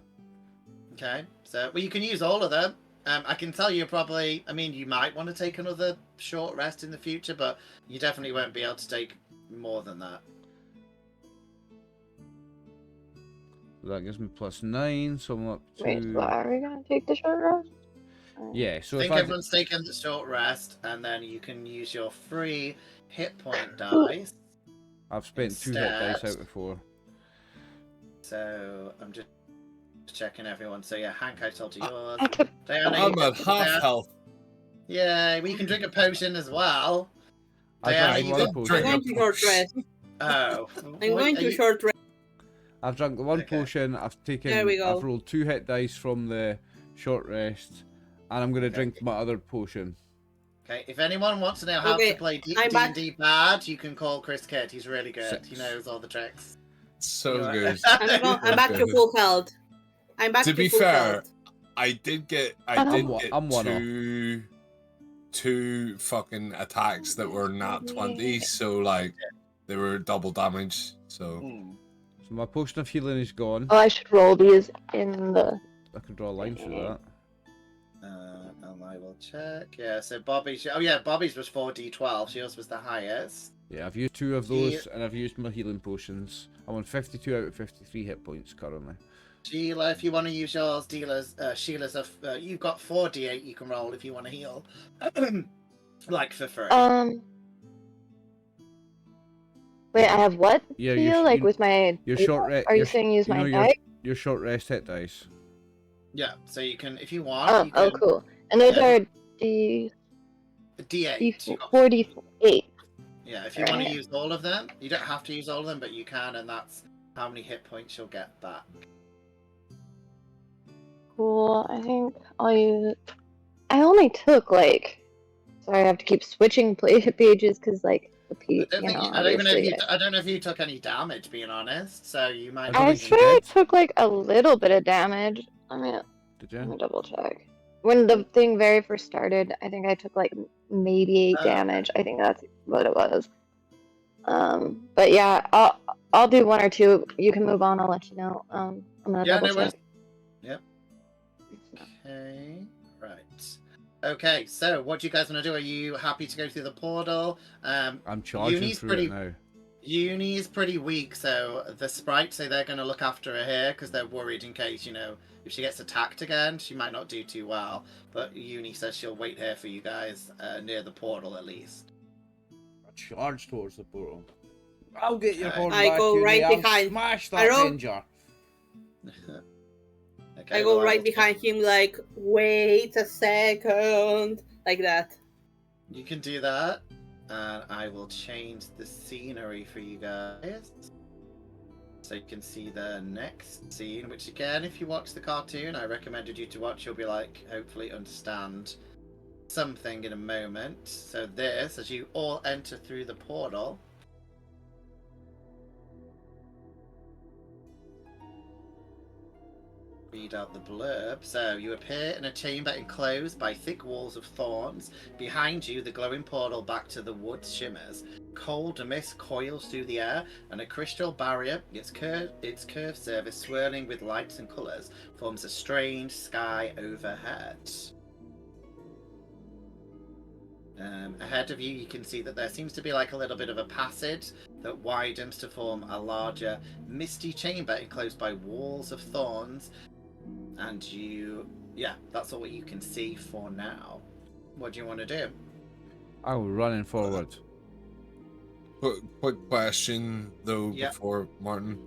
B: Okay, so you can use all of them. I can tell you probably. I mean, you might want to take another short rest in the future, but you definitely won't be able to take more than that.
A: That gives me plus 9, so I'm up to...
E: Wait, so are we going to take the short rest?
A: Yeah, so
B: I think
A: if
B: everyone's taken the short rest, and then you can use your free hit point dice.
A: I've spent 2 hit dice out of 4.
B: So I'm just checking everyone. So yeah, Hank, I told you yours.
E: Diana,
D: I'm at half health.
B: Yeah, we can drink a potion as well.
A: I
B: Diana,
A: drank
B: you
A: one
B: can
A: potion.
C: I'm going to short rest.
B: Oh.
C: I'm going to short rest.
A: I've drunk the 1 potion, I've taken...
C: There we go.
A: I've rolled 2 hit dice from the short rest, and I'm going to drink my other potion.
B: Okay, if anyone wants to know how to play D&D bad, you can call Chris Kidd. He's really good.
A: 6.
B: He knows all the tricks.
D: So good.
C: I'm back to full health. I'm back to
D: be
C: full
D: fair,
C: health.
D: I did get
A: I'm one
D: two fucking attacks that were not 20, so like they were double damage. So
A: So my potion of healing is gone.
E: Oh, I should roll these in the...
A: I can draw a line through that.
B: And I will check. Yeah, so Bobby's... Oh yeah, Bobby's was 4d12. Yours was the highest.
A: Yeah, I've used 2 of those, and I've used my healing potions. I'm on 52 out of 53 hit points currently.
B: Sheila, if you want to use yours, Sheila's you've got 4d8 you can roll if you want to heal. Like for free.
E: Wait, I have what?
A: Yeah,
E: Heal? Like with my...
A: Your short rest...
E: Are you saying use my dice?
A: Your short rest hit dice.
B: Yeah, so you can, if you want...
E: Oh, cool. And those are D8.
B: D8.
E: 48.
B: Yeah, if you want to use all of them, you don't have to use all of them, but you can, and that's how many hit points you'll get back.
E: Cool. I think I'll use. I only took like. Sorry, I have to keep switching pages because like
B: I don't know
E: obviously.
B: I don't know if you took any damage, being honest. So you might.
A: I
E: I
A: think she
E: swear I
A: did.
E: took like a little bit of damage.
A: Did
E: Let me
A: you?
E: double check. When the thing very first started, I think I took like maybe 8 damage. I think that's what it was. But yeah, I'll do 1 or 2. You can move on. I'll let you know. I'm gonna double check.
B: Yep. Okay. Right. Okay. So, what do you guys want to do? Are you happy to go through the portal?
A: I'm charging through it now.
B: Uni is pretty weak, so the sprites say they're going to look after her here because they're worried in case, if she gets attacked again, she might not do too well. But Uni says she'll wait here for you guys near the portal at least.
A: I charge towards the portal. I'll get your horn
C: I
A: back,
C: go
A: Uni.
C: right
A: I'll
C: behind.
A: smash
C: I
A: that
C: roll-
A: danger.
B: Okay,
C: I go
B: well,
C: right behind him, like, wait a second, like that.
B: You can do that, and I will change the scenery for you guys. So you can see the next scene, which again, if you watch the cartoon, I recommended you to watch, you'll be like, hopefully understand something in a moment. So this, as you all enter through the portal, read out the blurb. So you appear in a chamber enclosed by thick walls of thorns. Behind you, the glowing portal back to the woods shimmers. Cold mist coils through the air, and a crystal barrier, its curved surface swirling with lights and colours, forms a strange sky overhead. Ahead of you, you can see that there seems to be like a little bit of a passage that widens to form a larger misty chamber enclosed by walls of thorns. And that's all you can see for now. What do you want to do?
A: I'm running forward.
D: Quick question though,
B: Yep.
D: before Martin.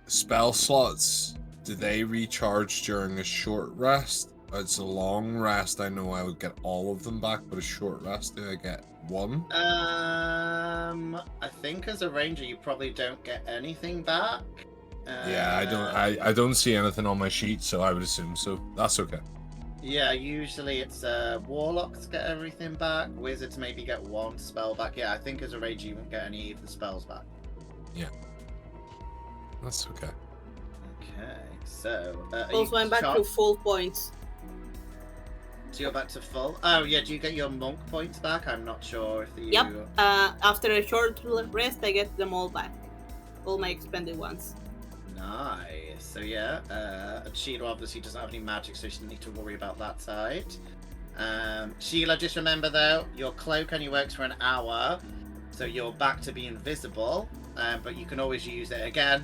D: Spell slots, do they recharge during a short rest? It's a long rest. I know I would get all of them back, but a short rest, do I get 1?
B: I think as a ranger, you probably don't get anything back.
D: Yeah, I don't see anything on my sheet, so I would assume so. That's okay.
B: Yeah, usually it's warlocks get everything back. Wizards maybe get 1 spell back. Yeah, I think as a ranger you won't get any of the spells back.
D: Yeah, that's okay.
B: Okay, so
C: Also, I'm back to full points.
B: So you're back to full. Oh yeah, do you get your monk points back? I'm not sure if you.
C: Yep. After a short rest, I get them all back. All my expended ones.
B: Nice. So yeah, Sheila obviously doesn't have any magic, so she doesn't need to worry about that side. Sheila, just remember though, your cloak only works for an hour, so you're back to being visible. But you can always use it again,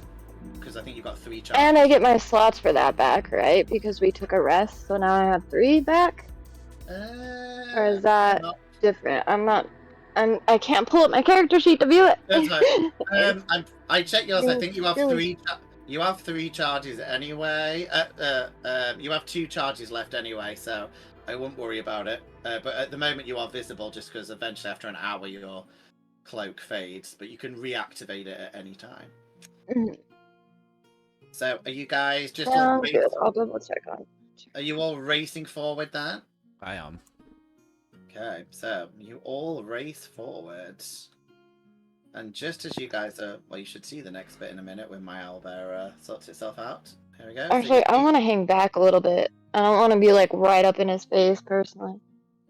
B: because I think you've got 3 charges.
E: And I get my slots for that back, right? Because we took a rest, so now I have 3 back. Or is that different? I can't pull up my character sheet to view it.
B: That's right. I checked yours. I think you have
E: Really?
B: 3. You have 3 charges anyway. You have 2 charges left anyway, so I won't worry about it. But at the moment, you are visible, just because eventually, after an hour, your cloak fades. But you can reactivate it at any time.
E: Mhm.
B: So, are you guys just all
E: Sounds good. I'll double check on.
B: Are you all racing forward then?
A: I am.
B: Okay, so you all race forwards. And just as you guys are, well, you should see the next bit in a minute when my owlbear sorts itself out. Here we go.
E: Actually, I want to hang back a little bit. I don't want to be like right up in his face personally.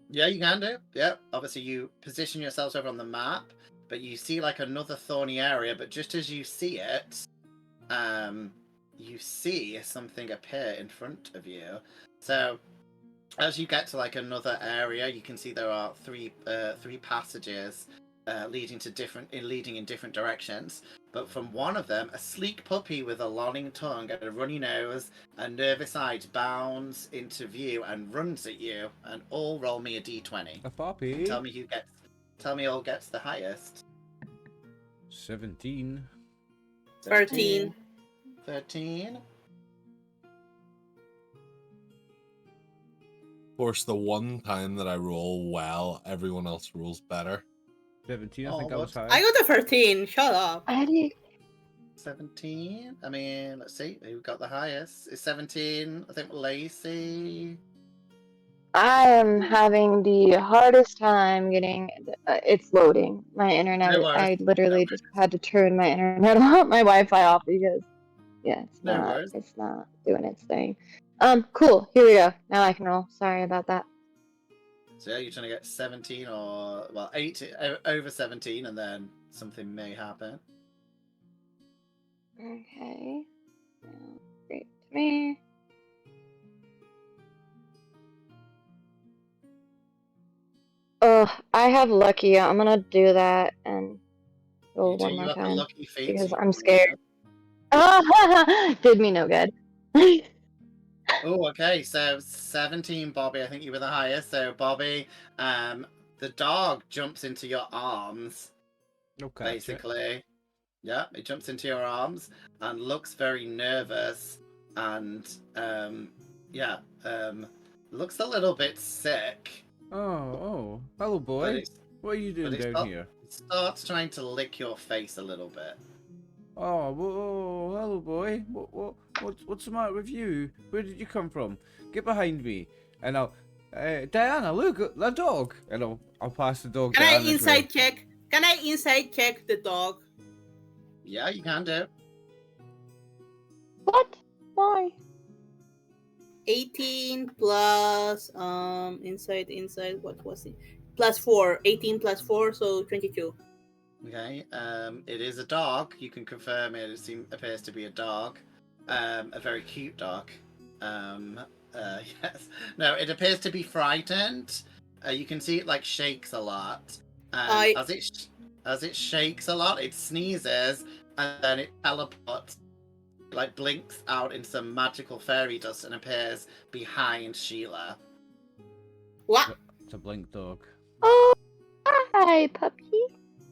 B: Yeah, you can do. Yeah, obviously you position yourselves over on the map, but you see like another thorny area. But just as you see it, you see something appear in front of you. So as you get to like another area, you can see there are three passages leading in different directions. But from one of them, a sleek puppy with a lolling tongue and a runny nose and nervous eyes bounds into view and runs at you. And all roll me a d20.
A: A puppy.
B: Tell me who gets the highest.
A: 17.
C: 13.
B: 13.
D: Of course, the one time that I roll well, everyone else rolls better.
A: 17, I
B: Oh,
A: think I was high.
C: I got a 13. Shut up.
E: I
B: 17. I mean, let's see who got the highest. Is 17? I think Lacie.
E: I am having the hardest time getting. It's loading. My internet.
B: No worries.
E: I literally just had to turn my internet off, my Wi-Fi off because it's
B: No
E: not.
B: worries.
E: It's not doing its thing. Cool. Here we go. Now I can roll. Sorry about that.
B: So yeah, you're trying to get 17 or well 18 over 17, and then something may happen.
E: Okay. Sounds great to me. Oh, I have lucky. I'm gonna do that and roll one more
B: You have a
E: time
B: lucky feat
E: because
B: so
E: I'm
B: you
E: scared. Did me no good.
B: Oh, okay. So 17, Bobby. I think you were the highest. So Bobby, the dog jumps into your arms.
A: Okay.
B: Basically, yeah, it jumps into your arms and looks very nervous, and looks a little bit sick.
A: Oh, hello, boy. What are you doing down here?
B: It starts trying to lick your face a little bit.
A: Oh, whoa, hello, boy. What's the matter with you? Where did you come from? Get behind me, and I'll. Diana, look, the dog. And I'll pass the dog.
C: Can I
A: Diana's
C: inside
A: way.
C: check? Can I inside check the dog?
B: Yeah, you can do.
E: What? Why?
C: 18 plus inside what was it? Plus 4. 18 plus 4, so 22.
B: Okay. It is a dog. You can confirm it. It appears to be a dog. A very cute dog. Yes. No, it appears to be frightened. You can see it shakes a lot. As it shakes a lot, it sneezes and then it teleports, blinks out in some magical fairy dust and appears behind Sheila.
C: What?
A: It's a blink dog.
E: Oh, hi, puppy.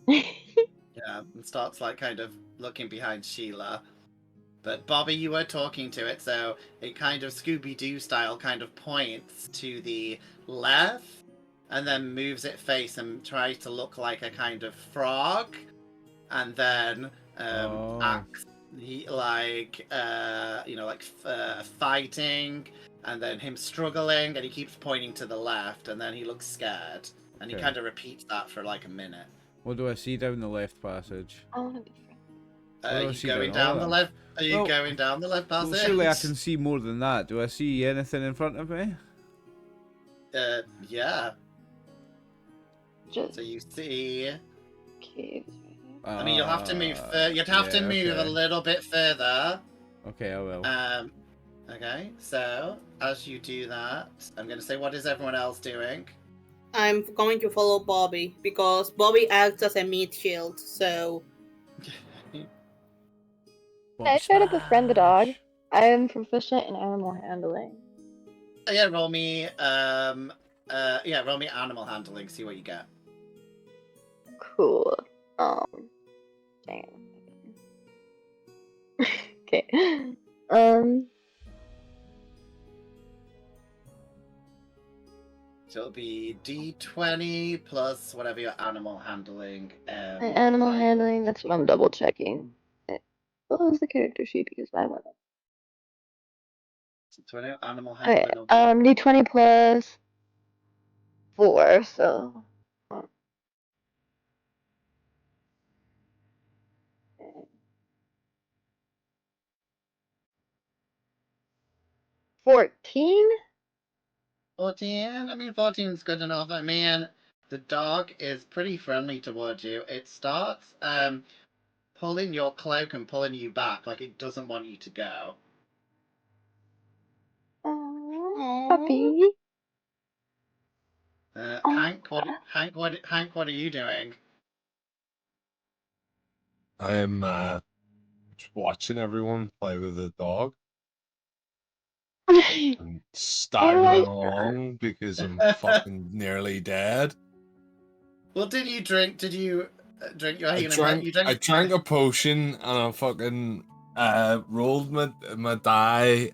B: Yeah, and starts kind of looking behind Sheila. But Bobby, you were talking to it, so it kind of Scooby-Doo style kind of points to the left and then moves its face and tries to look like a kind of frog, and then acts fighting, and then him struggling, and he keeps pointing to the left, and then he looks scared, and he kind of repeats that for a minute.
A: What do I see down the left passage?
E: I want to be friends.
B: Are you going down the left? Are you going down the left passage?
A: Well, surely I can see more than that. Do I see anything in front of me?
B: Yeah.
E: Just
B: So you see.
E: caves.
B: I mean, you'll have to move. You'd have to move a little bit further.
A: Okay, I will.
B: Okay. So as you do that, I'm going to say, what is everyone else doing?
C: I'm going to follow Bobby because Bobby acts as a meat shield. So
E: I try to befriend the dog. I am proficient in animal handling.
B: Yeah, roll me. Roll me animal handling. See what you get.
E: Cool. Dang it. Okay.
B: So it'll be D20 plus whatever your animal handling.
E: Animal handling. That's what I'm double checking. What was the character sheet? Because I want it.
B: So animal
E: Okay.
B: handling.
E: D20 plus 4. So. 14?
B: 14? I mean, 14 is good enough. I mean, the dog is pretty friendly towards you. It starts pulling your cloak and pulling you back, like it doesn't want you to go.
E: Oh, puppy.
B: Hank, what are you doing?
D: I'm just watching everyone play with the dog. I'm staggering along because I'm fucking nearly dead.
B: Well, did you drink your
D: I drank a potion and I fucking rolled my die.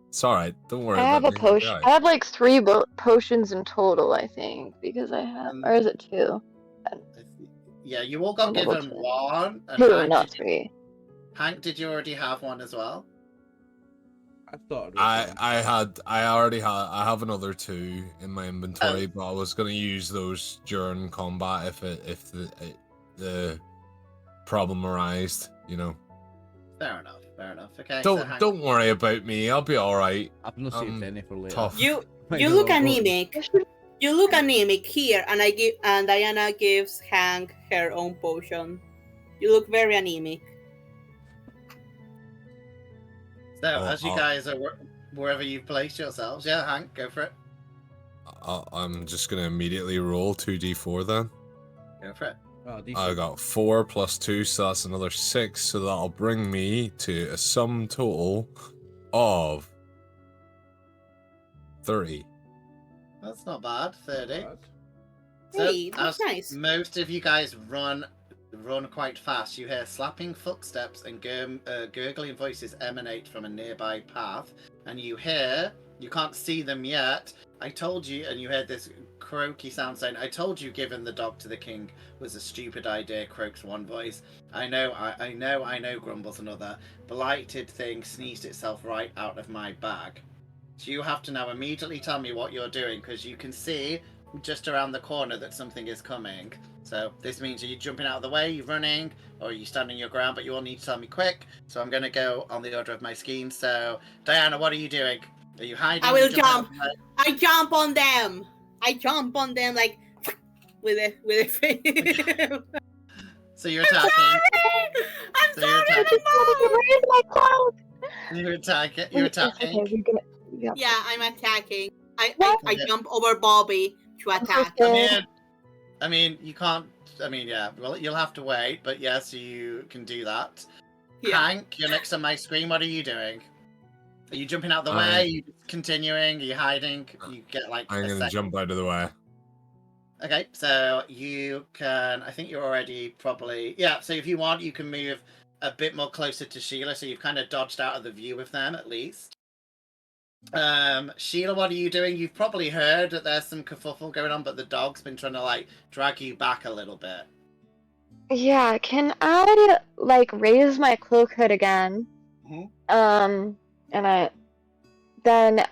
D: It's alright, don't worry
E: I have
D: about
E: a
D: me.
E: potion. I have 3 potions in total, I think, because I have, or is it 2?
B: Yeah, you all got
E: I'm able
B: given
E: to-
B: one. And
E: 2,
B: Hank,
E: not
B: did
E: 3.
B: Hank, did you already have one as well?
A: I thought
D: I have another 2 in my inventory, but I was gonna use those during combat if the problem arised, you know.
B: Fair enough. Okay.
D: Don't worry about me. I'll be all right.
A: I've not saved any for later.
D: tough.
C: You
A: Might
C: you
A: as
C: look
A: well go.
C: anemic. You look anemic here, and Diana gives Hank her own potion. You look very anemic.
B: So, as you guys are wherever you've placed yourselves, yeah, Hank, go for it.
D: I'm just gonna immediately roll 2d4 then.
B: Go for it.
A: Oh,
D: I got 4 plus 2, so that's another 6. So that'll bring me to a sum total of 30.
B: That's not bad. 30.
C: Hey, that's
B: as
C: nice.
B: most of you guys run quite fast, you hear slapping footsteps and gurgling voices emanate from a nearby path, and you can't see them yet. I told you, and you heard this croaky sound saying, "I told you giving the dog to the king was a stupid idea," croaks one voice. I know, grumbles another. Blighted thing sneezed itself right out of my bag. So you have to now immediately tell me what you're doing, because you can see just around the corner that something is coming. So this means, are you jumping out of the way, you running, or are you standing your ground? But you all need to tell me quick. So I'm going to go on the order of my scheme. So Diana, what are you doing? Are you hiding?
C: I will jump. I jump on them. I jump on them like with a face.
B: So you're attacking.
C: I'm
B: So
C: sorry.
B: You're attacking. You're attacking.
E: Okay,
C: Yeah, I'm attacking. I
B: Okay.
C: jump over Bobby to attack.
B: I mean, you can't. I mean, yeah. Well, you'll have to wait, but yes, you can do that.
C: Yeah.
B: Hank, you're next on my screen. What are you doing? Are you jumping out the way? Are you continuing? Are you hiding? You get like.
D: I'm gonna jump out of the way.
B: Okay, so you can. I think you're already probably. Yeah. So if you want, you can move a bit more closer to Sheila, so you've kind of dodged out of the view of them at least. Sheila, what are you doing? You've probably heard that there's some kerfuffle going on, but the dog's been trying to like drag you back a little bit.
E: Yeah, can I like raise my cloak hood again?
B: Mhm.
E: And I then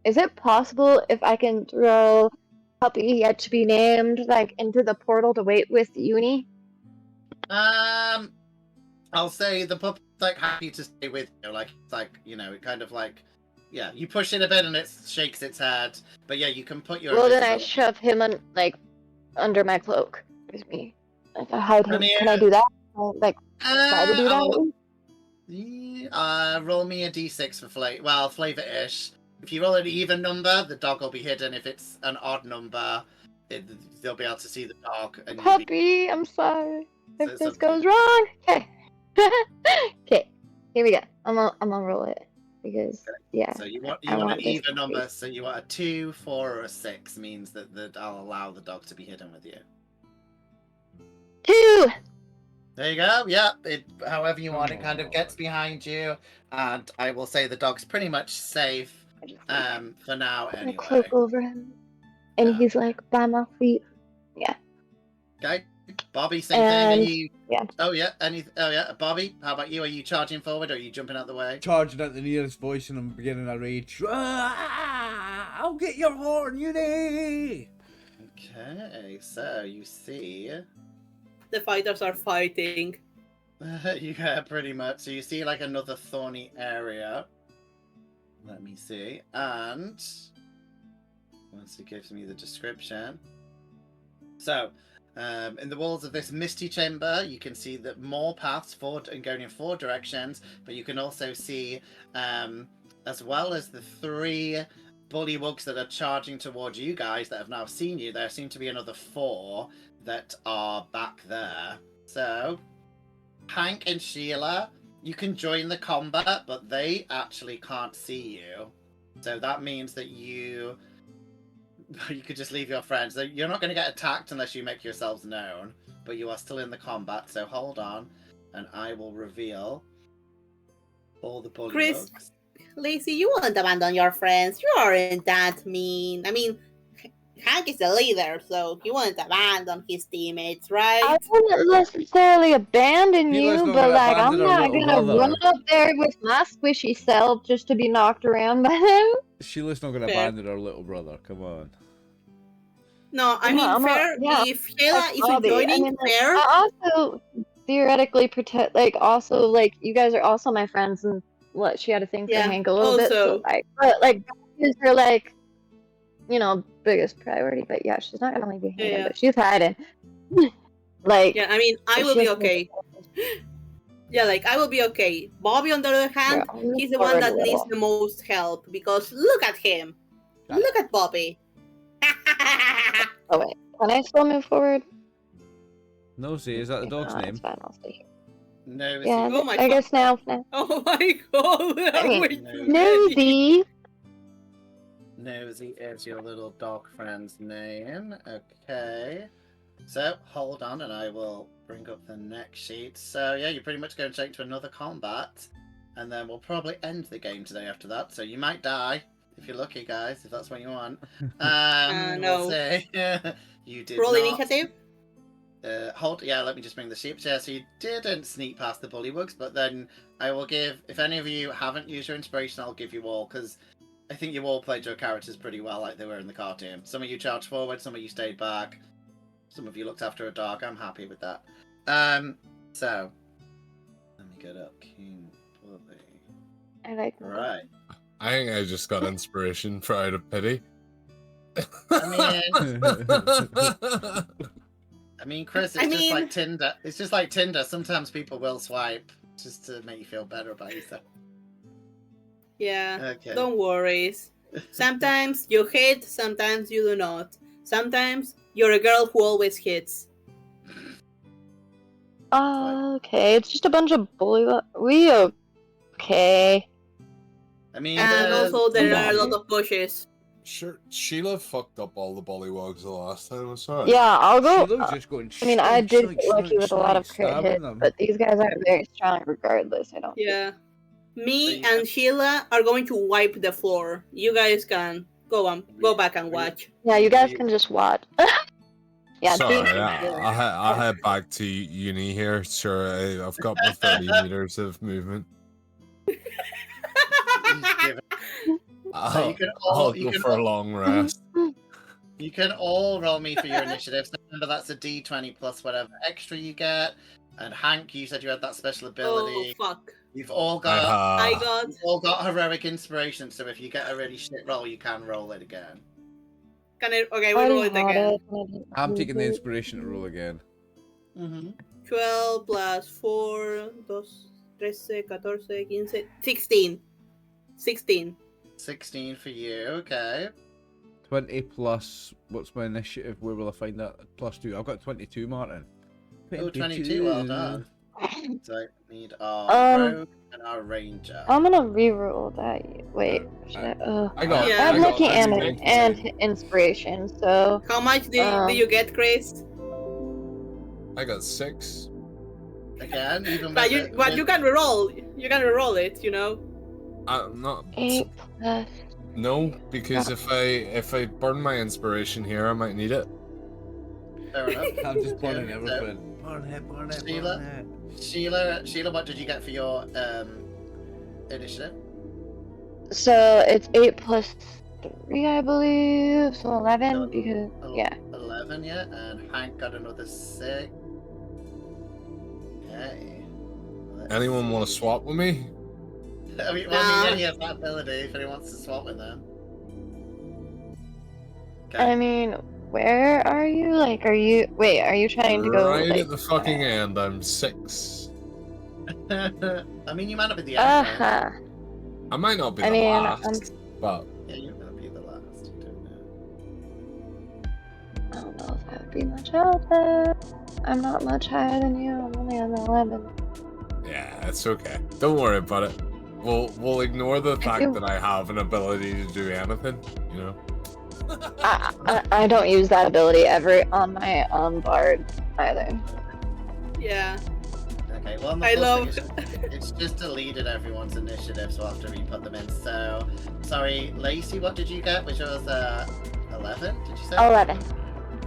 E: is it possible if I can throw puppy yet to be named like into the portal to wait with Uni?
B: I'll say the puppy's like happy to stay with you. Like it's like, you know, it kind of like, yeah, you push it a bit and it shakes its head. But yeah, you can put your.
E: Well, then I shove him like under my cloak with me. Like I hide him. Can I do that? Like try to do that?
B: Roll me a d6 for flavor. Well, flavor-ish. If you roll an even number, the dog will be hidden. If it's an odd number, they'll be able to see the dog. And
E: Puppy, I'm sorry if
B: So
E: this goes wrong. Okay. Okay. Here we go. I'm gonna roll it because yeah.
B: So you want
E: I
B: an
E: want this
B: even number. So you want a 2, 4, or a 6 means that I'll allow the dog to be hidden with you.
E: 2.
B: There you go. Yeah, however you want, it kind of gets behind you, and I will say the dog's pretty much safe for now
E: I
B: anyway.
E: cloak over him, and he's like by my feet. Yeah.
B: Okay, Bobby, same thing. Are you?
E: Yeah.
B: Oh yeah. Bobby, how about you? Are you charging forward, or are you jumping out the way?
A: Charging at the nearest voice and I'm beginning a rage. I'll get your horn, Uni!
B: Okay, so you see.
C: The fighters are fighting.
B: Yeah, pretty much. So you see like another thorny area. Let me see. And once it gives me the description. So, in the walls of this misty chamber, you can see that more paths forward and going in 4 directions, but you can also see, as well as the 3 bullywugs that are charging towards you guys that have now seen you, there seem to be another 4 that are back there. So, Hank and Sheila, you can join the combat, but they actually can't see you. So that means that you could just leave your friends. So you're not going to get attacked unless you make yourselves known, but you are still in the combat. So hold on, and I will reveal all the bullywugs.
C: Lacie, you won't abandon your friends. You aren't that mean. I mean, Hank is the leader, so he wouldn't abandon his teammates,
E: I
C: right?
E: wouldn't necessarily abandon
A: Sheila's
E: you,
A: not
E: but
A: gonna
E: like I'm
A: abandon her
E: not
A: little
E: gonna
A: brother.
E: run up there with my squishy self just to be knocked around by him.
A: Sheila's not going to
C: Fair.
A: abandon her little brother. Come on.
C: No, I
E: Yeah,
C: mean,
E: I'm not-
C: fair.
E: yeah,
C: If Sheila
E: Like,
C: isn't
E: Bobby,
C: joining,
E: like,
C: fair.
E: I also theoretically protect, like, also, like, you guys are also my friends, and what she had a thing for
C: Yeah,
E: Hank a little bit, so
C: also.
E: like, but like, is her like, you know, biggest priority. But yeah, she's not gonna leave you hanging,
C: Yeah.
E: but she's hiding. Like,
C: Yeah, I mean, I
E: if
C: will
E: she
C: be
E: has to-
C: okay. Yeah, like, I will be okay. Bobby, on the other hand,
E: Yeah, I'll
C: he's
E: move
C: the one
E: forward
C: that
E: a
C: needs
E: little.
C: the most help, because look at him. Look at Bobby.
E: Oh wait, can I still move forward?
A: Nosy, is that the
E: Okay,
A: dog's
E: no,
A: name?
E: It's fine, I'll stay here.
B: No,
E: Yeah,
C: Oh my
E: I guess now.
C: Oh my god, there
E: I
C: are
E: mean,
C: way too many.
E: Nosy.
B: Nosy is your little dog friend's name. Okay. So, hold on and I will bring up the next sheet. So, yeah, you're pretty much going straight to another combat. And then we'll probably end the game today after that. So, you might die, if you're lucky, guys, if that's what you want.
C: No.
B: We'll see. You did
C: Roll
B: not.
C: initiative.
B: Let me just bring the sheep. Yeah, so you didn't sneak past the Bullywugs, but then I will give, if any of you haven't used your inspiration, I'll give you all, because I think you all played your characters pretty well like they were in the cartoon. Some of you charged forward, some of you stayed back, some of you looked after a dog. I'm happy with that. So, let me get up King Bully.
E: I like.
B: Right.
D: I think I just got inspiration for out of pity.
B: I mean, Chris, it's just like Tinder. It's just like Tinder. Sometimes people will swipe just to make you feel better about yourself.
C: Yeah,
B: Okay.
C: don't worry. Sometimes you hit, sometimes you do not. Sometimes you're a girl who always hits.
E: Okay, it's just a bunch of Bullywugs. We okay.
B: I mean,
C: And also there are a lot of bushes.
D: Sure, Sheila fucked up all the Bullywugs the last time I saw it.
E: Yeah, I'll go.
A: Sheila's just going.
E: I mean, I did
A: shite,
E: get lucky
A: shite,
E: with a lot of
A: shite,
E: crit
A: stabbing
E: hits,
A: them.
E: but these guys aren't very strong regardless. I don't.
C: Yeah. Me
B: So you
C: and Sheila are going to wipe the floor. You guys can go back and watch.
E: Yeah, you guys can just watch. Yeah,
D: Sorry,
E: see?
D: I'll head back to uni here. Sure, I've got my 30 meters of movement. I'll go for a long rest.
B: You can all roll me for your initiative. So remember, that's a D20 plus whatever extra you get. And Hank, you said you had that special
C: Oh
B: ability.
C: fuck!
B: You've all got
C: I got.
B: you've all got heroic inspiration. So if you get a really shit roll, you can roll it again.
C: Can I? Okay, we'll roll it again.
A: I'm taking the inspiration to roll again.
C: 12 plus 4, 2, 13, 14, 15, 16. 16.
B: 16 for you. Okay.
A: 20 plus, what's my initiative? Where will I find that? Plus 2. I've got 22, Martin.
B: Oh, 22. Well done. So I need our rogue and our ranger.
E: I'm gonna reroll that. Wait, should I?
D: I got.
C: Yeah.
E: I have
D: I got
E: lucky and
D: 19.
E: inspiration, so
C: How much did you get, Chris?
D: I got 6.
B: Again, even
C: But
B: with
C: you can reroll. You can reroll it, you know.
D: I'm not.
E: 8 plus.
D: No, because if I burn my inspiration here, I might need it.
B: Fair enough.
A: I'm just burning
B: Yeah,
A: everything. Burn it, burn it,
B: Sheila?
A: burn it.
B: Sheila, what did you get for your initiative?
E: So it's 8 plus 3, I believe. So 11
B: So,
E: because yeah.
B: 11, yeah, and Hank got another 6. Okay.
D: Anyone want to swap with me?
B: I mean, he has that ability if anyone wants to swap with them.
E: I mean, where are you? Like, are you trying to go
D: Right
E: like,
D: at the fucking end. I'm 6.
B: I mean, you might not be the end.
E: Uh-huh.
D: I might not be
E: I
D: the
E: mean,
D: last, but
B: Yeah, you might be the last. You don't know.
E: I don't know if I would be much older. I'm not much higher than you. I'm only on 11.
D: yeah, it's okay. Don't worry about it. We'll ignore the fact that I have an ability to do anything. You know.
E: I don't use that ability ever on my bard either.
C: Yeah.
B: Okay, well,
C: I love.
B: It's just deleted everyone's initiative, so I'll have to re-put them in. So, sorry, Lacie, what did you get? Which was 11, did you say?
E: 11.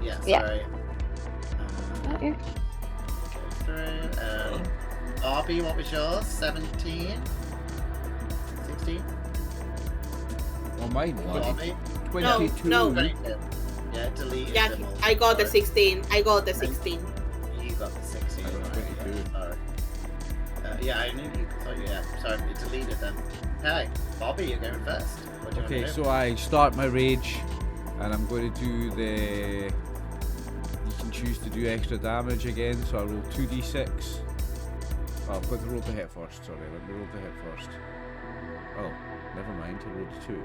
B: Yeah,
E: Yeah.
B: sorry.
E: Oh, you're-
B: Go through. Barbie, what was yours? 17? 16?
A: Oh, mine.
B: Barbie?
A: 22.
C: No.
B: Very good. Yeah, deleted
C: Yeah,
B: them all.
C: I got the
B: Sorry.
C: 16. I got the 16.
B: You got the 16.
A: I got
B: right,
A: 22.
B: yeah, sorry. Yeah, I knew you thought you. Yeah, sorry, it deleted them. Okay, Bobby, you're going first. What do you
A: Okay,
B: want to do?
A: so I start my rage, and I'm going to do the. You can choose to do extra damage again, so I roll 2d6. Oh, I've got to roll the hit first. Sorry, let me roll the hit first. Oh, never mind. I rolled 2.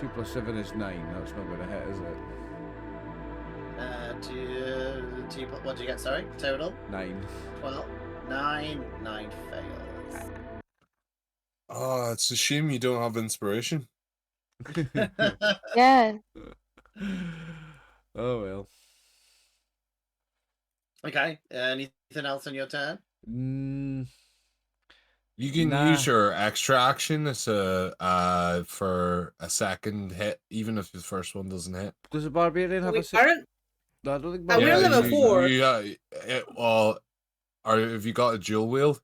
A: 2 plus 7 is 9. That's not going to hit, is it?
B: What do you get? Sorry, total
A: 9.
B: 12. 9 fails.
D: Oh, it's a shame you don't have inspiration.
E: Yeah.
A: Oh well.
B: Okay. Anything else on your turn?
D: You can
A: Nah.
D: use your extra action as a for a second hit, even if the first one doesn't hit.
A: Does the barbarian have
C: We
A: a six?
C: aren't.
A: No, I don't think
C: We're
A: barbarian.
C: level 4.
D: Well, have you got a dual wield?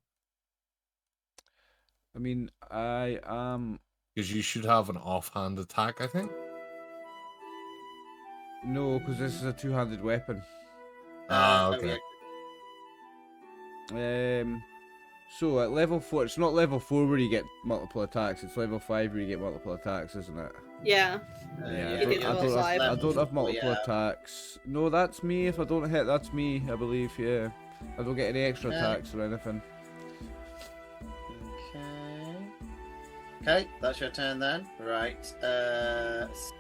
A: I mean, I am.
D: Because you should have an offhand attack, I think.
A: No, because this is a two-handed weapon.
D: Okay.
A: So at level 4, it's not level 4 where you get multiple attacks. It's level 5 where you get multiple attacks, isn't it?
C: Yeah.
A: Yeah,
C: It is level 5.
A: I don't have multiple
B: yeah.
A: attacks. No, that's me. If I don't hit, that's me, I believe, yeah. I don't get any extra attacks or anything.
B: Okay, that's your turn then. Right.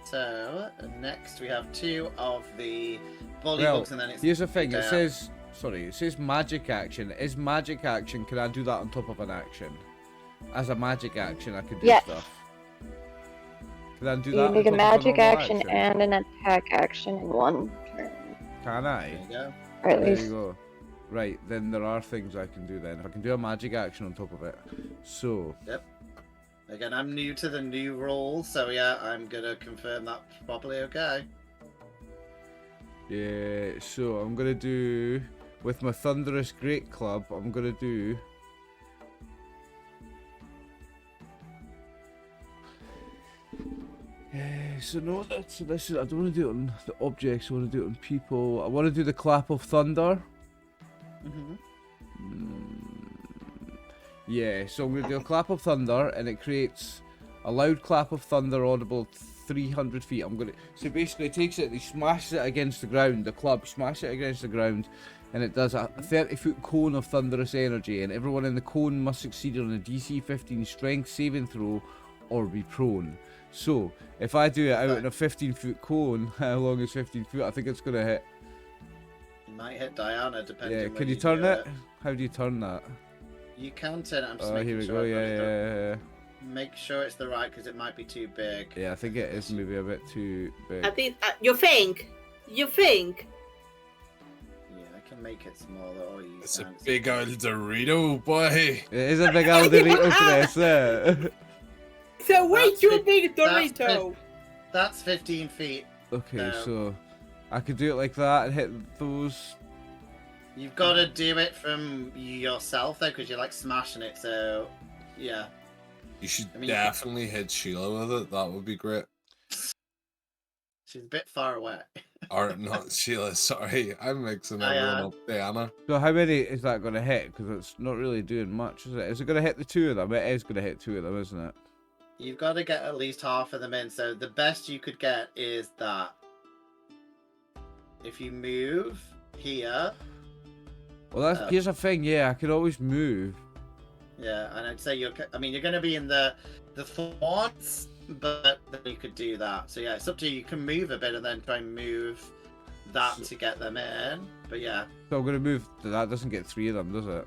B: So next we have 2 of the Bullywugs, and then it's.
A: Here's the thing. It
B: down.
A: says magic action. Is magic action, can I do that on top of an action? As a magic action, I could do
E: Yes.
A: stuff. Can I do
E: You
A: that?
E: make a
A: on top of
E: magic
A: normal
E: action and an attack action in one turn.
A: Can I?
B: There you go.
E: Or at
A: There
E: least
A: you go. Right, then there are things I can do then. If I can do a magic action on top of it. So,
B: Again, I'm new to the new rules, so yeah, I'm gonna confirm that properly. Okay.
A: yeah, so I'm gonna do, with my Thunderous Great Club, I'm gonna do... So no, so this is, I don't want to do it on the objects, I want to do it on people. I want to do the Clap of Thunder. Yeah, so I'm going to do a Clap of Thunder, and it creates a loud clap of thunder audible 300 feet. So basically it takes it, he smashes it against the ground, the club, smashes it against the ground, and it does a 30-foot cone of thunderous energy, and everyone in the cone must succeed on a DC 15 strength saving throw or be prone. So, if I do it out in a 15-foot cone, how long is 15 foot? I think it's going to hit.
B: You might hit Diana, depending.
A: Yeah,
B: when
A: can you turn
B: do
A: it? How do you turn that?
B: You can turn it. I'm just
A: Oh,
B: making
A: here we
B: sure
A: go,
B: I've got it
A: yeah.
B: done. Make sure it's the right, because it might be too big.
A: Yeah, I think it is maybe a bit too big.
C: I think you think.
B: Yeah, I can make it smaller. Or you
D: It's a
B: can.
D: big old Dorito, boy.
A: It is a big old Dorito, Chris, yeah.
C: So way
B: That's
C: too
B: it.
C: big,
B: That's
C: Dorito.
B: That's 15 feet.
A: Okay, so I could do it like that and hit those.
B: You've got to do it from yourself though, because you're like smashing it. So, yeah.
D: You should
B: I mean,
D: definitely hit Sheila with it. That would be great.
B: She's a bit far away.
D: Or not Sheila, sorry. I'm mixing everyone up. Diana.
A: So how many is that going to hit? Because it's not really doing much, is it? Is it going to hit the 2 of them? It is going to hit 2 of them, isn't it?
B: You've got to get at least half of them in. So the best you could get is that. If you move here.
A: Well, that's here's the thing. Yeah, I could always move.
B: Yeah, and I'd say you're going to be in the thorns, but then you could do that. So yeah, it's up to you. You can move a bit and then try and move that to get them in. But yeah.
A: So I'm going to move. That doesn't get 3 of them, does it?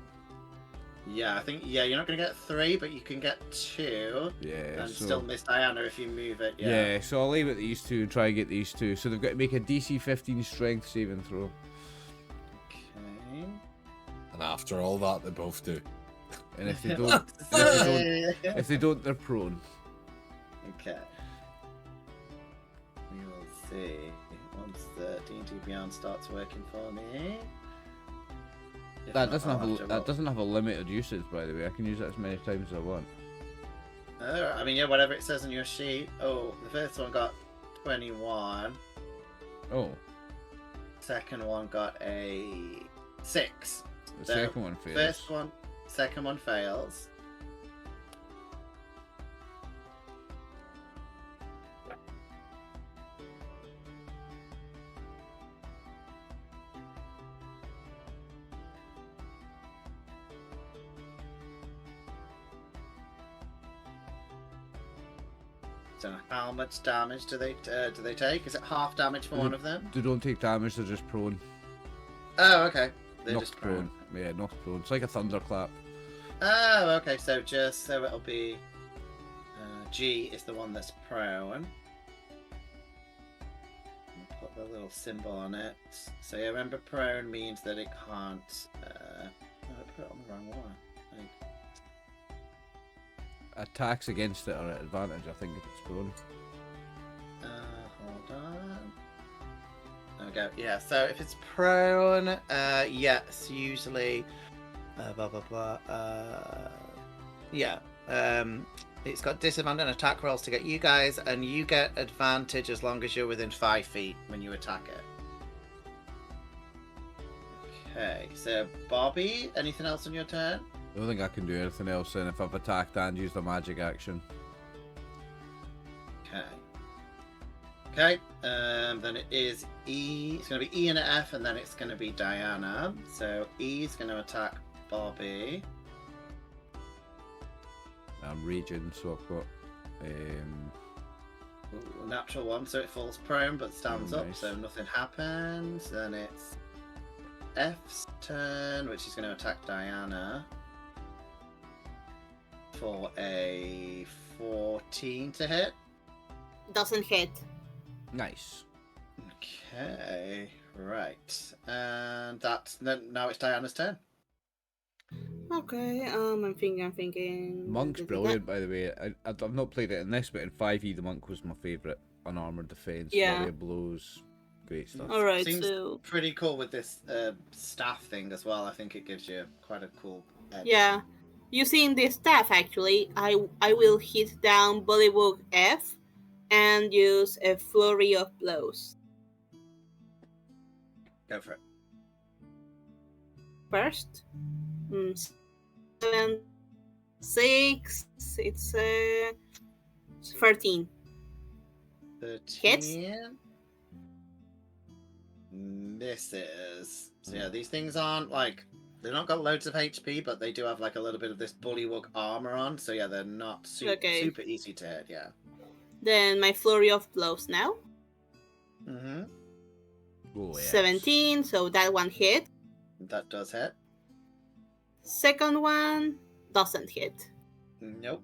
B: Yeah, I think you're not going to get 3, but you can get 2.
A: Yeah.
B: And
A: so...
B: still miss Diana if you move it.
A: Yeah. So I'll leave it these 2 and try and get these 2. So they've got to make a DC 15 strength saving throw.
B: Okay.
D: And after all that, they both do.
A: And if they don't, if they don't, they're prone.
B: Okay. see. Once the D&D Beyond starts working for me. If
A: That
B: not,
A: doesn't
B: I'll
A: have
B: to
A: a
B: roll.
A: that doesn't have a limited usage, by the way. I can use it as many times as I want.
B: I mean, yeah, whatever it says on your sheet. Oh, the first one got 21.
A: Oh,
B: Second one got a 6.
A: the
B: So,
A: second one fails.
B: First one, second one fails. So how much damage do they take? Is it half damage for one of them?
A: They don't take damage. They're just prone.
B: Oh, okay. They're
A: Knocked
B: just prone.
A: Yeah, knocked prone. It's like a thunderclap.
B: Oh, okay. So it'll be G is the one that's prone. I'll put the little symbol on it. So yeah, remember prone means that it can't. I put it on the wrong one.
A: Attacks against it are at advantage, I think, if it's prone.
B: Hold on. There we go. Yeah, so if it's prone, yes, usually, blah blah blah. Yeah, it's got disadvantage on attack rolls to get you guys, and you get advantage as long as you're within 5 feet when you attack it. Okay, so Bobby, anything else on your turn?
A: I don't think I can do anything else then if I've attacked and used a magic action.
B: Okay. Okay, then it is E. It's going to be E and an F, and then it's going to be Diana. So E is going to attack Bobby.
A: I'm raging, so I've got
B: Ooh, natural one, so it falls prone but stands up,
A: nice.
B: so nothing happens. Then it's F's turn, which is going to attack Diana for a 14 to hit.
C: Doesn't hit.
A: nice.
B: Okay, right, and now it's Diana's turn.
C: Okay, I'm thinking.
A: Monk's brilliant, by the way. I've not played it in this, but in 5e the monk was my favourite. Unarmored defense,
C: Yeah.
A: flurry of blows, great stuff.
C: Alright,
B: Seems
C: so
B: pretty cool with this staff thing as well. I think it gives you quite a cool edge.
C: yeah, using this staff actually, I will hit down Bullywug F and use a flurry of blows.
B: Go for it.
C: First, 7, 6. It's 13.
B: 13. Misses. So yeah, these things aren't like, they've not got loads of HP, but they do have like a little bit of this Bullywug armor on. So yeah, they're not super easy to hit. Yeah.
C: Then my flurry of blows now.
B: Mm-hmm.
A: Oh, yes.
C: 17, so that one hit.
B: That does hit.
C: Second one doesn't hit.
B: Nope.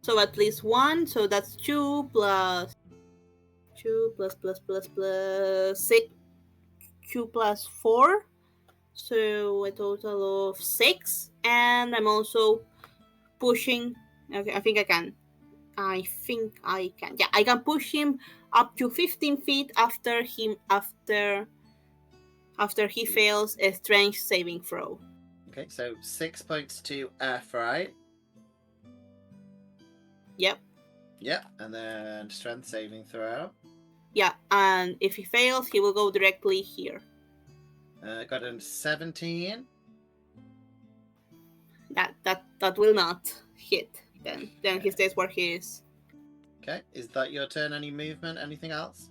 C: So at least one, so that's 2 plus 6. 2 plus 4. So a total of 6. And I'm also pushing. Okay, I think I can. Yeah, I can push him up to 15 feet after he fails a strength saving throw.
B: Okay, so 6 points to F, right?
C: Yep.
B: Yep, and then strength saving throw.
C: Yeah, and if he fails, he will go directly here.
B: Got a 17.
C: That will not hit. Then he stays where he is.
B: Okay, is that your turn? Any movement? Anything else?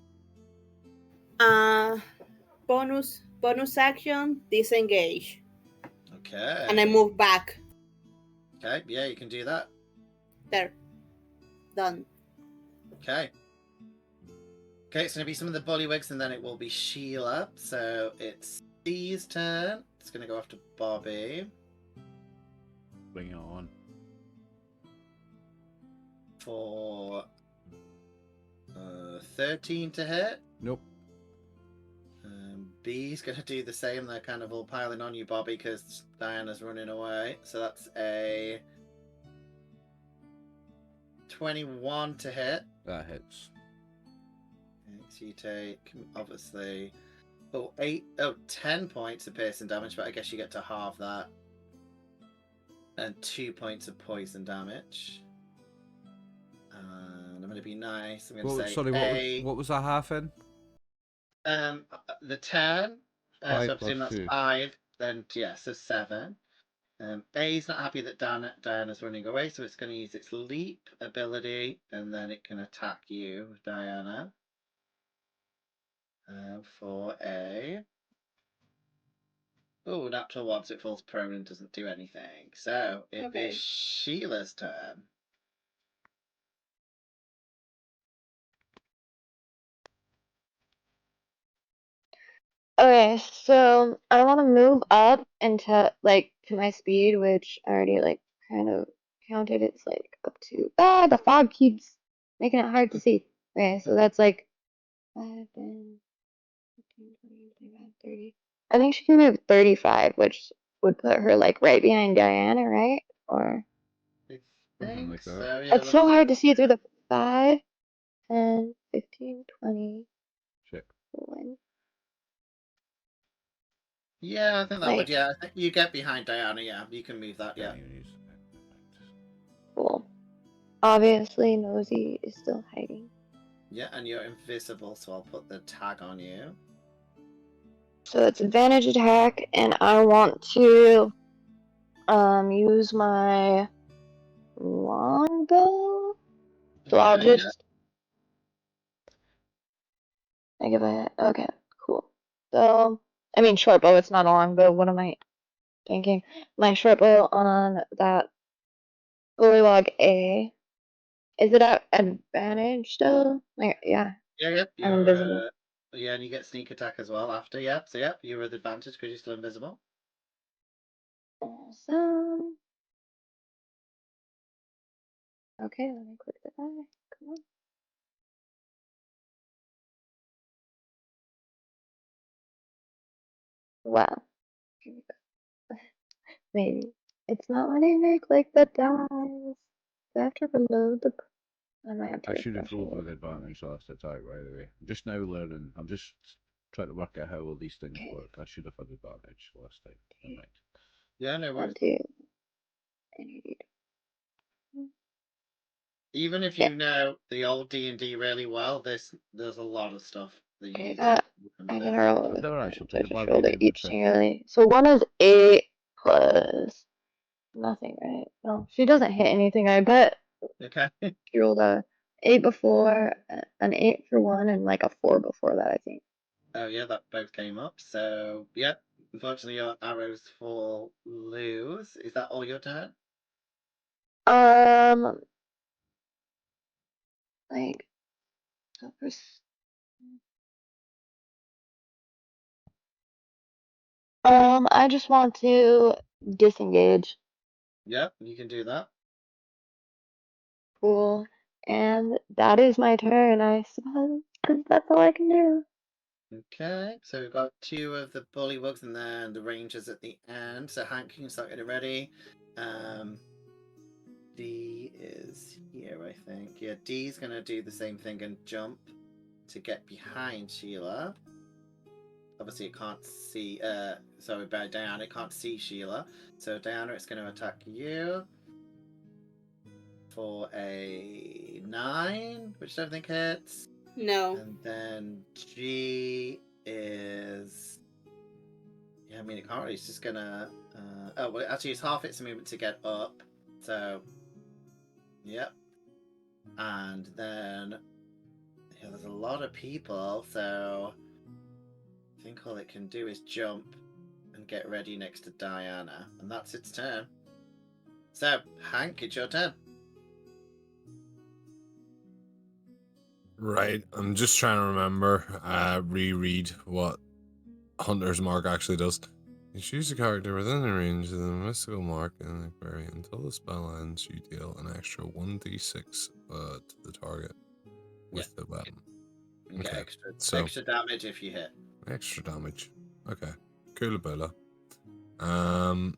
C: Bonus action, disengage.
B: Okay.
C: And I move back.
B: Okay, yeah, you can do that.
C: There. Done.
B: Okay. Okay, it's going to be some of the Bullywugs, and then it will be Sheila. So it's C's turn. It's going to go after Bobby.
A: Bring it on.
B: For 13 to hit.
A: Nope.
B: B's going to do the same. They're kind of all piling on you, Bobby, because Diana's running away. So that's a 21 to hit.
A: That hits.
B: So you take, obviously, 10 points of piercing damage, but I guess you get to halve that. And 2 points of poison damage. And I'm going to be nice. I'm going to say
A: sorry, what was that half in?
B: The 10. So I
A: 5
B: presume
A: plus
B: that's
A: 2.
B: 5. Then, yeah, so 7. A's not happy that Diana's running away, so it's going to use its leap ability, and then it can attack you, Diana. For a... Oh, natural 1, so it falls prone and doesn't do anything. So, it is Sheila's turn.
E: Okay, so I want to move up into like to my speed, which I already like kind of counted. It's like up to the fog keeps making it hard to see. Okay, so that's like 5, 10, 15, 20, 25, 30. I think she can move 35, which would put her like right behind Diana, right? Or
B: I
A: Something
B: think
A: like that.
B: so, yeah.
E: it's so hard to see through the 5, 10, 15, 20,
A: Check.
E: 1.
B: Yeah, I think that
E: Like,
B: would, yeah. I think you get behind Diana, yeah. You can move that, yeah.
E: cool. Obviously, Nosy is still hiding.
B: Yeah, and you're invisible, so I'll put the tag on you.
E: So it's advantage attack, and I want to use my longbow. So I'll just think of it. Okay, cool. So I mean short bow. It's not a longbow. What am I thinking? My short bow on that Bullywug A. Is it at advantage still? Like, yeah.
B: Yeah,
E: I'm invisible.
B: Yeah, and you get sneak attack as well after, yeah. So, yeah, you're at advantage because you're still invisible.
E: Awesome. Okay, let me click the die. Come on. Wow. Maybe. It's not letting me click the dice. Do I have to reload the... I might have to
A: I should have
E: refresh
A: rolled
E: it.
A: with advantage last attack, by the way. I'm just now learning. I'm just trying to work out how all these things work. I should have had advantage last time. Never mind.
B: Yeah, no worries.
E: 1, 2, and 80.
B: Even if you know the old D&D really well, there's a lot of stuff that you
E: Okay,
B: need
E: that
B: to
E: I can roll.
A: I've never actually played a
E: Just rolled it
A: barbarian
E: each
A: myself.
E: singularly. So 1 is 8 plus nothing, right? No, she doesn't hit anything. I bet
B: Okay.
E: she rolled a 8 before, an 8 for 1, and like a 4 before that, I think.
B: Oh, yeah, that both came up. So, yeah, unfortunately, your arrows fall loose. Is that all your turn?
E: Like, I just want to disengage.
B: Yeah, you can do that.
E: Cool. And that is my turn, I suppose, because that's all I can do.
B: Okay, so we've got 2 of the Bullywugs and then the Rangers at the end. So Hank, you can start getting ready. D is here, I think. Yeah, D's going to do the same thing and jump to get behind Sheila. Obviously, it can't see... sorry, by Diana, it can't see Sheila. So Diana, it's going to attack you for a 9, which I don't think hits.
C: No.
B: And then G is... Yeah, I mean, it can't really. It's just gonna... oh, well, actually, it's half its movement to get up. So, yep. And then... Yeah, there's a lot of people, so... I think all it can do is jump and get ready next to Diana. And that's its turn. So, Hank, it's your turn.
D: Right, I'm just trying to remember, reread what Hunter's Mark actually does. You choose a character within the range of the mystical mark in the aquarium. Until the spell ends, you deal an extra 1d6 to the target with the weapon.
B: You get
D: Okay,
B: extra damage if you hit.
D: Extra damage. Okay, cool. And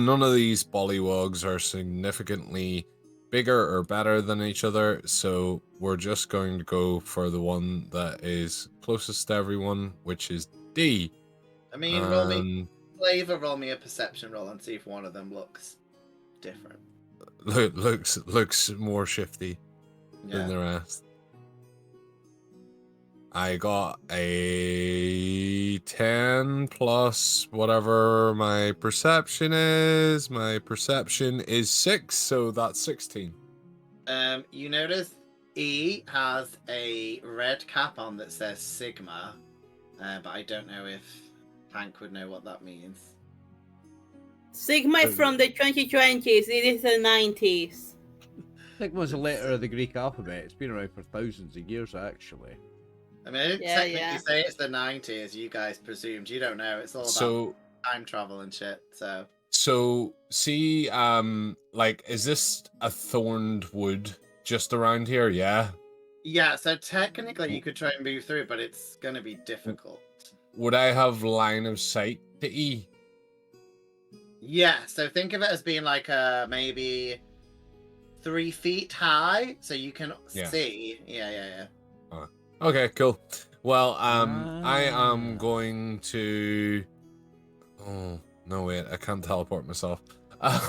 D: none of these Bullywugs are significantly bigger or better than each other, so we're just going to go for the one that is closest to everyone, which is D.
B: I mean, roll me flavor, roll me a perception roll, and see if one of them looks different.
D: Looks more shifty than the rest. I got a 10 plus whatever my perception is. My perception is 6, so that's 16.
B: You notice E has a red cap on that says Sigma, but I don't know if Hank would know what that means.
C: Sigma is from the 2020s. It is the 90s.
A: Sigma's a letter of the Greek alphabet. It's been around for thousands of years, actually.
B: I mean, I didn't technically say it's the 90s. You guys presumed. You don't know. It's all about time travel and shit. So
D: see, like, is this a thorned wood just around here? Yeah.
B: Yeah. So technically, you could try and move through, but it's gonna be difficult.
D: Would I have line of sight to E?
B: Yeah. So think of it as being like maybe 3 feet high, so you can see. Yeah.
D: Okay, cool. Well, I am going to. Oh no, wait! I can't teleport myself.
A: Can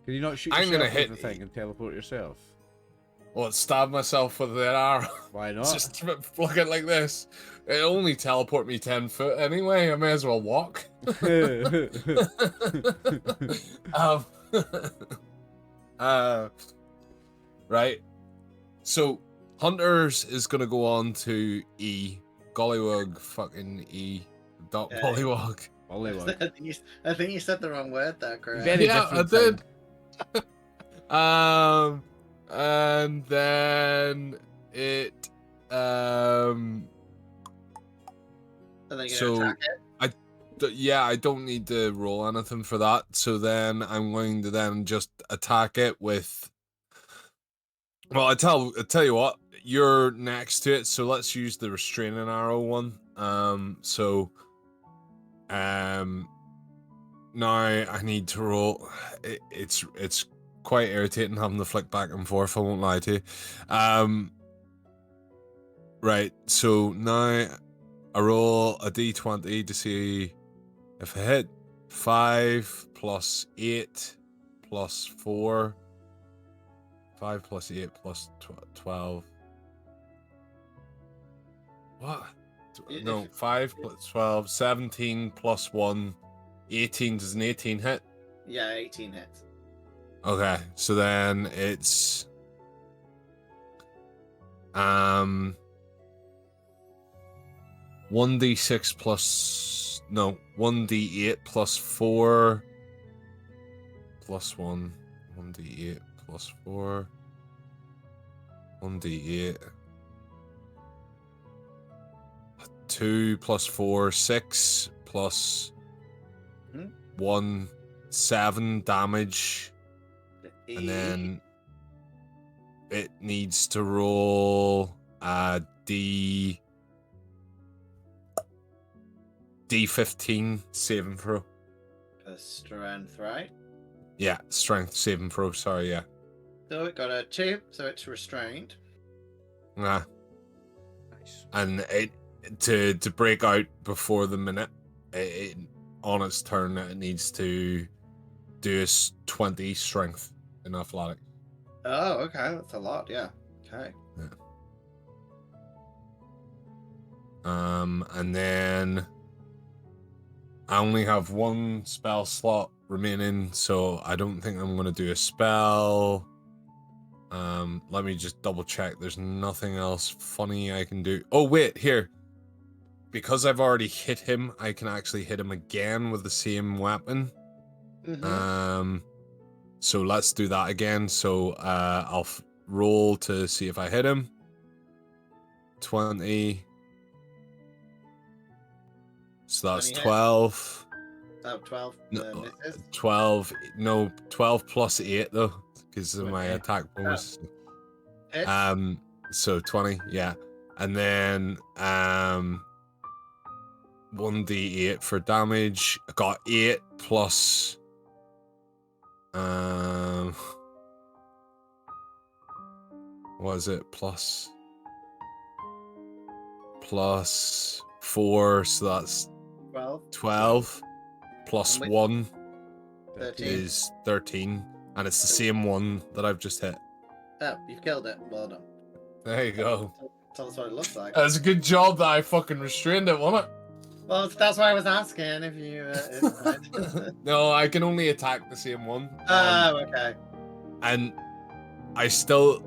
A: you not shoot yourself
D: I'm gonna
A: with
D: hit
A: the thing and teleport yourself?
D: Well, stab myself with an arrow.
A: Why not?
D: Just flick it like this. It'll only teleport me 10 foot anyway. I may as well walk. Right. So Hunters is gonna go on to E. Gollywug, fucking E. Bullywug.
A: Bullywug.
B: I think you said the wrong word there, Chris.
D: Yeah, I did. And then it
B: And then you're gonna attack it?
D: I don't need to roll anything for that. So then I'm going to then just attack it with. Well, I tell you what, you're next to it, so let's use the restraining arrow one. Now I need to roll. It's quite irritating having to flick back and forth. I won't lie to you. Right. So now I roll a d20 to see if I hit. 5 plus 8 plus 4. 5 plus 8 plus 12. What? No, 5 plus 12, 17 plus 1, 18. Does an 18 hit?
B: Yeah, 18 hits.
D: Okay, so then it's 1d6 plus 1d8 plus 4 plus 1, 1d8 plus 4, 1d8, 2 plus 4, 6 plus 1, 7 damage, and then it needs to roll a D15 saving throw.
B: A strength, right?
D: Yeah, strength saving throw, sorry, yeah.
B: So it got a 2, so it's restrained.
D: Nah.
A: Nice.
D: And it to break out before the minute, on its turn, it needs to do a 20 strength in athletics.
B: Oh, okay, that's a lot, yeah. Okay.
D: Yeah. And then I only have 1 spell slot remaining, so I don't think I'm going to do a spell. Let me just double check. There's nothing else funny I can do. Oh, wait, here. Because I've already hit him, I can actually hit him again with the same weapon. So let's do that again. So I'll roll to see if I hit him. 20. So that's 12.
B: Oh, 12.
D: No,
B: misses.
D: 12. No, 12 plus 8 though, because of my attack bonus.
B: Hits.
D: So 20, yeah. And then 1d8 for damage. I got 8 plus what is it? Plus 4, so that's 12. Plus
B: And
D: 1
B: 13.
D: is 13, and it's the same one that I've just hit.
B: Oh, you've killed it. Well done.
D: There you go.
B: Tell us what it looks like.
D: That's a good job that I fucking restrained it, wasn't it?
B: Well, that's why I was asking if you.
D: No, I can only attack the same one.
B: Oh, okay.
D: And I still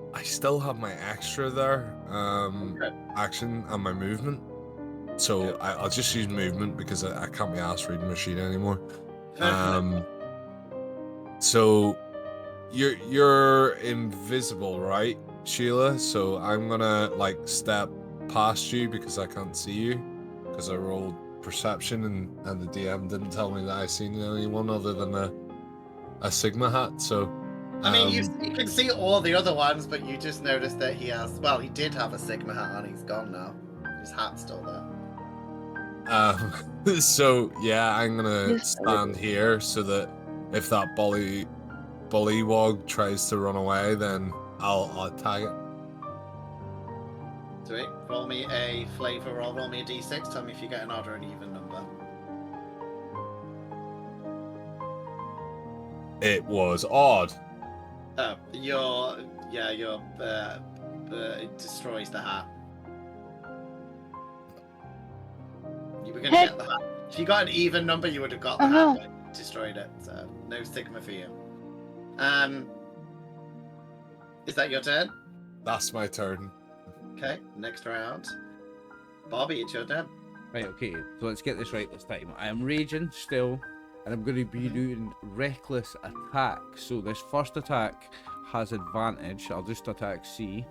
D: have my extra there, action and my movement. So I'll just use movement because I can't be asked reading machine anymore. So you're invisible, right, Sheila? So I'm gonna like step past you because I can't see you because I rolled perception and the DM didn't tell me that I seen anyone other than a Sigma hat. So
B: I mean, you can see all the other ones, but you just noticed that he has. Well, he did have a Sigma hat on. He's gone now. His hat's still there.
D: So yeah, I'm gonna stand here so that if that bullywug tries to run away, then I'll attack it.
B: Sweet. Roll me a flavor roll. Roll me a d6. Tell me if you get an odd or an even number.
D: It was odd.
B: Oh, it destroys the hat. You were gonna get the hat. If you got an even number, you would have got the hat, but it destroyed it. So no Sigma for you. Is that your turn?
D: That's my turn.
B: Okay, next round. Bobby, it's your turn.
A: Right, okay, so let's get this right this time. I am raging still, and I'm going to be doing reckless attack. So this first attack has advantage. I'll just attack C.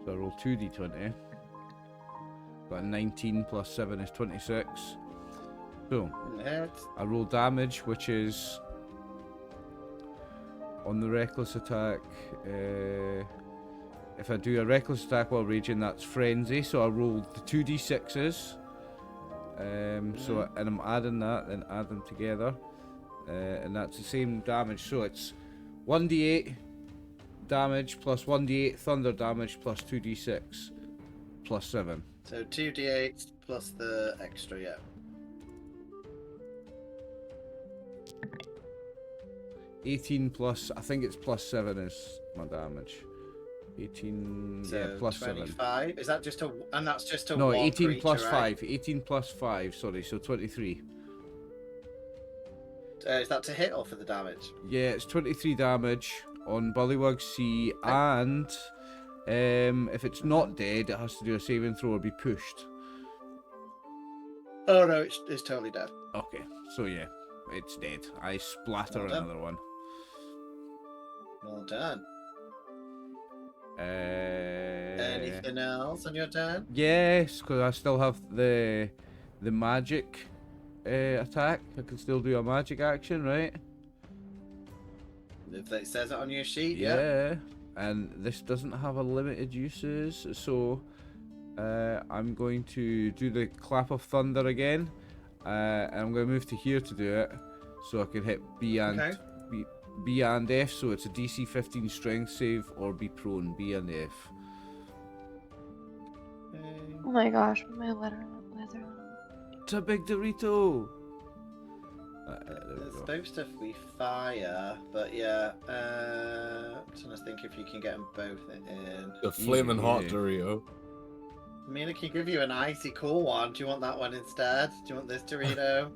A: So I roll 2d20. Got a 19 plus 7 is 26. So I roll damage, which is on the reckless attack. If I do a reckless attack while raging, that's frenzy. So I roll the 2d6s. So and I'm adding that, then add them together, and that's the same damage. So it's 1d8 damage plus 1d8 thunder damage plus 2d6 plus 7.
B: So 2d8 plus the extra, yeah.
A: $18 plus, I think it's plus 7 is my damage. 18,
B: so
A: yeah, plus
B: 25.
A: 7.
B: Is that just a, and that's just a
A: No,
B: one
A: 18 plus
B: creature, right?
A: 5. 18 plus 5, sorry, so 23.
B: Is that to hit or for the damage?
A: Yeah, it's 23 damage on Bullywugs C, and if it's not dead, it has to do a saving throw or be pushed.
B: Oh no, it's totally dead.
A: Okay, so yeah, it's dead. I splatter another one.
B: Well done. Anything else on your turn?
A: Yes, because I still have the magic attack. I can still do a magic action, right?
B: If it says it on your sheet,
A: yeah. And this doesn't have a limited uses, so I'm going to do the clap of thunder again, and I'm going to move to here to do it, so I can hit B and B and F. So it's a DC 15 strength save or be prone. B and F.
E: Oh my gosh, my leather.
A: It's a big Dorito.
B: It's supposed to be fire, but yeah. I'm trying to think if you can get them both in.
D: The flaming hot Dorito.
B: I mean, I can give you an icy cool one. Do you want that one instead? Do you want this Dorito?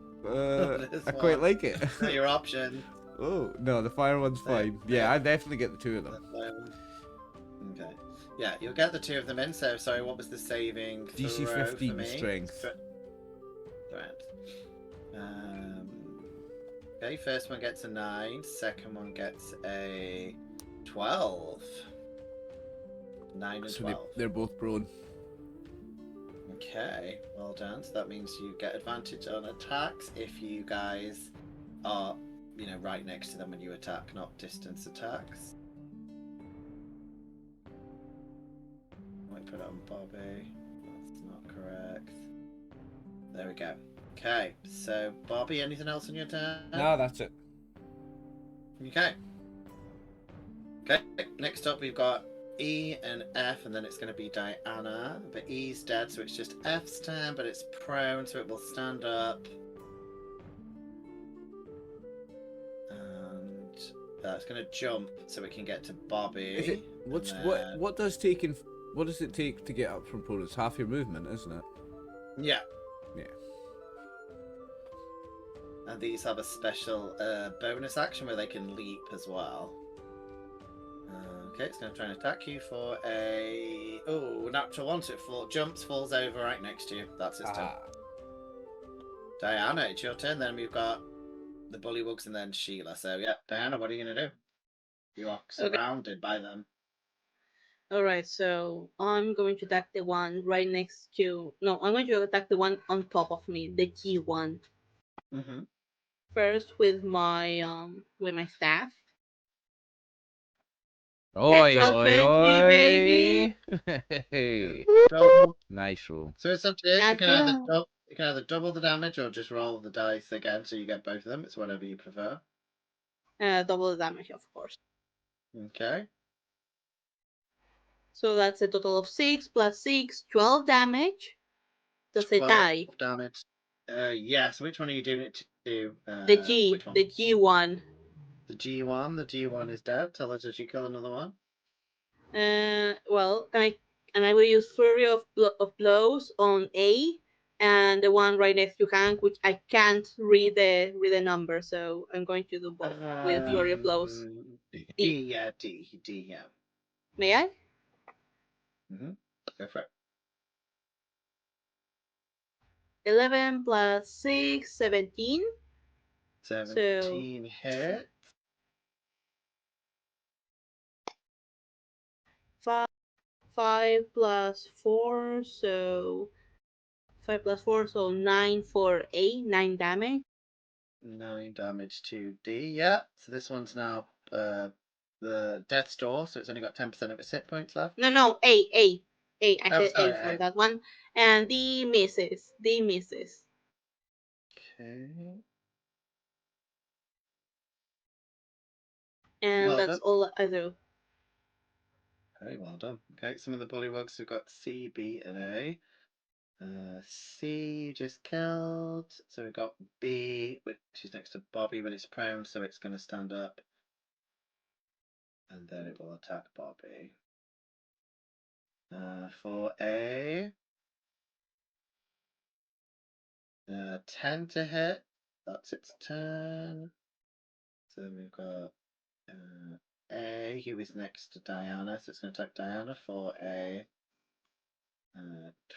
A: I quite like it.
B: Not your option.
A: Oh no, the fire one's fine. Yeah, I definitely get the two of them.
B: Okay. Yeah, you'll get the two of them in. So, sorry, what was the saving?
A: DC 15 strength.
B: Right. Okay, first one gets a 9. Second one gets a 12. 9 and
A: So
B: 12.
A: they're both prone.
B: Okay, well done. So that means you get advantage on attacks if you guys are, right next to them when you attack, not distance attacks. Might put it on Bobby. That's not correct. There we go. Okay, so Bobby, anything else on your turn?
A: No, that's it.
B: Okay. Okay, next up we've got E and F, and then it's going to be Diana. But E's dead, so it's just F's turn, but it's prone, so it will stand up. And it's going to jump, so it can get to Bobby.
A: What does it take to get up from prone? It's half your movement, isn't it?
B: Yeah.
A: Yeah.
B: And these have a special bonus action where they can leap as well. Okay, it's going to try and attack you for a natural one, so it jumps, falls over right next to you. That's its turn. Diana, it's your turn. Then we've got the Bullywugs and then Sheila. So yeah, Diana, what are you going to do? You are surrounded by them.
C: Alright, so I'm going to attack the one right next to... No, I'm going to attack the one on top of me, the G1.
B: Mm-hmm.
C: First with my staff.
A: Oi, oi,
C: 20,
A: oi!
B: Double.
A: Nice roll.
B: So it's up to you. You can either double the damage or just roll the dice again, so you get both of them. It's whatever you prefer.
C: Double the damage, of course.
B: Okay.
C: So that's a total of 6 plus 6, 12 damage. Does it die?
B: Damage. Yes. Which one are you doing it to?
C: The G1.
B: The G1. The G1 is dead. Tell us, did you kill another one?
C: Well, I will use Flurry of Blows on A, and the one right next to Hank, which I can't read the number, so I'm going to do both with Flurry of Blows.
B: D, yeah.
C: May I?
B: Go for it.
C: 11 plus 6, 17.
B: 17 hit.
C: 5 plus 4, so 5 plus 4, so 9 for A, 9 damage.
B: 9 damage to D, yeah. So this one's now the death's door, so it's only got 10% of its hit points left.
C: No, A. I said
B: sorry,
C: A for that one. And D misses.
B: Okay.
C: And
B: Well
C: that's
B: done.
C: all I do.
B: Very well done. Okay, some of the Bullywugs have got C, B, and A. C just killed. So we've got B, which is next to Bobby, but it's prone, so it's going to stand up. And then it will attack Bobby. For A, 10 to hit. That's its turn. So then we've got A, who is next to Diana, so it's going to attack Diana for a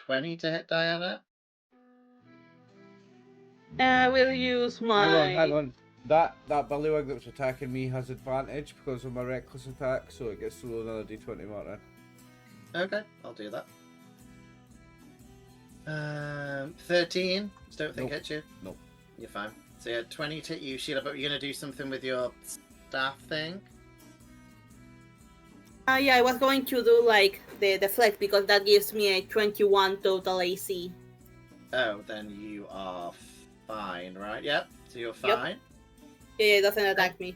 B: 20 to hit Diana.
C: We'll use my...
A: Hang on. That Bullywug that was attacking me has advantage because of my reckless attack, so it gets to roll another d20 marker.
B: Okay, I'll do that. 13. Just don't think hits you.
A: Nope.
B: You're fine. So yeah, 20 to hit you, Sheila, but you're going to do something with your staff thing?
C: Yeah, I was going to do like the deflect because that gives me a 21 total AC.
B: Oh, then you are fine, right? Yep, so you're fine.
C: Yeah, it doesn't attack me.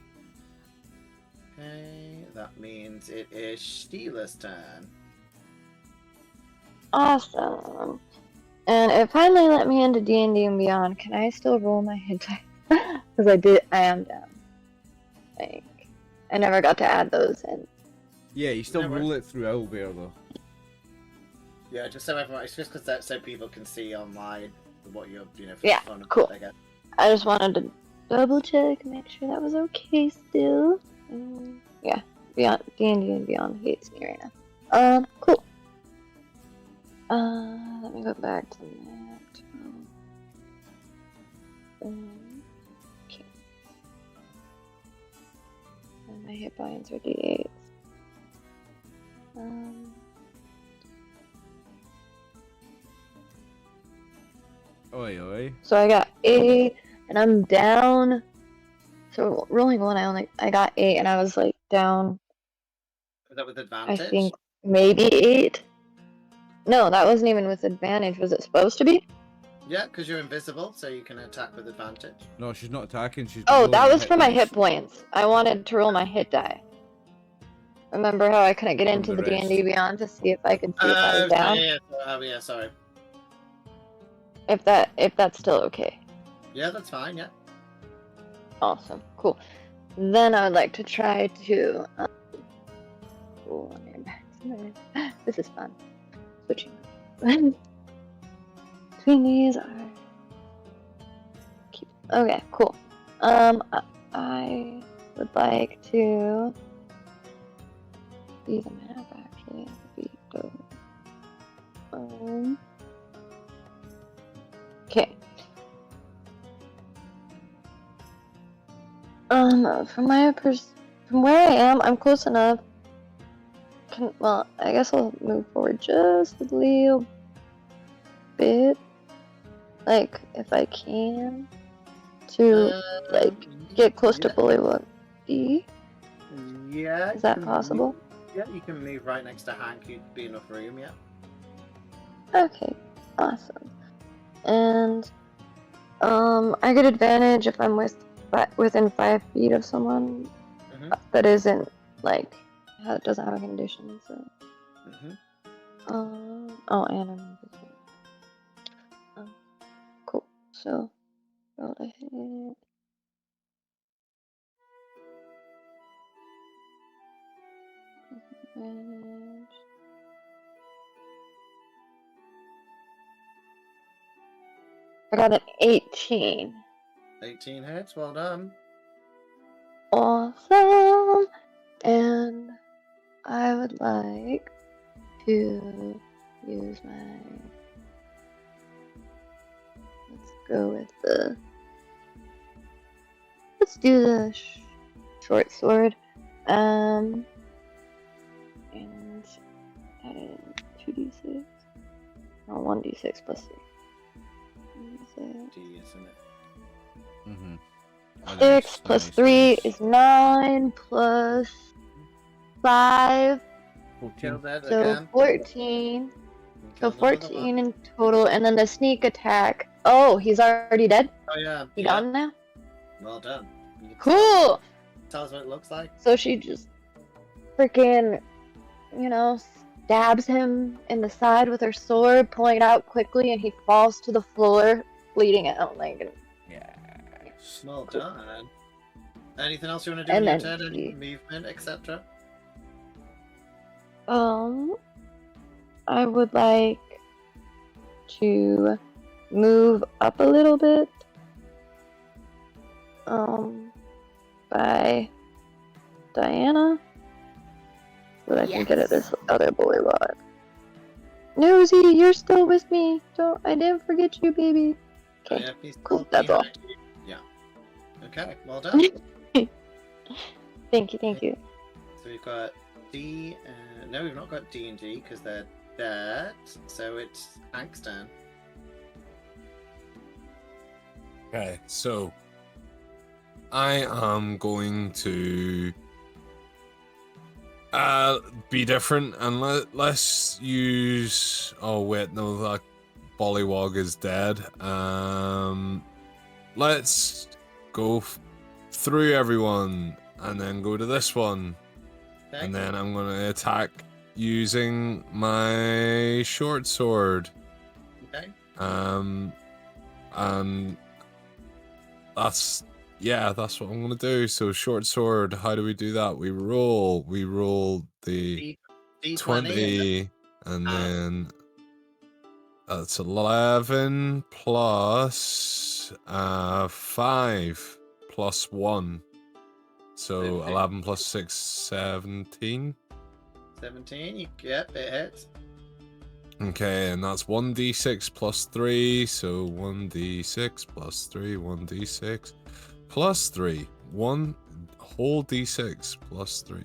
B: Okay, that means it is Sheila's turn.
E: Awesome. And it finally let me into D&D and Beyond. Can I still roll my hit dice? Because I am down. Like, I never got to add those in.
A: Yeah, you still roll it through Owlbear though.
B: Yeah, just so everyone, it's just because that so people can see online what you're, for
E: yeah,
B: fun.
E: Cool.
B: I guess.
E: I just wanted to double check, make sure that was okay still. Yeah, Beyond D&D and Beyond hates me right now. Cool. Let me go back to that. Okay. And my hit points are D8s.
A: Oi.
E: So I got 8, and I'm down. So rolling 1, I got 8, and I was like down.
B: Was that with advantage?
E: I think maybe 8. No, that wasn't even with advantage. Was it supposed to be?
B: Yeah, because you're invisible, so you can attack with advantage.
A: No, she's not attacking. She's.
E: Oh, that was for my hit points. I wanted to roll my hit die. remember how I couldn't get
A: From
E: into
A: the
E: the
A: rest.
E: D&D Beyond to see if I could see if I was down?
B: Yeah, sorry.
E: If that's still okay.
B: Yeah, that's fine, yeah.
E: Awesome. Cool. Then I would like to try to this is fun. Switching between these are cute. Okay, cool. I would like to see the map actually. Okay. From where I am, I'm close enough. Well, I guess I'll move forward just a little bit, like if I can, to like get close to Bullywugs.
B: Yeah.
E: Is that possible?
B: Yeah, you can move right next to Hank. You'd be enough room, yeah.
E: Okay, awesome. And I get advantage if I'm within 5 feet of someone that isn't like doesn't have a condition. So. Oh, and I'm invisible. Cool. So, roll to hit. Advantage. I got an 18.
B: 18 hits, well done.
E: Awesome. And I would like to use my. Let's do the short sword. And add in 2d6. No, 1d6 plus 3.
B: D, isn't it?
E: 6 plus 3 is 9 plus 5.
B: Kill that
E: So
B: again.
E: 14. So
B: Kill another
E: 14
B: one.
E: in total, and then the sneak attack. Oh, he's already dead?
B: Oh yeah.
E: He gone now?
B: Well done.
E: Cool!
B: Tell us what it looks like.
E: So she just freaking, stabs him in the side with her sword, pulling it out quickly, and he falls to the floor, bleeding out.
B: Well done. Anything else you want to do
E: And
B: in your
E: then
B: turn? Any movement, etc.?
E: I would like to move up a little bit. By Diana, so that I can get at this other bullywug. Nosy, you're still with me. I didn't forget you, baby. Okay, cool. That's all.
B: Yeah. Okay, well done.
E: Thank you.
B: So we've got D. No, we've not got D and D because they're dead. So it's Hank's turn.
D: Okay, so I am going to be different and let's use. Oh wait, no, that Bullywug is dead. Let's go through everyone and then go to this one,
B: Okay.
D: and then I'm gonna attack using my short sword.
B: Okay.
D: And that's what I'm gonna do. So short sword, how do we do that? We roll the
B: D20
D: 20 and then that's 11 plus 5 plus 1. So 11 plus 6, 17.
B: 17, yep, it hits.
D: Okay, and that's 1d6 plus 3, so 1d6 plus 3, 1d6 plus 3, 1 whole d6 plus 3.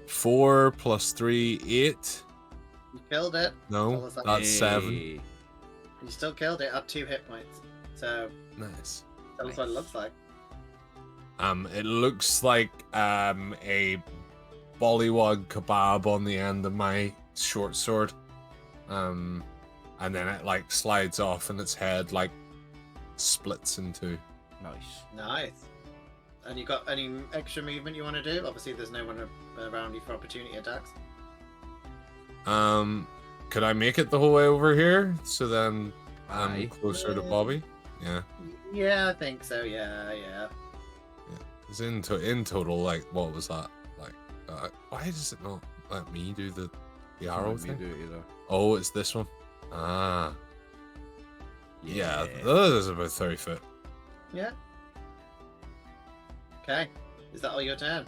D: 4 plus 3, 8.
B: You killed it.
D: No, that's 7.
B: You still killed it at 2 hit points. So,
D: Nice.
B: tell us what it looks like.
D: It looks like a Bullywug kebab on the end of my short sword. And then it like slides off and its head like splits in two.
A: Nice.
B: Nice. And you got any extra movement you want to do? Obviously, there's no one around you for opportunity attacks.
D: Could I make it the whole way over here? So then I'm
A: Aye.
D: closer to Bobby? Yeah.
B: Yeah, I think so. Yeah.
D: It's in total, like, what was that? Like, why does it not let me do the arrow
A: Let me
D: thing?
A: do it either.
D: Oh, it's this one. Ah. Yeah,
A: Yeah.
D: that is about 30 foot.
B: Yeah. Okay. Is that all your turn?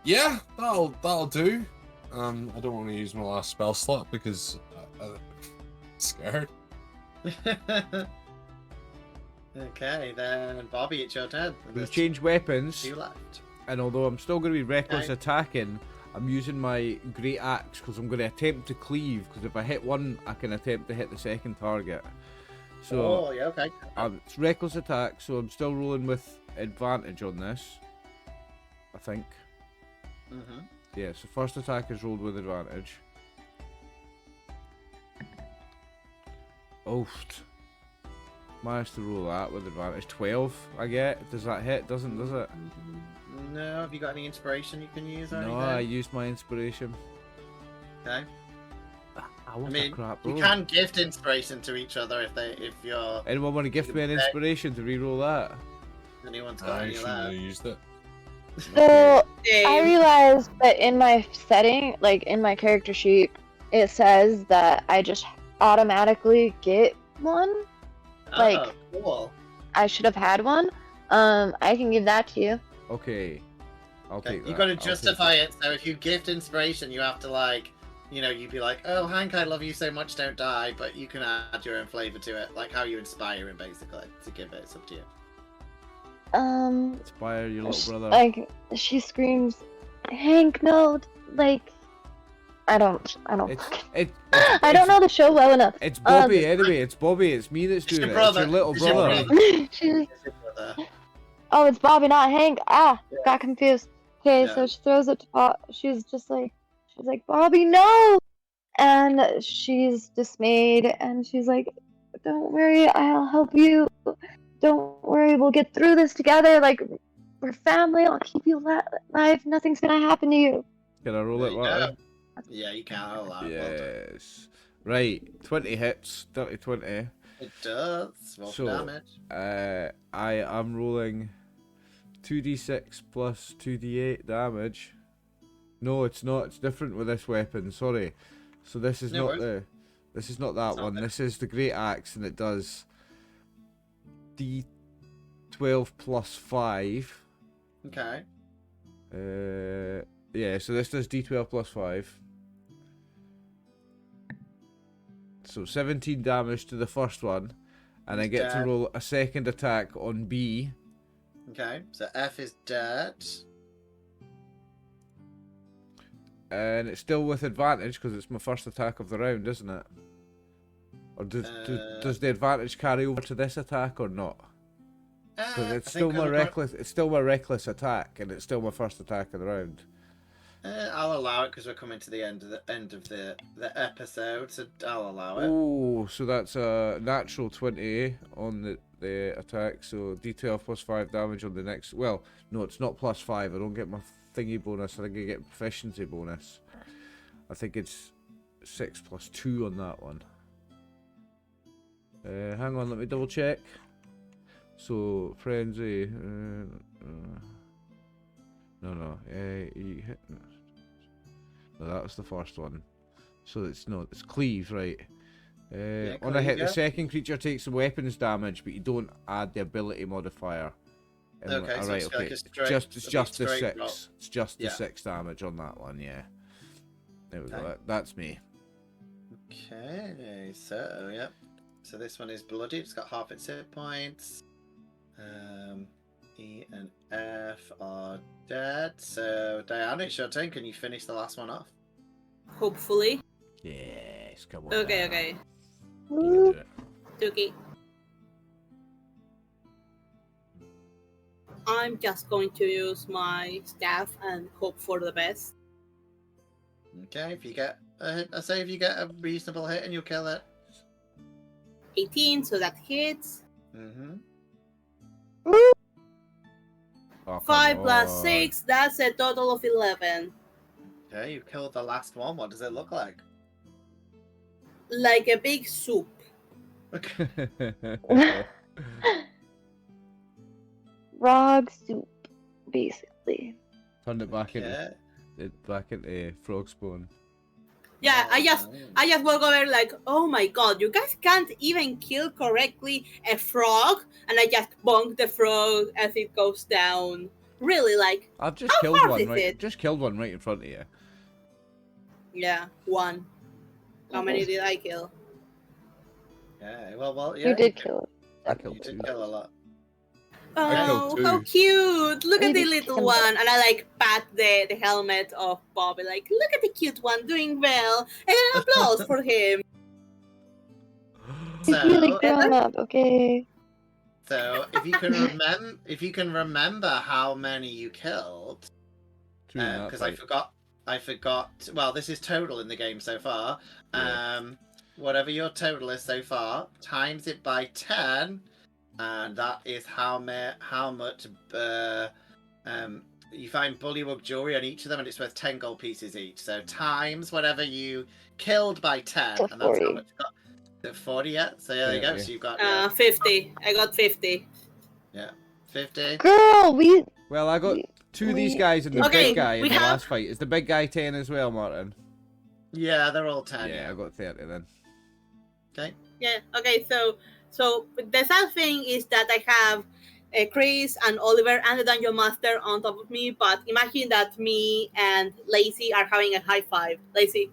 D: Yeah, that'll do. I don't want to use my last spell slot because I'm scared.
B: Okay, then Bobby, it's your turn.
A: We've changed weapons,
B: Two left.
A: and although I'm still going to be reckless
B: Okay.
A: attacking, I'm using my great axe because I'm going to attempt to cleave. Because if I hit one, I can attempt to hit the second target. So
B: Oh, yeah, okay.
A: it's reckless attack, so I'm still rolling with advantage on this. I think.
B: Mm-hmm.
A: Yeah, so first attack is rolled with advantage. Oofed. Managed to roll that with advantage. 12 I get. Does that hit? Does it?
B: No, have you got any inspiration you can use or
A: No,
B: anything?
A: I used my inspiration.
B: Okay.
A: I
B: I mean, you can gift inspiration to each other if you're
A: Anyone want to gift me an
B: Okay.
A: inspiration to reroll that?
B: anyone's got
D: I
B: any of
D: shouldn't have
B: that.
D: used it.
E: So I
C: Same.
E: realized that in my setting, like in my character sheet, it says that I just automatically get one. Like-
B: Oh, cool.
E: I should have had one. I can give that to you.
A: Okay. I'll
B: Okay,
A: take that.
B: you got to
A: I'll take
B: justify it. So if you gift inspiration, you have to like, you'd be like, "Oh, Hank, I love you so much, don't die." But you can add your own flavor to it, like how you inspire him, basically, to give it. It's up to you.
A: Inspire your little brother.
E: Like she screams, "Hank, no!" Like I don't. I don't know the show well enough.
A: It's Bobby anyway. It's Bobby. It's me that's
B: It's
A: doing
B: your
A: it. It's your
B: brother.
A: little
B: It's your
A: brother.
B: brother.
E: She's,
B: It's your brother.
E: oh, it's Bobby, not Hank. Ah,
B: Yeah.
E: got confused. Okay,
B: Yeah.
E: so she throws it to Bob. She's like, Bobby, no! And she's dismayed, and she's like, don't worry, I'll help you. Don't worry, we'll get through this together. Like, we're family. I'll keep you alive. Nothing's gonna happen to you.
A: Can I roll
B: There
A: it,
B: you
A: Marty?
B: go. Yeah, you can. I'll allow it. Well done.
A: Yes. Right. 20 hits. Dirty 20.
B: It does. Roll for
A: So,
B: damage.
A: I am rolling 2d6 plus 2d8 damage. No, it's not. It's different with this weapon. Sorry. So this is
B: No
A: not
B: worries.
A: this is not that
B: It's not
A: one.
B: there.
A: This is the great axe, and it does d12 plus 5.
B: Okay.
A: Yeah. So this does d12 plus 5. So 17 damage to the first one, and I
B: He's
A: get to
B: dead.
A: roll a second attack on B.
B: Okay. So F is dead.
A: And it's still with advantage because it's my first attack of the round, isn't it? Or does the advantage carry over to this attack or not? Because it's still my reckless. It's still my reckless attack, and it's still my first attack of the round.
B: I'll allow it because we're coming to the end of the episode, so I'll allow it.
A: Oh, so that's a natural 20 on the attack. So d12 plus 5 damage on the next. Well, no, it's not plus 5. I don't get my thingy bonus. I think I get proficiency bonus. I think it's 6 plus 2 on that one. Hang on, let me double check. So frenzy. No. You hit. No, that was the first one. So it's cleave, right? On a hit, the second creature takes some weapons damage, but you don't add the ability modifier.
B: Okay, so it's like a straight-
A: It's just the
B: straight
A: 6.
B: drop.
A: It's just the
B: Yeah.
A: 6 damage on that one. Yeah. There we go.
B: Okay.
A: That's me.
B: Okay, so yep. So this one is bloody. It's got half its hit points. E and F are dead. So Diana, it's your turn. Can you finish the last one off?
C: Hopefully.
A: Yes. Come on.
C: Okay,
A: now.
C: okay.
A: You can do it.
C: Okay. I'm just going to use my staff and hope for the best.
B: Okay, if you get a hit, I say if you get a reasonable hit and you'll kill it.
C: 18, so that hits.
B: Mm-hmm.
A: Oh, come
C: 5 plus
A: on.
C: 6, that's a total of 11.
B: Okay, you killed the last one. What does it look like?
C: Like a big soup.
F: Frog soup, basically.
A: Turned it back
B: Yeah.
A: into frog spawn.
C: Yeah, I just
B: Nice.
C: walk over like, oh my god, you guys can't even kill correctly a frog, and I just bonk the frog as it goes down. Really, like,
A: I've just
C: how
A: killed
C: hard
A: one
C: is
A: right.
C: it?
A: Just killed one right in front of you.
C: Yeah, 1. How many did I kill?
B: Yeah, well, yeah.
F: You did kill it.
A: I
B: You
A: killed two.
B: did kill a lot.
D: I killed
C: Oh,
D: two.
C: how cute! Look at the
F: Really
C: little
F: cute.
C: one, and I like pat the helmet of Bobby, like, look at the cute one doing well, and an applause for him.
F: He's really
B: So,
F: grown up, okay?
B: so if you can remember how many you killed,
A: Two in that
B: because
A: fight.
B: I forgot. Well, this is total in the game so far.
A: Yeah.
B: Whatever your total is so far, times it by 10, and that is how much. You find Bullywug jewelry on each of them, and it's worth 10 gold pieces each. So times whatever you killed by 10,
F: So
B: and that's how
F: 40.
B: much you got. Is it 40 yet? So there you go.
A: Yeah.
B: So you've got
C: 50. I got 50.
B: 50.
F: Girl,
A: Well, I got two of these
F: we-
A: guys and the
C: Okay,
A: big guy in
C: we
A: the
C: have-
A: last fight. Is the big guy 10 as well, Martin?
B: Yeah, they're all 10.
A: Yeah, I got 30 then.
B: Okay.
C: Yeah, okay, so the sad thing is that I have Chris and Oliver and the Dungeon Master on top of me, but imagine that me and Lacie are having a high five. Lacie.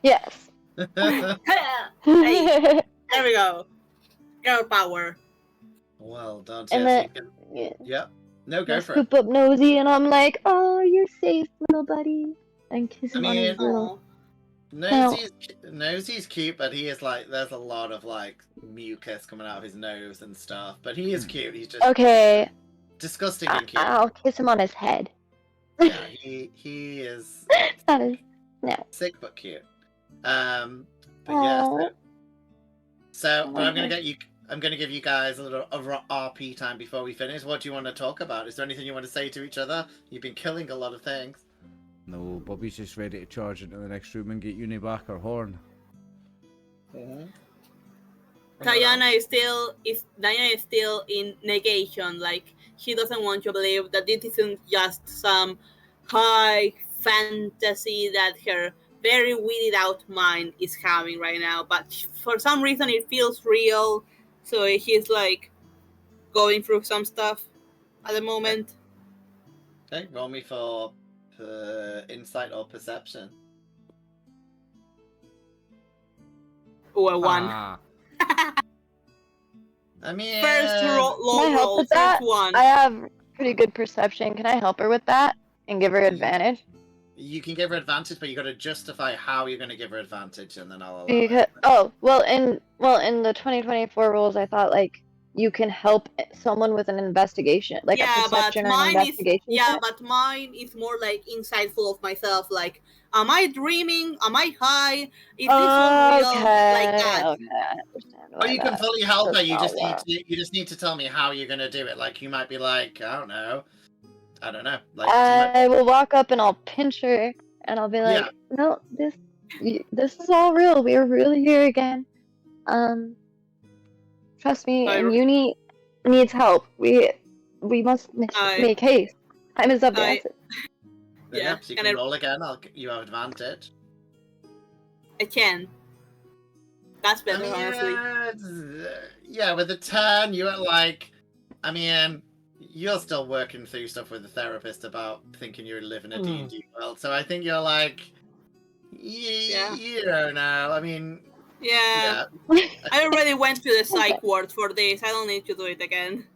F: Yes.
C: Hey, there we go. Girl power.
B: Well done.
F: And
B: Yes,
F: then-
B: you can...
F: Yeah.
B: Yeah. No,
F: I
B: go for it.
F: scoop up Nosy and I'm like, oh, you're safe, little buddy. And kiss him on his
B: mean-
F: little.
C: Aw.
B: Nosy's cute, but he is like, there's a lot of like mucus coming out of his nose and stuff. But he is cute. He's just
F: Okay,
B: disgusting and cute.
F: I'll kiss him on his head.
B: Yeah, he is
F: That is no.
B: sick but cute. But yeah.
F: Aw.
B: So but I'm gonna give you guys a little RP time before we finish. What do you want to talk about? Is there anything you want to say to each other? You've been killing a lot of things.
A: No, Bobby's just ready to charge into the next room and get Uni back her horn.
C: Diana is still in negation, like she doesn't want to believe that this isn't just some high fantasy that her very weeded out mind is having right now, but for some reason it feels real, so she's like going through some stuff at the moment.
B: Okay, roll me for insight or perception.
C: Or a 1.
A: Ah,
B: I mean,
C: First roll,
F: Can I
C: low
F: help
C: roll,
F: with
C: first
F: that?
C: 1.
F: I have pretty good perception. Can I help her with that and give her advantage?
B: you can give her advantage, but you got to justify how you're going to give her advantage, and then I'll allow
F: Because,
B: it.
F: oh, well, in the 2024 rules, I thought like you can help someone with an investigation, like
C: Yeah,
F: a
C: but
F: perception or an
C: mine is
F: investigation. check.
C: but mine is more like insightful of myself. Like, am I dreaming? Am I high? Is this all real? Like that.
F: Okay, I understand
B: Or
F: why
B: you can
F: that
B: fully help her.
F: does
B: You
F: not
B: just need
F: work.
B: to. You just need to tell me how you're going to do it. Like you might be like, I don't know. Like
F: I will walk up and I'll pinch her and I'll be like,
B: Yeah.
F: no, this is all real. We're really here again. Trust me, and Uni needs help. We must make haste. Time is of the essence.
C: Yeah,
B: So you
C: can
B: can
C: I-
B: roll again. You have advantage.
C: I can. That's
B: I
C: better,
B: mean,
C: honestly.
B: yeah, with a 10, you're like, I mean, you're still working through stuff with the therapist about thinking you're living a D&D world. So I think you're like,
C: Yeah.
B: you don't know. I mean,
C: Yeah.
B: yeah.
C: I already went to the psych ward for this. I don't need to do it again.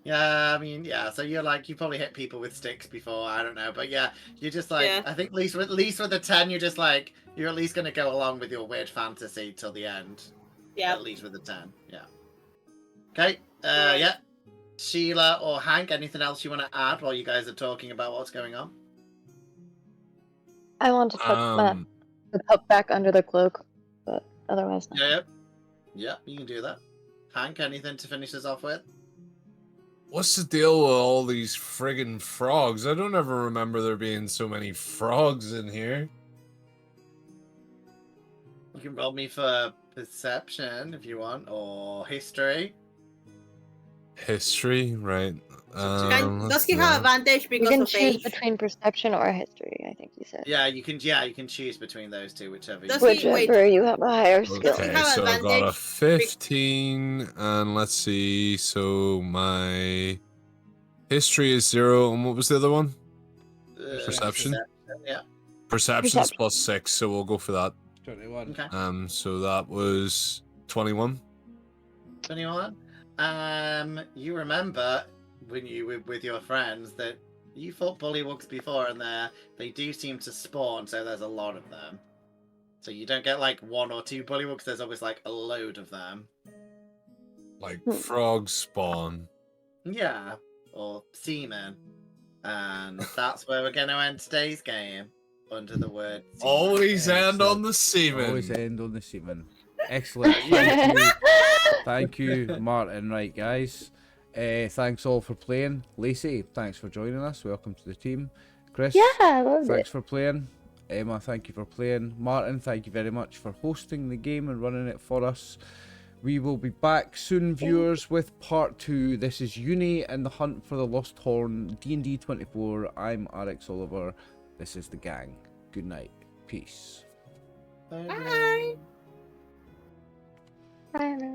B: Yeah, I mean, yeah. So you're like, you probably hit people with sticks before. I don't know, but yeah, you're just like,
C: Yeah.
B: I think at least with a 10, you're just like, you're at least gonna go along with your weird fantasy till the end.
C: Yeah.
B: At least with a 10, yeah. Okay.
C: Right.
B: Yeah. Sheila or Hank, anything else you want to add while you guys are talking about what's going on?
F: I want to put the pup back under the cloak, but otherwise not.
B: Yeah. Yeah, you can do that. Hank, anything to finish us off with?
D: What's the deal with all these friggin' frogs? I don't ever remember there being so many frogs in here.
B: You can roll me for perception if you want, or history.
D: History, right?
C: Does
D: let's
C: he
D: do
C: have
D: that.
C: advantage
F: You
C: because
F: can
C: of
F: choose
C: age?
F: between perception or history, I think you said.
B: Yeah, you can choose between those two, whichever.
C: Does
B: you
C: he-
B: choose.
C: wait.
F: Whichever you have a higher skill.
C: Does he
D: Okay,
C: have
D: so I got a
C: advantage?
D: 15, and let's see. So my history is 0, and what was the other one? Perception?
B: Yeah.
D: Perception's
F: Perception.
D: plus 6, so we'll go for that.
A: 21.
B: Okay.
D: So that was 21.
B: 21. You remember when you were with your friends that you fought Bullywugs before, and they do seem to spawn, so there's a lot of them. So you don't get like 1 or 2 Bullywugs, there's always like a load of them.
D: Like frogs spawn.
B: Yeah, or seamen. And that's where we're going to end today's game, under the word seamen.
D: Always end on the seaman.
A: Always end on the seaman. Excellent. Thank you. Thank you, Martin. Right, guys. Thanks all for playing. Lacie, thanks for joining us. Welcome to the team. Chris,
F: Yeah, I loved
A: thanks
F: it.
A: for playing. Emma, thank you for playing. Martin, thank you very much for hosting the game and running it for us. We will be back soon, viewers, with part 2. This is Uni and the Hunt for the Lost Horn, D&D 24. I'm RxOliver. This is the gang. Good night. Peace.
C: Bye.
F: Bye, everyone.